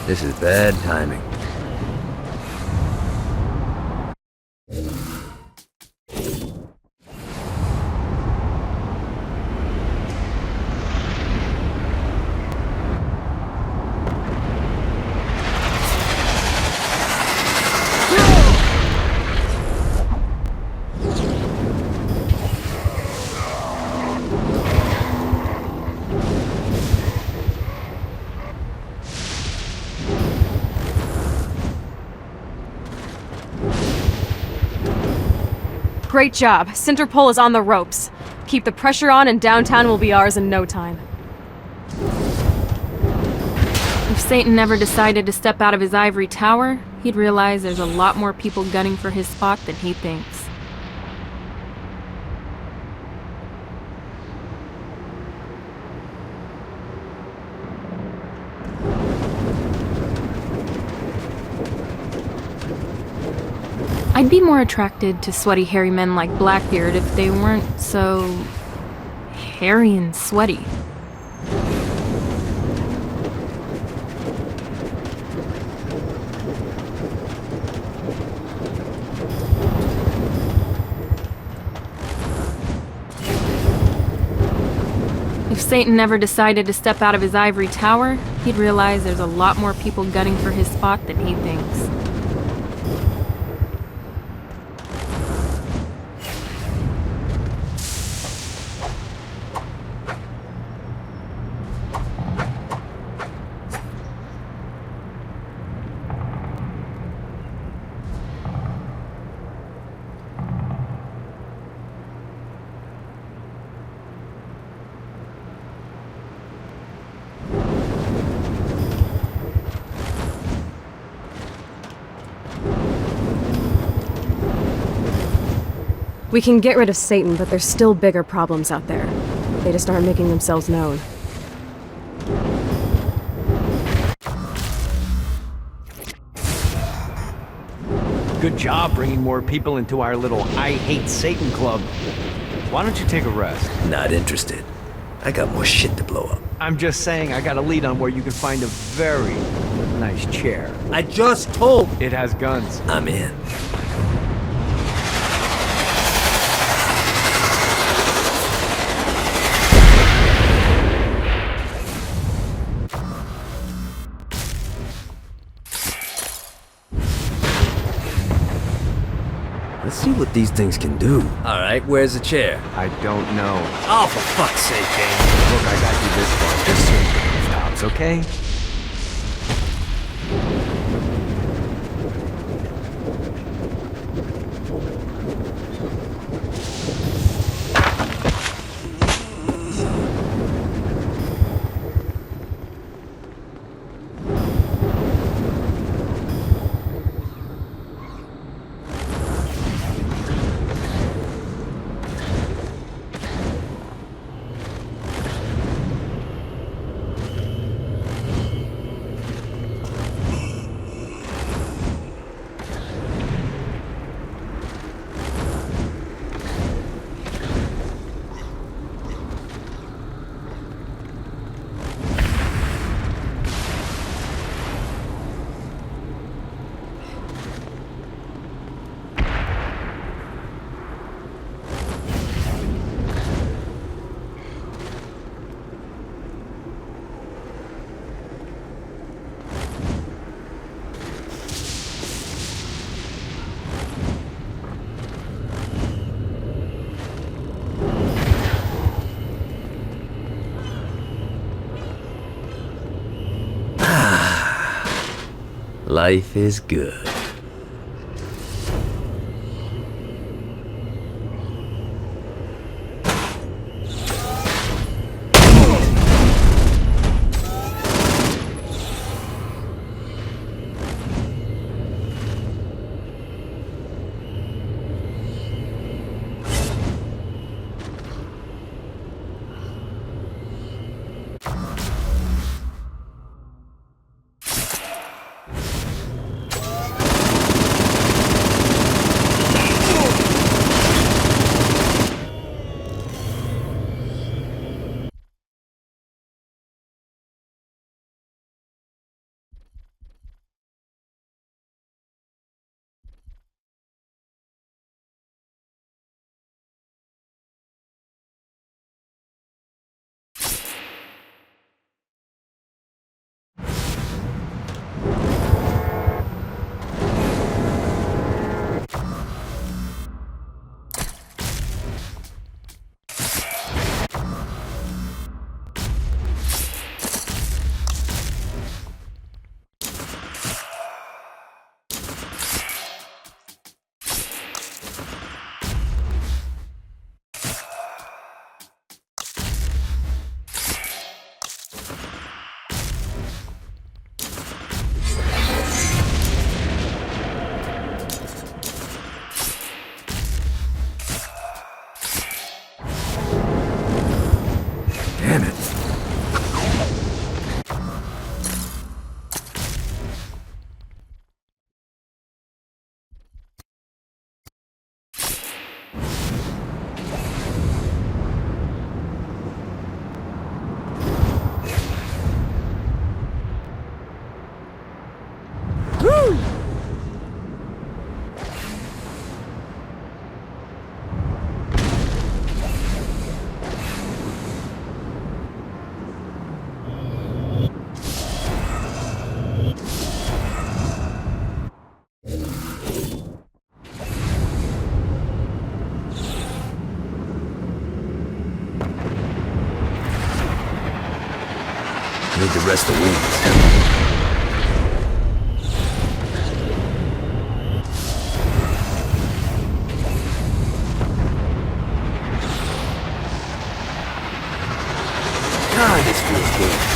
This is bad timing. Great job. Centerpole is on the ropes. Keep the pressure on and downtown will be ours in no time. If Satan never decided to step out of his ivory tower, he'd realize there's a lot more people gunning for his spot than he thinks. I'd be more attracted to sweaty, hairy men like Blackbeard if they weren't so hairy and sweaty. If Satan never decided to step out of his ivory tower, he'd realize there's a lot more people gunning for his spot than he thinks. We can get rid of Satan, but there's still bigger problems out there. They just aren't making themselves known. Good job bringing more people into our little I Hate Satan club. Why don't you take a rest? Not interested. I got more shit to blow up. I'm just saying I got a lead on where you can find a very nice chair. I just told. It has guns. I'm in. Let's see what these things can do. Alright, where's the chair? I don't know. Oh, for fuck's sake, Kane. Look, I got you this far. Just swing the rooftops, okay? Life is good. need to rest the wings. God, this feels good.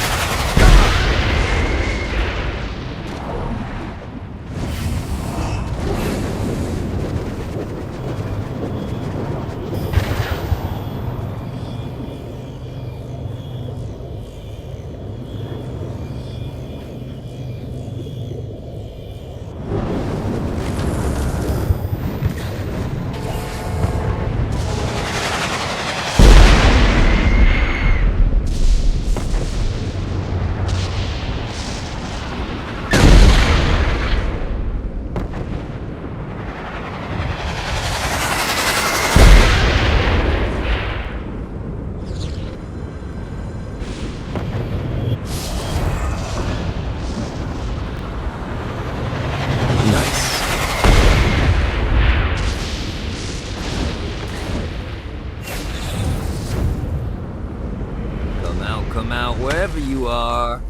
Come out wherever you are.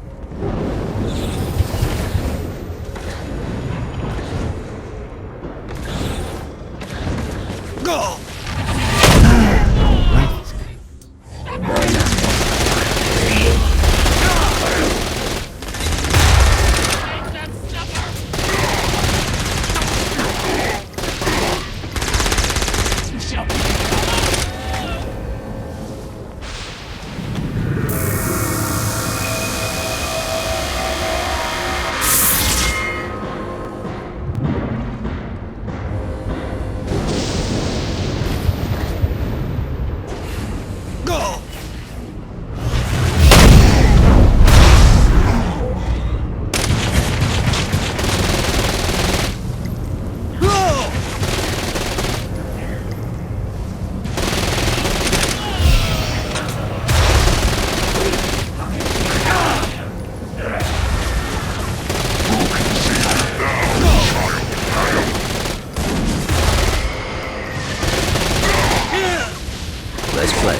Go! Let's play.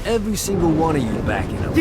Every single one of you back in a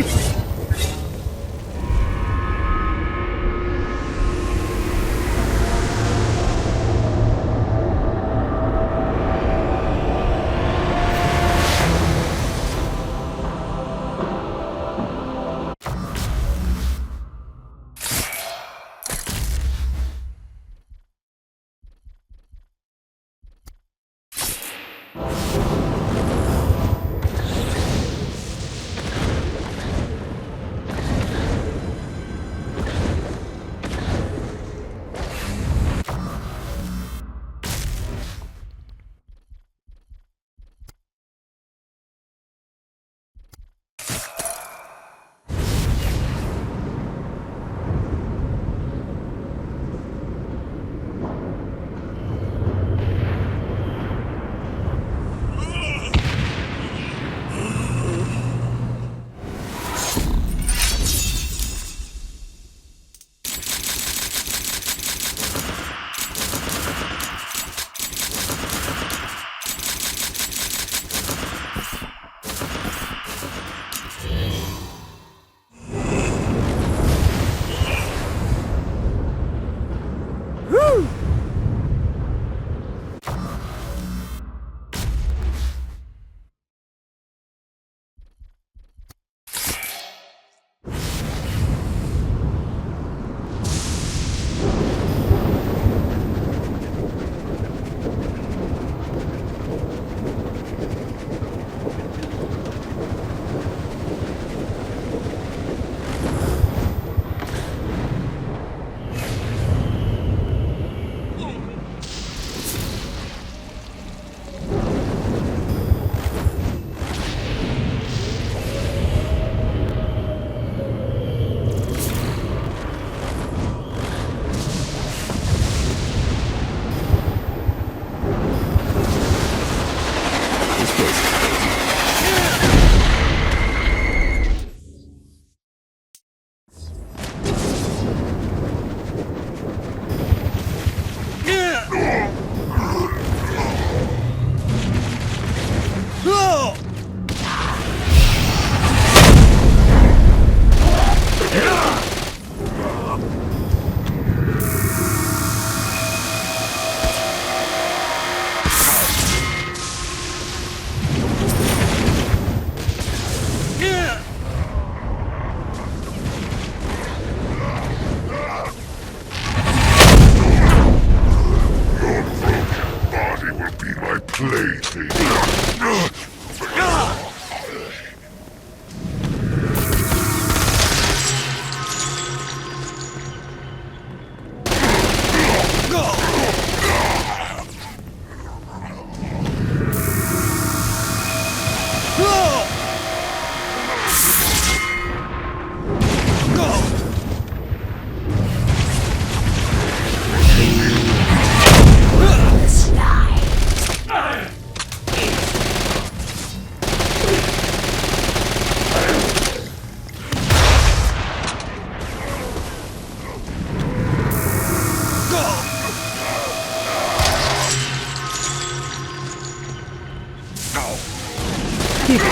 Keep it.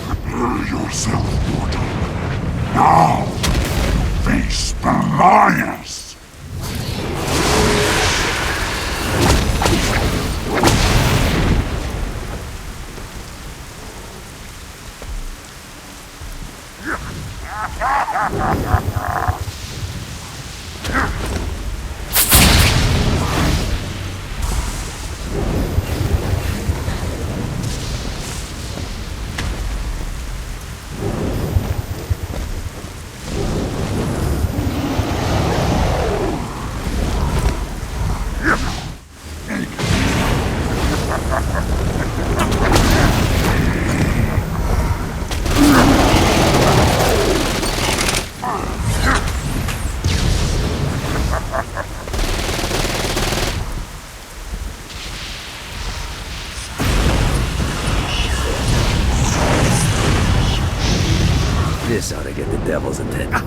Prepare yourself, mortal. Now, face Belias! This ought to get the devil's attention.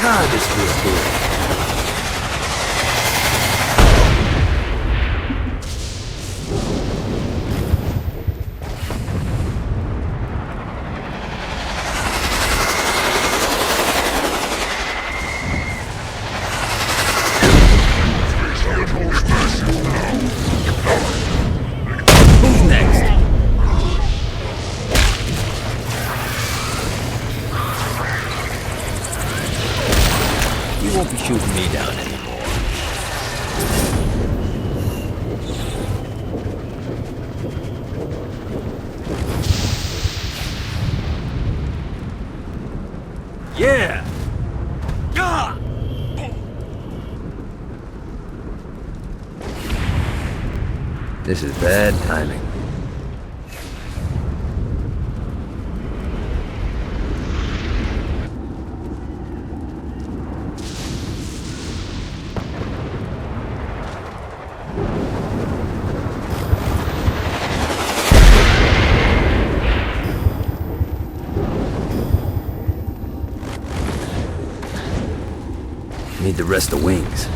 God, this feels good. Who's next? This is bad timing. Need the rest of wings.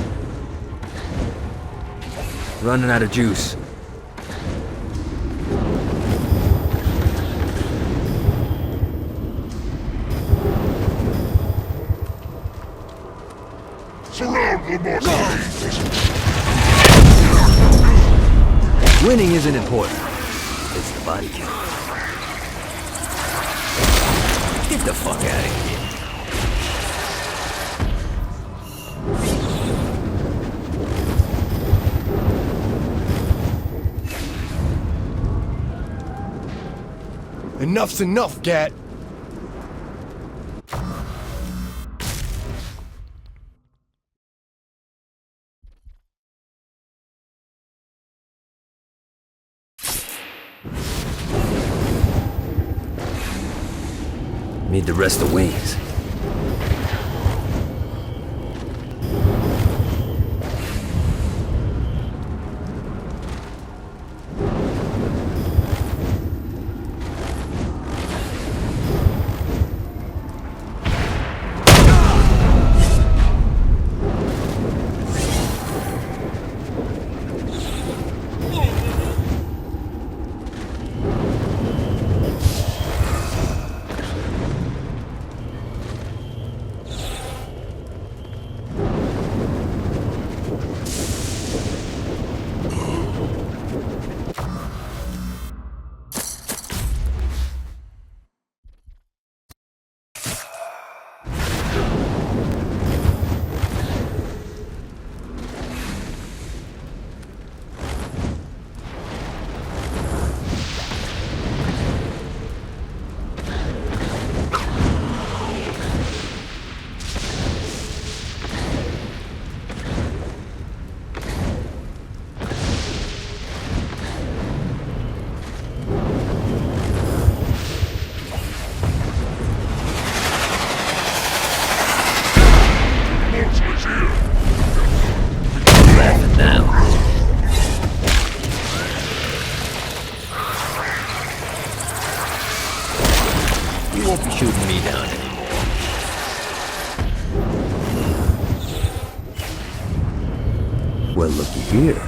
Running out of juice. Surround the boss. Winning isn't important. It's the body count. Get the fuck out of here. Enough's enough, Gat. Need the rest of wings. You won't be shooting me down anymore. Well, looky here.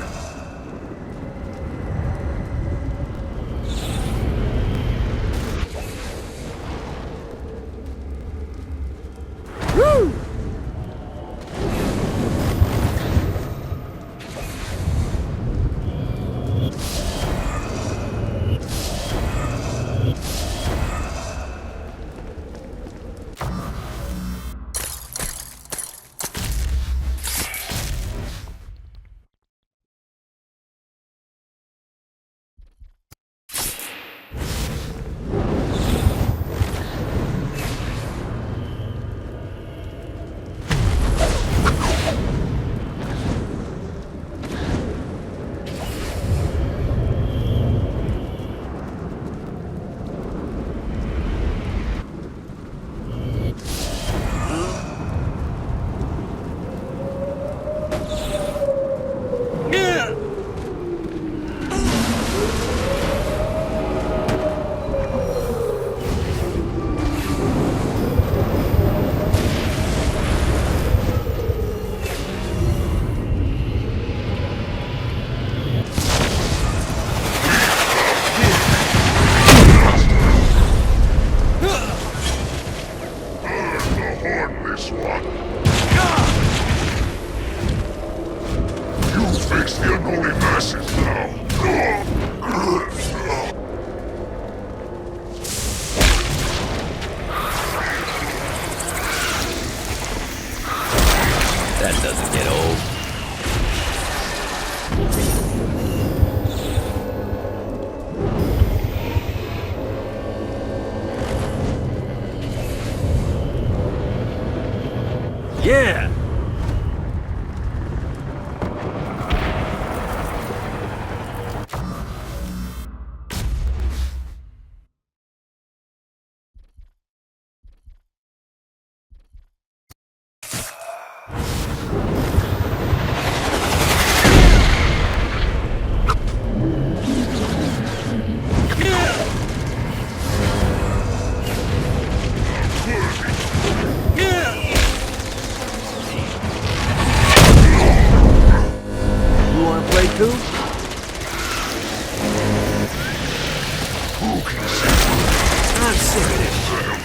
I'm sick of this shit.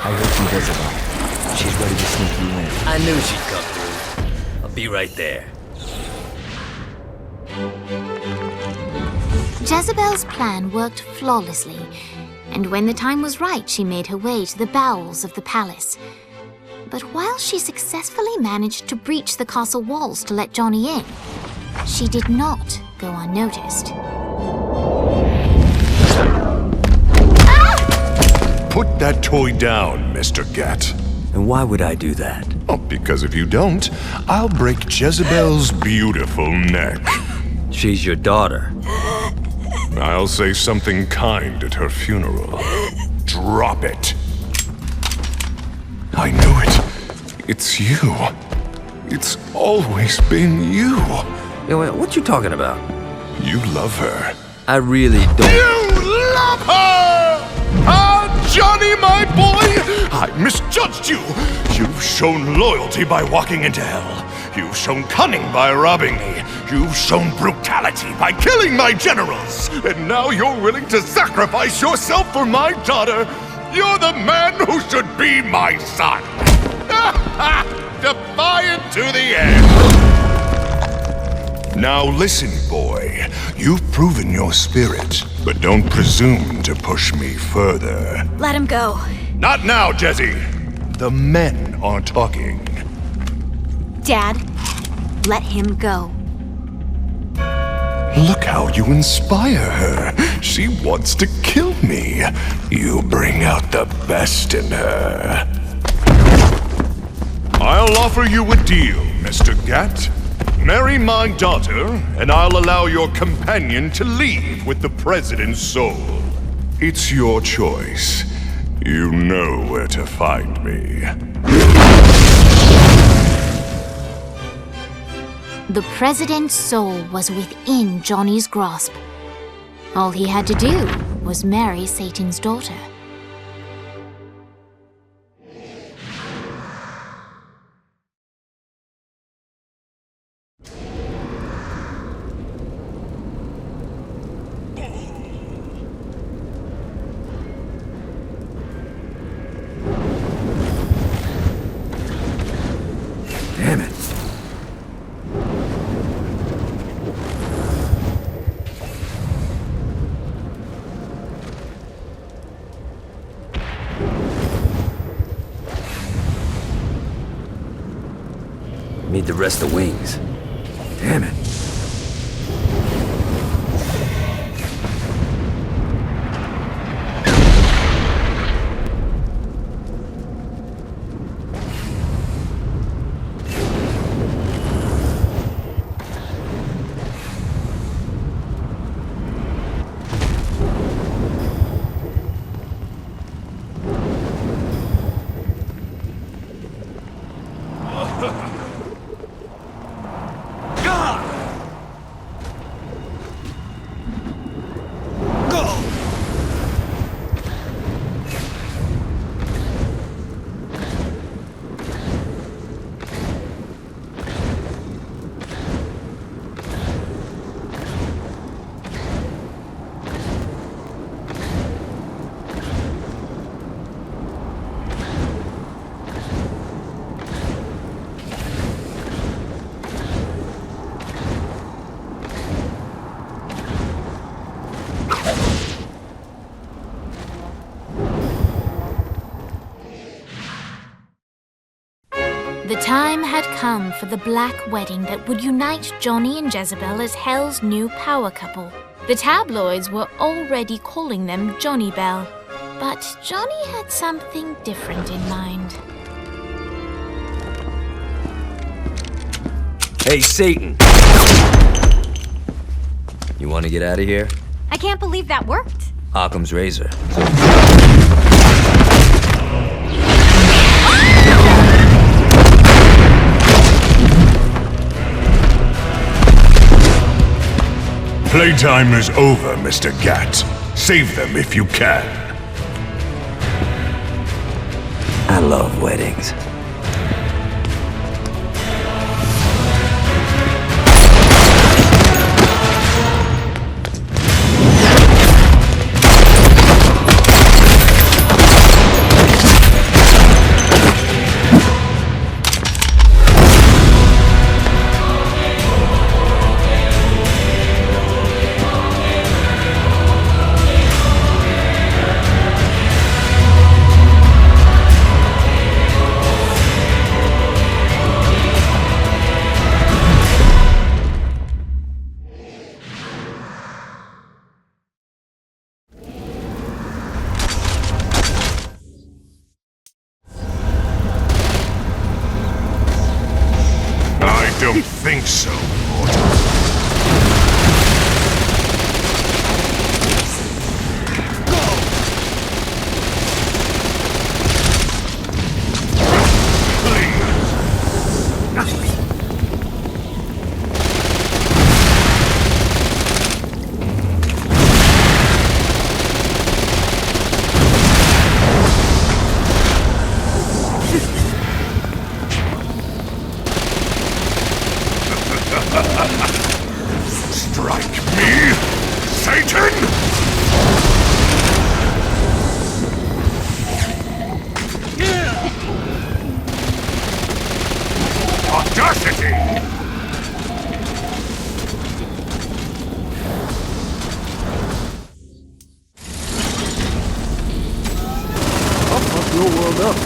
I heard from Jezebel. She's ready to sneak you in. I knew she'd come through. I'll be right there. Jezebel's plan worked flawlessly, and when the time was right, she made her way to the bowels of the palace. But while she successfully managed to breach the castle walls to let Johnny in, she did not go unnoticed. Put that toy down, Mr. Gat. And why would I do that? Oh, because if you don't, I'll break Jezebel's beautiful neck. She's your daughter. I'll say something kind at her funeral. Drop it. I knew it. It's you. It's always been you. Hey, wait, what you talking about? You love her. I really don't. You love her! Ah, Johnny, my boy! I misjudged you. You've shown loyalty by walking into hell. You've shown cunning by robbing me. You've shown brutality by killing my generals. And now you're willing to sacrifice yourself for my daughter. You're the man who should be my son. Defiant to the end. Now listen, boy. You've proven your spirit, but don't presume to push me further. Let him go. Not now, Jesse. The men are talking. Dad, let him go. Look how you inspire her. She wants to kill me. You bring out the best in her. I'll offer you a deal, Mr. Gat. Marry my daughter, and I'll allow your companion to leave with the President's soul. It's your choice. You know where to find me. The President's soul was within Johnny's grasp. All he had to do was marry Satan's daughter. Damn it. Need the rest of wings. Damn it. The time had come for the black wedding that would unite Johnny and Jezebel as Hell's new power couple. The tabloids were already calling them Johnny Bell, but Johnny had something different in mind. Hey, Satan! You want to get out of here? I can't believe that worked. Occam's razor. Playtime is over, Mr. Gat. Save them if you can. I love weddings. I don't think so, mortal. Strike me, Satan! Audacity! I'll fuck your world up.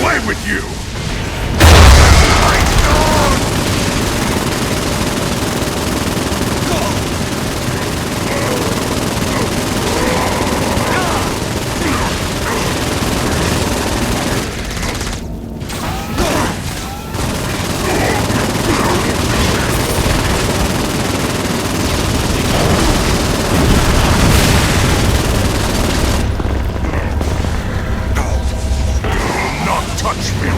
Away with you! Touch me!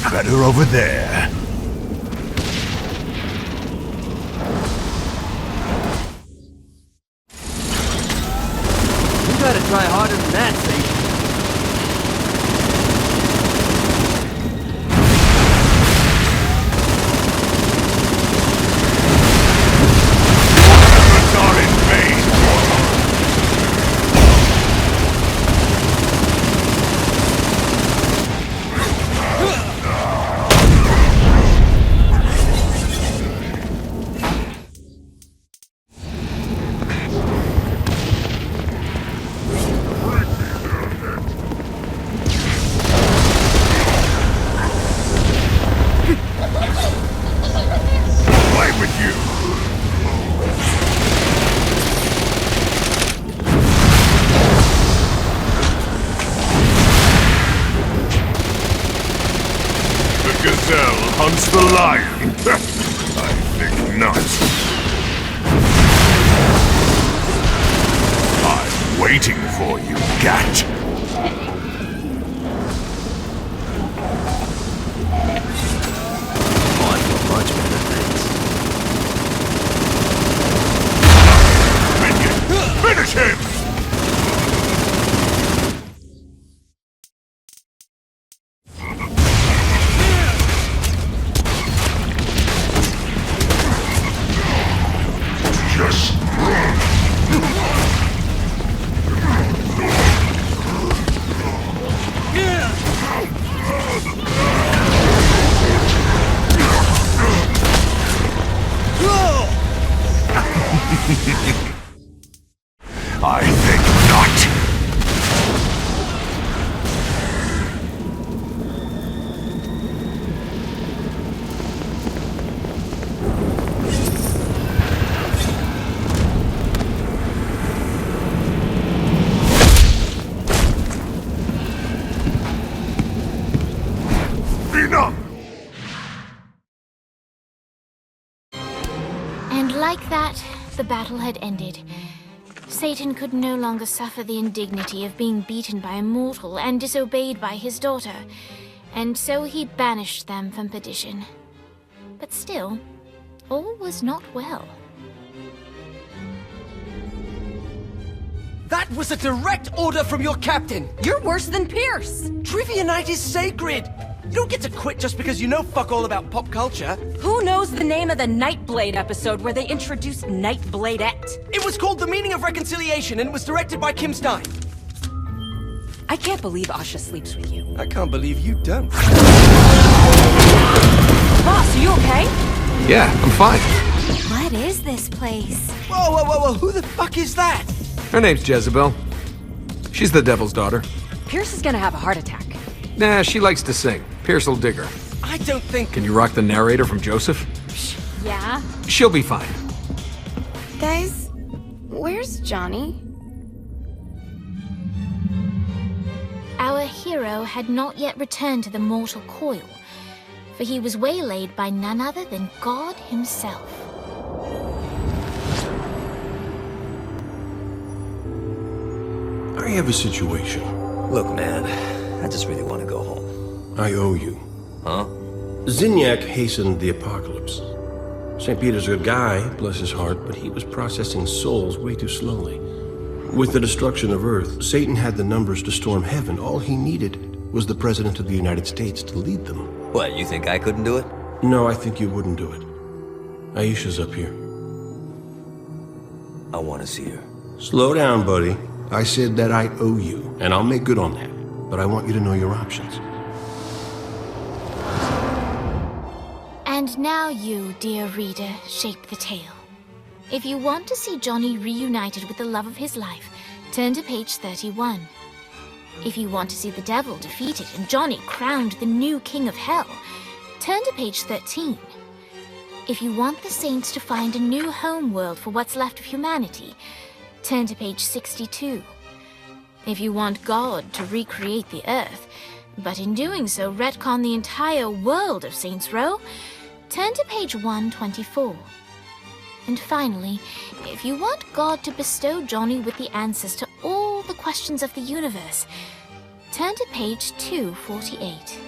Better over there. You gotta try harder than that, Satan. Efforts are in vain. Gazelle hunts the lion. I think not. waiting for you, Gat. On for much better things. Minion, finish him! Just run! I think not. Enough! And like that, the battle had ended. Satan could no longer suffer the indignity of being beaten by a mortal and disobeyed by his daughter, and so he banished them from perdition. But still, all was not well. That was a direct order from your captain! You're worse than Pierce! Trivia night is sacred! You don't get to quit just because you know fuck all about pop culture. Who knows the name of the Nightblade episode where they introduced Nightbladette? It was called The Meaning of Reconciliation and was directed by Kim Stein. I can't believe Asha sleeps with you. I can't believe you don't. Boss, are you okay? Yeah, I'm fine. What is this place? Whoa, whoa, whoa, whoa, who the fuck is that? Her name's Jezebel. She's the devil's daughter. Pierce is gonna have a heart attack. Nah, she likes to sing. Pierce will dig her. I don't think... Can you rock the narrator from Joseph? Yeah? She'll be fine. Guys, where's Johnny? Our hero had not yet returned to the mortal coil, for he was waylaid by none other than God himself. I have a situation. Look, man, I just really want to go home. I owe you. Huh? Zinyak hastened the apocalypse. St. Peter's a good guy, bless his heart, but he was processing souls way too slowly. With the destruction of Earth, Satan had the numbers to storm heaven. All he needed was the President of the United States to lead them. What, you think I couldn't do it? No, I think you wouldn't do it. Aisha's up here. I want to see her. Slow down, buddy. I said that I owe you, and I'll make good on that. But I want you to know your options. And now you, dear reader, shape the tale. If you want to see Johnny reunited with the love of his life, turn to page 31. If you want to see the devil defeated and Johnny crowned the new king of hell, turn to page 13. If you want the saints to find a new home world for what's left of humanity, turn to page 62. If you want God to recreate the earth, but in doing so retcon the entire world of Saints Row, turn to page 124. And finally, if you want God to bestow Johnny with the answers to all the questions of the universe, turn to page 248.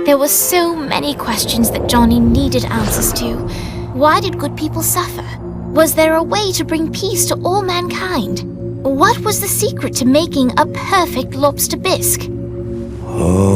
There were so many questions that Johnny needed answers to. Why did good people suffer? Was there a way to bring peace to all mankind? What was the secret to making a perfect lobster bisque? Oh.